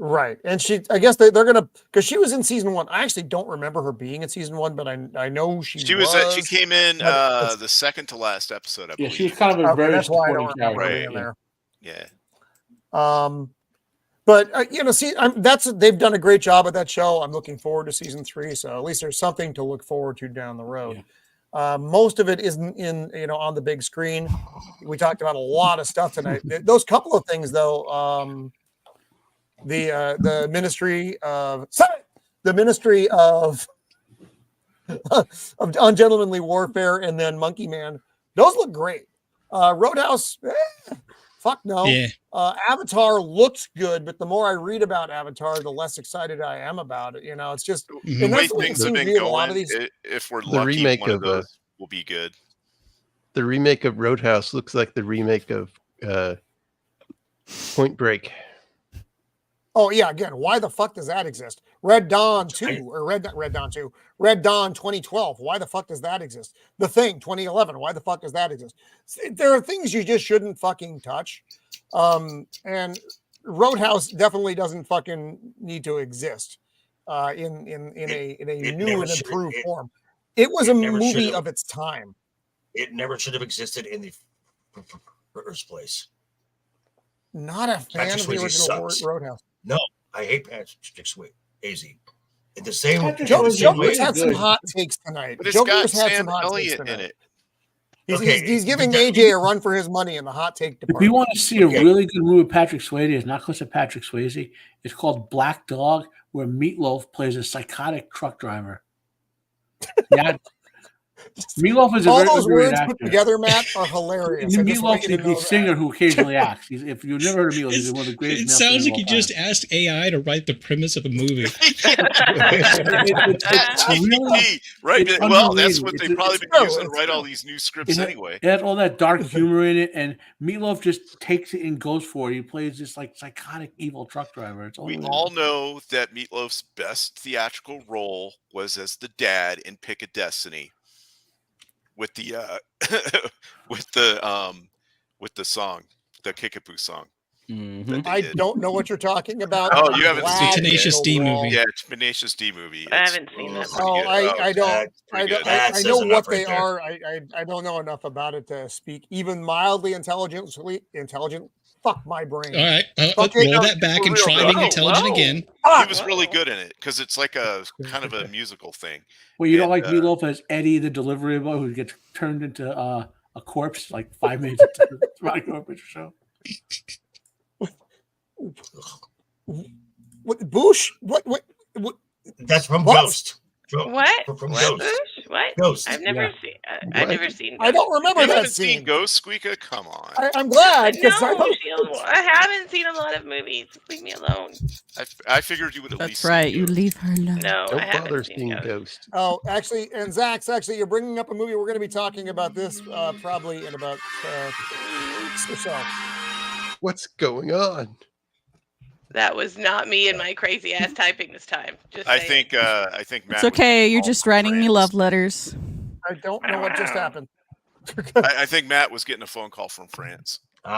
Right, and I guess they're gonna, because she was in season 1. I actually don't remember her being in season 1, but I know she was. She came in the second to last episode. I believe. Yeah, she was kind of a very that's why I don't remember right. being there. Yeah. But they've done a great job at that show. I'm looking forward to season 3, so at least there's something to look forward to down the road. Yeah. Most of it isn't in on the big screen. We talked about a lot of stuff tonight. Those couple of things though. The Ministry of Ungentlemanly Warfare, and then Monkey Man. Those look great. Roadhouse, fuck no. Yeah. Avatar looks good, but the more I read about Avatar, the less excited I am about it. You know, it's just the way things have been going. If we're lucky, remake one of those will be good. The remake of Roadhouse looks like the remake of Point Break. Oh yeah, again, why the fuck does that exist? Red Dawn 2 or Red Dawn 2, Red Dawn 2012. Why the fuck does that exist? The Thing 2011. Why the fuck does that exist? There are things you just shouldn't fucking touch. And Roadhouse definitely doesn't fucking need to exist in a new and improved form. It was a movie of its time. It never should have existed in the first place. Not a fan of the original Roadhouse. No, I hate Patrick Swayze. In the same way, Joker's had some hot takes tonight. Joker's had some hot takes tonight. He's giving AJ a run for his money in the hot take department. If you want to see a really good movie with Patrick Swayze, it's not because of Patrick Swayze. It's called Black Dog, where Meatloaf plays a psychotic truck driver. Yeah. Meatloaf is all those words put together, Matt, are hilarious. Meatloaf is the singer who occasionally acts. If you've never heard of Meatloaf, he's one of the greatest. It sounds like you just asked AI to write the premise of a movie. Right? Well, that's what they've probably been using to write all these new scripts anyway. It has all that dark humor in it, and Meatloaf just takes it and goes for it. He plays this like psychotic evil truck driver. We all know that Meatloaf's best theatrical role was as the dad in Pick a Destiny. With the song, the Kickapoo song. Mm-hmm. I don't know what you're talking about. Oh, you haven't seen Tenacious D movie? Yeah, Tenacious D movie. I haven't seen that. I don't. I know what they are. I don't know enough about it to speak even mildly intelligent. Fuck my brain. All right, roll that back and try being intelligent again. He was really good in it because it's like a kind of a musical thing. Well, you don't like Meatloaf as Eddie, the delivery boy, who gets turned into a corpse like 5 minutes into the Rocky Horror Picture Show. What Bush? What? That's from Ghost. What? From Ghost. What? Ghost. I've never seen. I've never seen. Ghost. I don't remember that scene. Seen Ghost, Squeeka? Come on. I'm glad. No, I haven't seen a lot of movies. Leave me alone. I figured you would at least. That's right. You leave her alone. No, Don't I haven't bother seen seeing Ghost. Ghost. Oh, actually, and Zach's you're bringing up a movie. We're going to be talking about this probably in about 2 weeks or so. What's going on? That was not me and my crazy ass typing this time. I think Matt. It's okay. You're just writing me love letters. I don't know what just happened. I think Matt was getting a phone call from France. We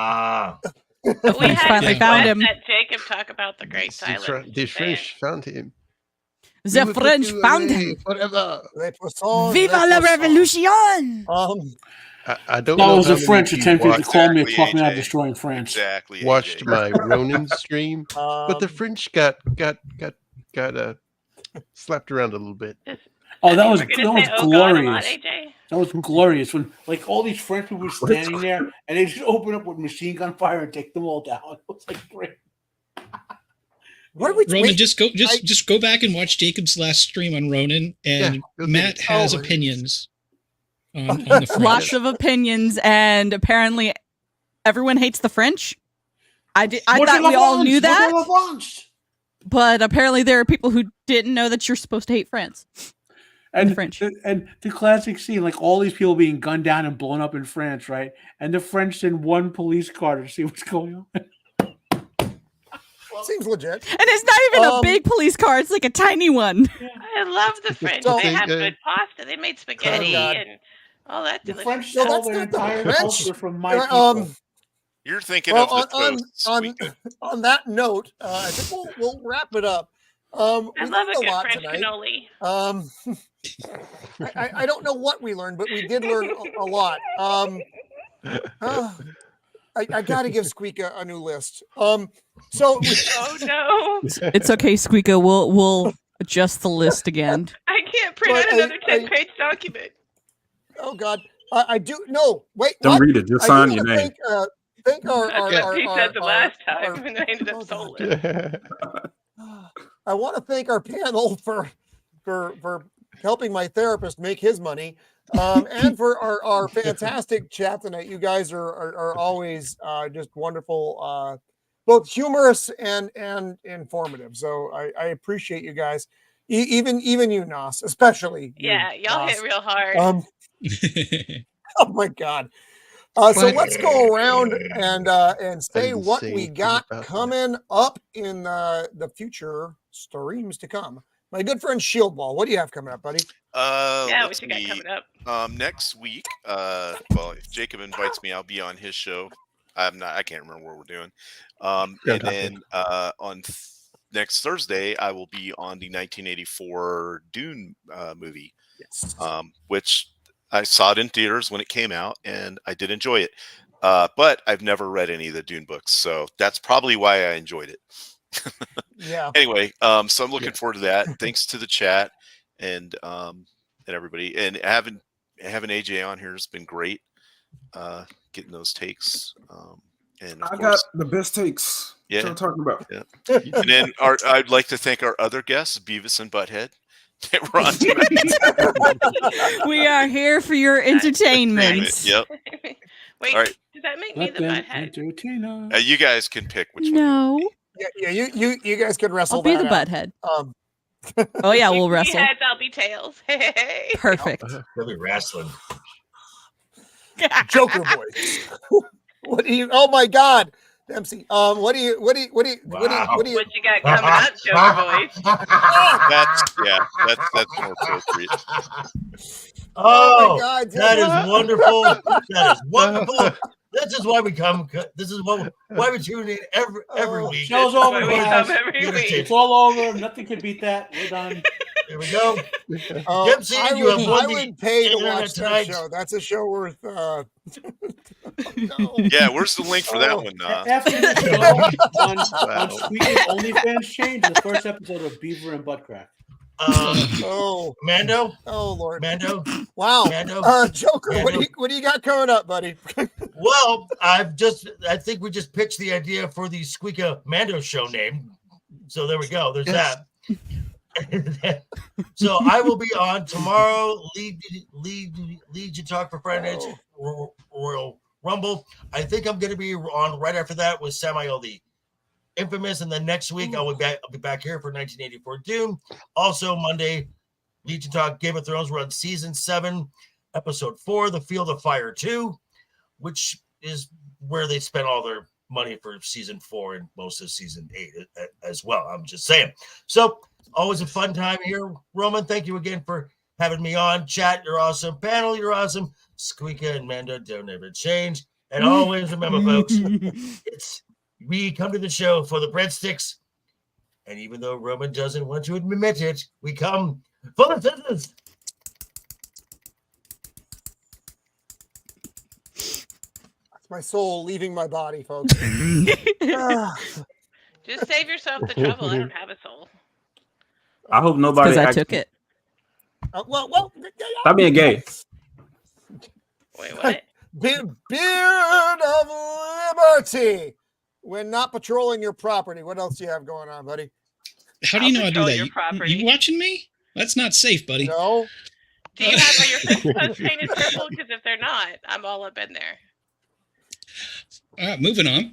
finally found him. Let Jacob talk about the Great Silent. The French found him. The French found him. Forever. Viva la revolution! I don't That know was how the many French of you attempting to watched, call me a Exactly, talk me out AJ. destroying France. Exactly. watched AJ. my Ronin stream, but the French got slapped around a little bit. Oh, that was We're gonna say, "Oh God," a lot, glorious. AJ. That was glorious when like all these French people were standing there and they just open up with machine gun fire and take them all down. It was like great. What are we? Roman, wait, just go back and watch Jacob's last stream on Ronin, and Yeah, go Matt get it. has Oh. opinions on the French. Lots of opinions, and apparently everyone hates the French. I thought we all knew that, but apparently there are people who didn't know that you're supposed to hate France. And French. And the classic scene, like all these people being gunned down and blown up in France, right? And the French send one police car to see what's going on. Seems legit. And it's not even a big police car; it's like a tiny one. I love the French. So- They have good pasta. They made spaghetti God. and all that The delicious French stuff. stole that's their not the entire French. culture from my people. You're thinking Well, of the toast. on that note, I think we'll wrap it up. I We love learned a good lot French tonight. cannoli. I don't know what we learned, but we did learn a lot. I got to give Squeeka a new list. So Oh no, It's okay, Squeeka. We'll adjust the list again. I can't print But out another I- 10-page document. oh God, I do no wait. Don't what? read it. Just I sign do your wanna name. Thank our That's what he said the last our- time, and I ended up oh, soulless. I want to thank our panel for helping my therapist make his money, and for our fantastic chat tonight. You guys are always just wonderful, both humorous and informative. So I appreciate you guys, even you, Nas, especially. you, Yeah, y'all Nas. hit real hard. Oh my God. So let's go around and say didn't what say we anything got about that. coming up in the future streams to come. My good friend Shieldwall, what do you have coming up, buddy? Yeah, Let's what you got see. coming up? Next week, well, if Jacob invites me, I'll be on his show. I can't remember what we're doing. And then next Thursday, I will be on the 1984 Dune movie, Yes. which I saw it in theaters when it came out, and I did enjoy it. But I've never read any of the Dune books, so that's probably why I enjoyed it. Yeah. Anyway, so I'm looking forward to that. Thanks to the chat and everybody, and having AJ on here has been great. Getting those takes, and of I course, got the best takes. Yeah. What I'm talking about. yeah. And then I'd like to thank our other guests, Beavis and Butthead. Ron tonight. We are here for your entertainment. Yep. Wait, All right. does that make me Let the them butthead? entertain us. You guys can pick which one. No, Yeah, you guys can wrestle. I'll be the that out. butthead. Oh yeah, we'll You be wrestle. heads, I'll be tails. Hey. Perfect. They'll be wrestling. Joker voice. What do you? Oh my God, Dempsey. What do you? What do you? What you got coming up, Joker voice? That's more appropriate. Oh, my God, that Joker. is wonderful. That is wonderful. This is why we come. This is why we tune in every week. Show's That's over, why we guys. come every week. It's all over. Nothing can beat that. We're done. Here we go. Dempsey, I you have would, won I the would pay to internet watch tonight. that show. That's a show worth. No. Yeah, where's the link for that Oh. one? After the show on Squeaka's OnlyFans change, the first episode of Beaver and Buttcrack. Oh, Mando. oh Lord, Mando. wow. Mando. Joker, Mando. what do you got coming up, buddy? Well, I think we just pitched the idea for the Squeeka Mando show name. So there we go. There's that. So I will be on tomorrow. Lead you talk for Friday Night's Royal Rumble. I think I'm going to be on right after that with Samael the Infamous, and then next week I'll be back here for 1984 Dune. Also Monday, Legion Talk Game of Thrones. We're on season 7, episode 4, The Field of Fire 2, which is where they spent all their money for season 4 and most of season 8 as well. I'm just saying. So always a fun time here. Roman, thank you again for having me on. Chat, you're awesome. Panel, you're awesome. Squeeka and Mando don't ever change. And always remember, folks, we come to the show for the breadsticks. And even though Roman doesn't want to admit it, we come for the business. my soul leaving my body, folks. Just save yourself the trouble. I don't have a soul. I hope nobody. Because I took it. Well. Stop being gay. Wait, what? Beard of Liberty. When not patrolling your property, what else do you have going on, buddy? How do you know I do that? You watching me? That's not safe, buddy. No. Do you have your fence posts painted purple? Because if they're not, I'm all up in there. All right, moving on.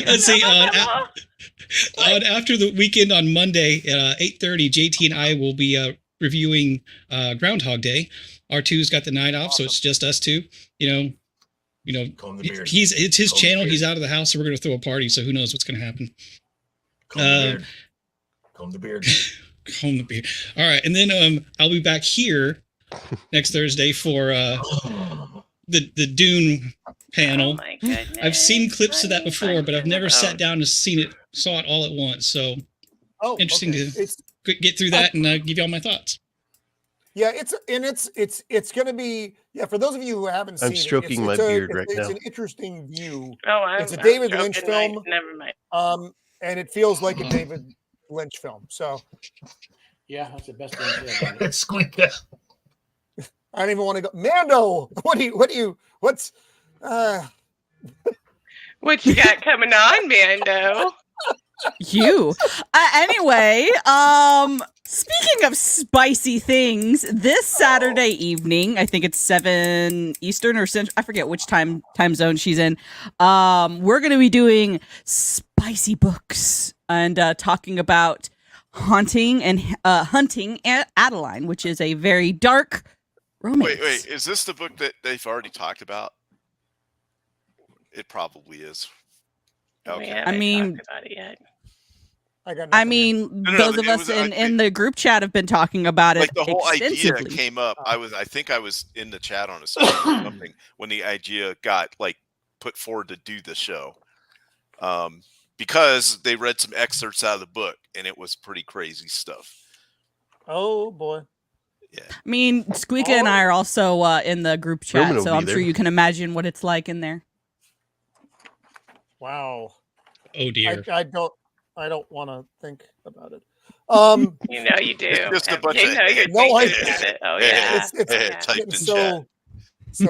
Let's see. After the weekend on Monday at 8:30, JT and I will be reviewing Groundhog Day. R2's got the night off, so it's just us two. It's his channel. He's out of the house, so we're going to throw a party. So who knows what's going to happen? Comb the beard. Comb the beard. All right, and then I'll be back here next Thursday for the Dune panel. Oh my goodness. I've seen clips of that before, but I've never sat down and saw it all at once. So interesting to get through that and give you all my thoughts. Yeah, it's going to be for those of you who haven't seen it. I'm stroking my beard right now. It's an interesting view. It's a David Lynch film. Never mind. And it feels like a David Lynch film. So yeah, that's the best thing to say about it. Squeeka. I don't even want to go. Mando, what's what you got coming on, Mando? Anyway, speaking of spicy things, this Saturday evening, I think it's 7 Eastern or Central, I forget which time zone she's in. We're going to be doing spicy books and talking about hunting Adeline, which is a very dark romance. Wait, is this the book that they've already talked about? It probably is. Okay. I mean, talked about it yet. Those of us in the group chat have been talking about it. Like the whole idea extensively. came up. I think I was in the chat on a something when the idea got put forward to do the show, because they read some excerpts out of the book and it was pretty crazy stuff. Oh boy. Yeah. I mean, Squeeka and I are also in the group chat, so I'm sure you can imagine what it's like in there. Wow. Oh dear. I don't want to think about it. You know you do. It's just a bunch you're thinking about it. Oh yeah. It's so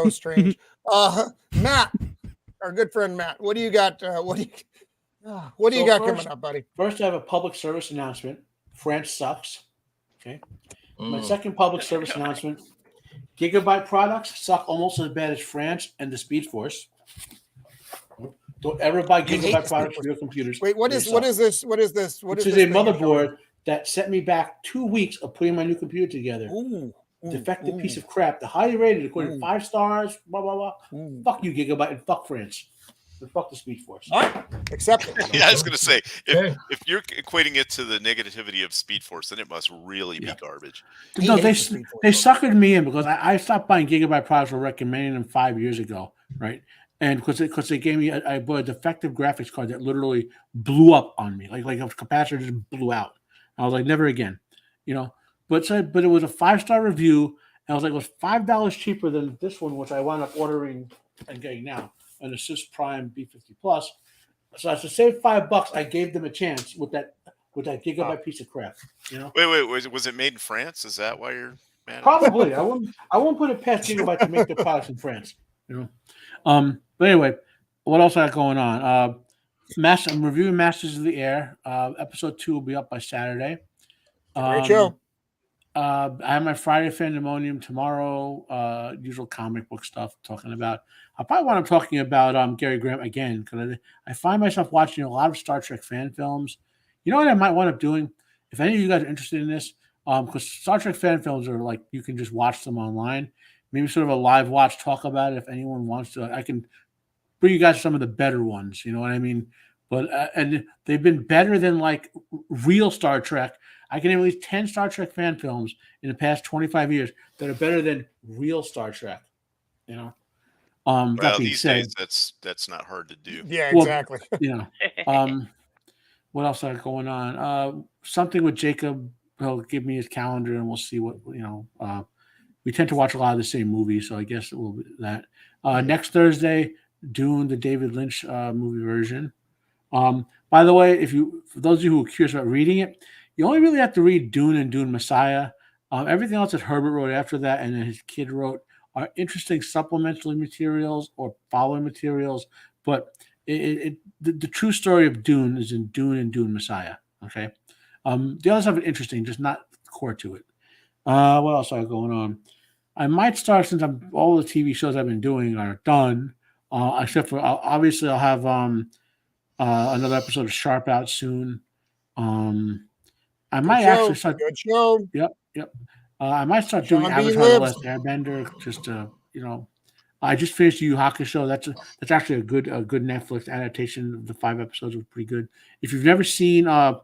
strange. Matt, our good friend Matt, what do you got? What do you got coming up, buddy? First, I have a public service announcement. France sucks. Okay. My second public service announcement: Gigabyte products suck almost as bad as France and the Speed Force. Don't ever buy Gigabyte products for your computers. Wait, what is this? Which is a motherboard that set me back 2 weeks of putting my new computer together. Defective piece of crap. The highly rated, according to 5 stars, blah, blah, blah. Fuck you, Gigabyte, and fuck France. And fuck the Speed Force. All right. Accept it. Yeah, I was going to say, if you're equating it to the negativity of Speed Force, then it must really be garbage. No, they suckered me in because I stopped buying Gigabyte products for recommending them 5 years ago, right? And because they gave me, I bought a defective graphics card that literally blew up on me, like a capacitor just blew out. I was like, never again, But it was a 5-star review, and I was like, it was $5 cheaper than this one, which I wound up ordering and getting now, an Asus Prime B50 Plus. So to save $5, I gave them a chance with that Gigabyte piece of crap. Wait, was it made in France? Is that why you're mad? Probably. I won't put it past Gigabyte to make their products in France. But anyway, what else I got going on? I'm reviewing Masters of the Air. Episode 2 will be up by Saturday. Great show. I have my Friday Fandemonium tomorrow. Usual comic book stuff talking about. I probably want to talking about Gary Graham again because I find myself watching a lot of Star Trek fan films. You know what I might wind up doing? If any of you guys are interested in this, because Star Trek fan films are like you can just watch them online. Maybe sort of a live watch, talk about it if anyone wants to. I can bring you guys some of the better ones. You know what I mean? But and they've been better than like real Star Trek. I can name at least 10 Star Trek fan films in the past 25 years that are better than real Star Trek. Well, these days that's not hard to do. Yeah, exactly. What else I got going on? Something with Jacob. He'll give me his calendar and we'll see what we tend to watch a lot of the same movies, so I guess it will be that. Next Thursday, Dune, the David Lynch movie version. By the way, for those of you who are curious about reading it, you only really have to read Dune and Dune Messiah. Everything else that Herbert wrote after that and then his kid wrote are interesting supplemental materials or following materials, but the true story of Dune is in Dune and Dune Messiah. Okay, the other stuff is interesting, just not core to it. What else I got going on? I might start, since all the TV shows I've been doing are done, except for obviously I'll have another episode of Sharp out soon. I might actually start. Good show. Yep. I might start doing Avatar: The Last Airbender, just to, I just finished Yu Yu Hakusho. That's actually a good Netflix adaptation of the 5 episodes. Was pretty good. If you've never seen the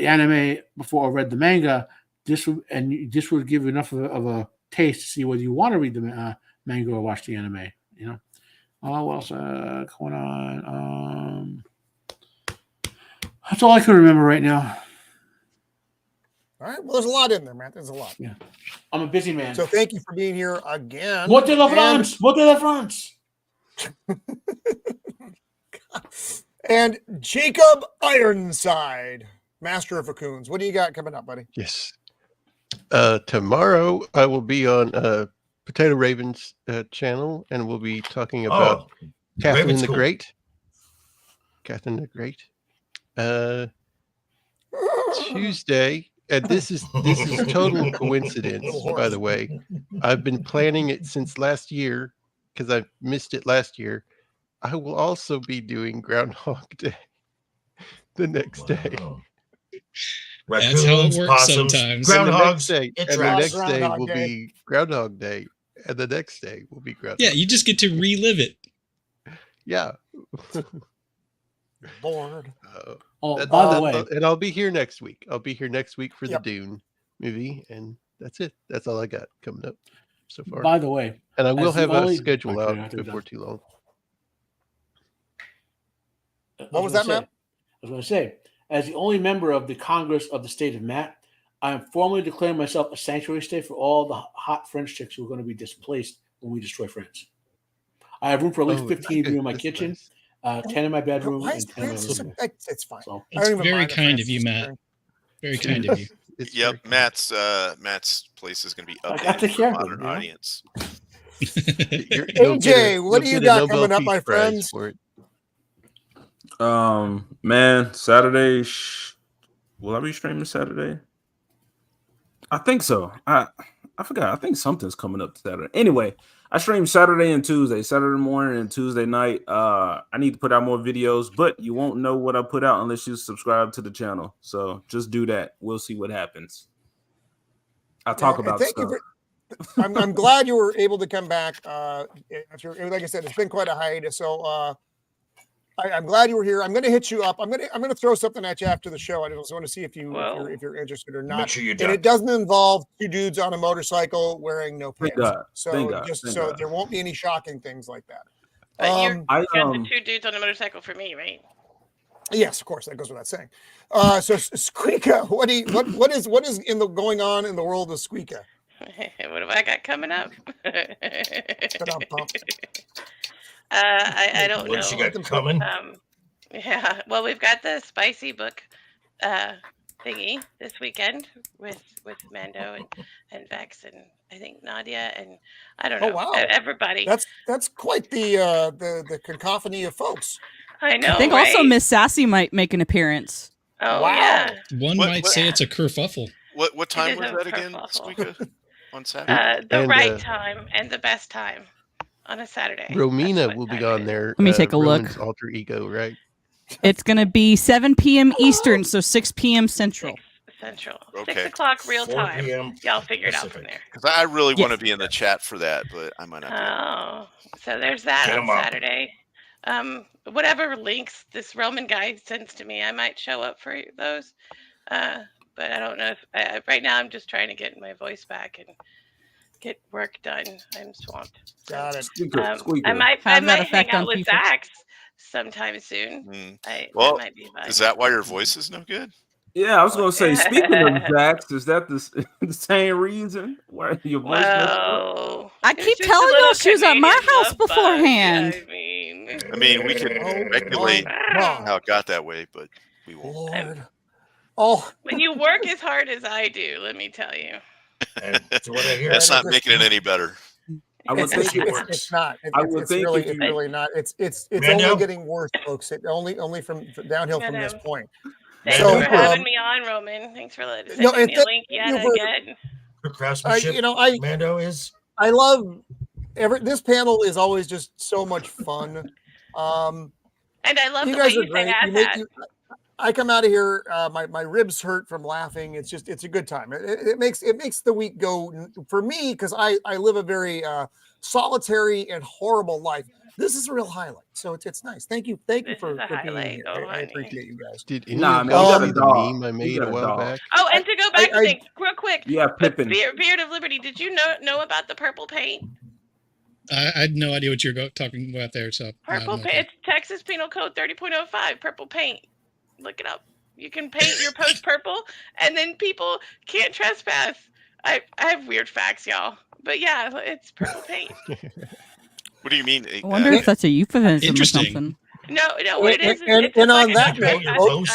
anime before or read the manga, this would give you enough of a taste to see whether you want to read the manga or watch the anime. What else going on? That's all I can remember right now. All right. Well, there's a lot in there, Matt. There's a lot. Yeah. I'm a busy man. So thank you for being here again. What de la France? What de la France? And Jacob Ironside, Master of Raccoons. What do you got coming up, buddy? Yes. Tomorrow I will be on Potato Raven's channel, and we'll be talking about Catherine the Great. Catherine the Great. Tuesday, and this is total coincidence, by the way. I've been planning it since last year because I missed it last year. I will also be doing Groundhog Day the next day. That's how it works sometimes. Groundhogs. And the next day will be Groundhog Day, and the next day will be Groundhog. Yeah, you just get to relive it. Yeah. Bored. By the way, and I'll be here next week. I'll be here next week for the Dune movie, and that's it. That's all I got coming up so far. By the way, and I will have a schedule out before too long. What was that, Matt? I was going to say, as the only member of the Congress of the state of Matt, I am formally declaring myself a sanctuary state for all the hot French chicks who are going to be displaced when we destroy France. I have room for at least 15 of you in my kitchen. Nice. 10 in my bedroom. And 10 in my living room. It's fine. So, it's very kind of you, Matt. Very kind of you. Yep, Matt's place is going to be up to for a modern audience. AJ, what do you got coming up, my friends? Man, Saturday. Will I be streaming Saturday? I think so. I forgot. I think something's coming up Saturday. Anyway, I stream Saturday and Tuesday, Saturday morning and Tuesday night. I need to put out more videos, but you won't know what I put out unless you subscribe to the channel. So just do that. We'll see what happens. I'll talk about stuff. I'm glad you were able to come back. After, like I said, it's been quite a hiatus. So I'm glad you were here. I'm going to hit you up. I'm going to throw something at you after the show. I just want to see if you're interested or not. Make sure you do. And it doesn't involve 2 dudes on a motorcycle wearing no pants. So there won't be any shocking things like that. But you're the 2 dudes on a motorcycle for me, right? Yes, of course. That goes without saying. So Squeeka, what is going on in the world of Squeeka? What have I got coming up? I don't know. What you got coming? Yeah. Well, we've got the spicy book thingy this weekend with Mando and Vex and I think Nadia and I don't know. Oh, wow. Everybody. That's quite the cacophony of folks. I know. I think also Miss Sassy might make an appearance. Oh wow. Yeah. One might say it's a kerfuffle. What time was that again, Squeeka? On Saturday? The right time and the best time. On a Saturday. Romina will be on there. Let me take a Roman's look. Alter ego, right? It's going to be 7 p.m. Eastern, so 6 p.m. Central. Central. Okay. 6 o'clock real time. Y'all figure it out from there. Because I really want to be in the chat for that, but I might not. Oh, so there's that on Saturday. Whatever links this Roman guy sends to me, I might show up for those. But I don't know if right now I'm just trying to get my voice back and get work done. I'm swamped. Got it. I might hang out with Zach sometime soon. Well, might be is that why your voice is no good? Yeah, I was gonna say. Speaking of Jax, is that the same reason why your voice? Well, I keep telling y'all she was at my house beforehand. I mean, we could speculate how it got that way, but we won't. Lord. Oh, when you work as hard as I do, let me tell you. And to what I hear, That's not making it any better. I would think it works. It's not. I would It's think really, if you- it's really not. It's Mando? only getting worse, folks. It only from downhill from this point. Thanks So, for having me on, Roman. Thanks for sending me a link yet again. Her craftsmanship, Mando is. I love this panel is always just so much fun. And I love you the guys way are you great. say I come out of here, my ribs hurt from laughing. It's a good time. It makes the week go for me because I live a very solitary and horrible life. This is a real highlight, so it's nice. Thank you for being here. I appreciate you guys. Did anyone see the meme I made a while back? Oh, and to go back to things real quick. Yeah, Pippin. Beard of Liberty. Did you know about the purple paint? I had no idea what you're talking about there. So purple paint. It's Texas Penal Code 30.05. Purple paint. Look it up. You can paint your post purple, and then people can't trespass. I have weird facts, y'all. But yeah, it's purple paint. What do you mean? I wonder if that's a euphemism or something. No, it is. And on that note,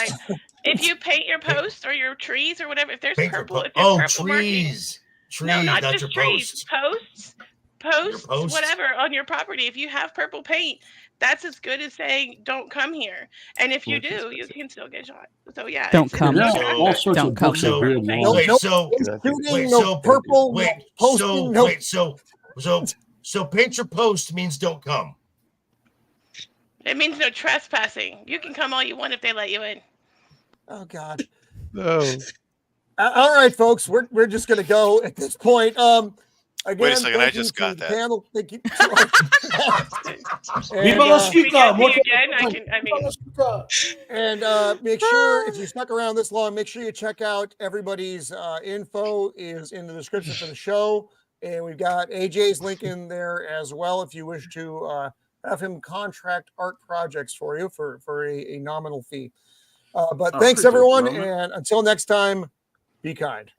if you paint your posts or your trees or whatever, if there's purple, if oh, there's purple trees. No, not that's just your trees. Posts, whatever on your property. If you have purple paint, that's as good as saying "Don't come here." And if you do, you can still get shot. So yeah, don't come. All sorts of books are real long. So paint your post means don't come. It means no trespassing. You can come all you want if they let you in. Oh God. No. All right, folks, we're just gonna go at this point. Again, wait a second, I just got that. Panel. Thank you. And make sure if you stuck around this long, make sure you check out everybody's info is in the description for the show, and we've got AJ's link in there as well if you wish to have him contract art projects for you for a nominal fee. But thanks everyone, and until next time, be kind.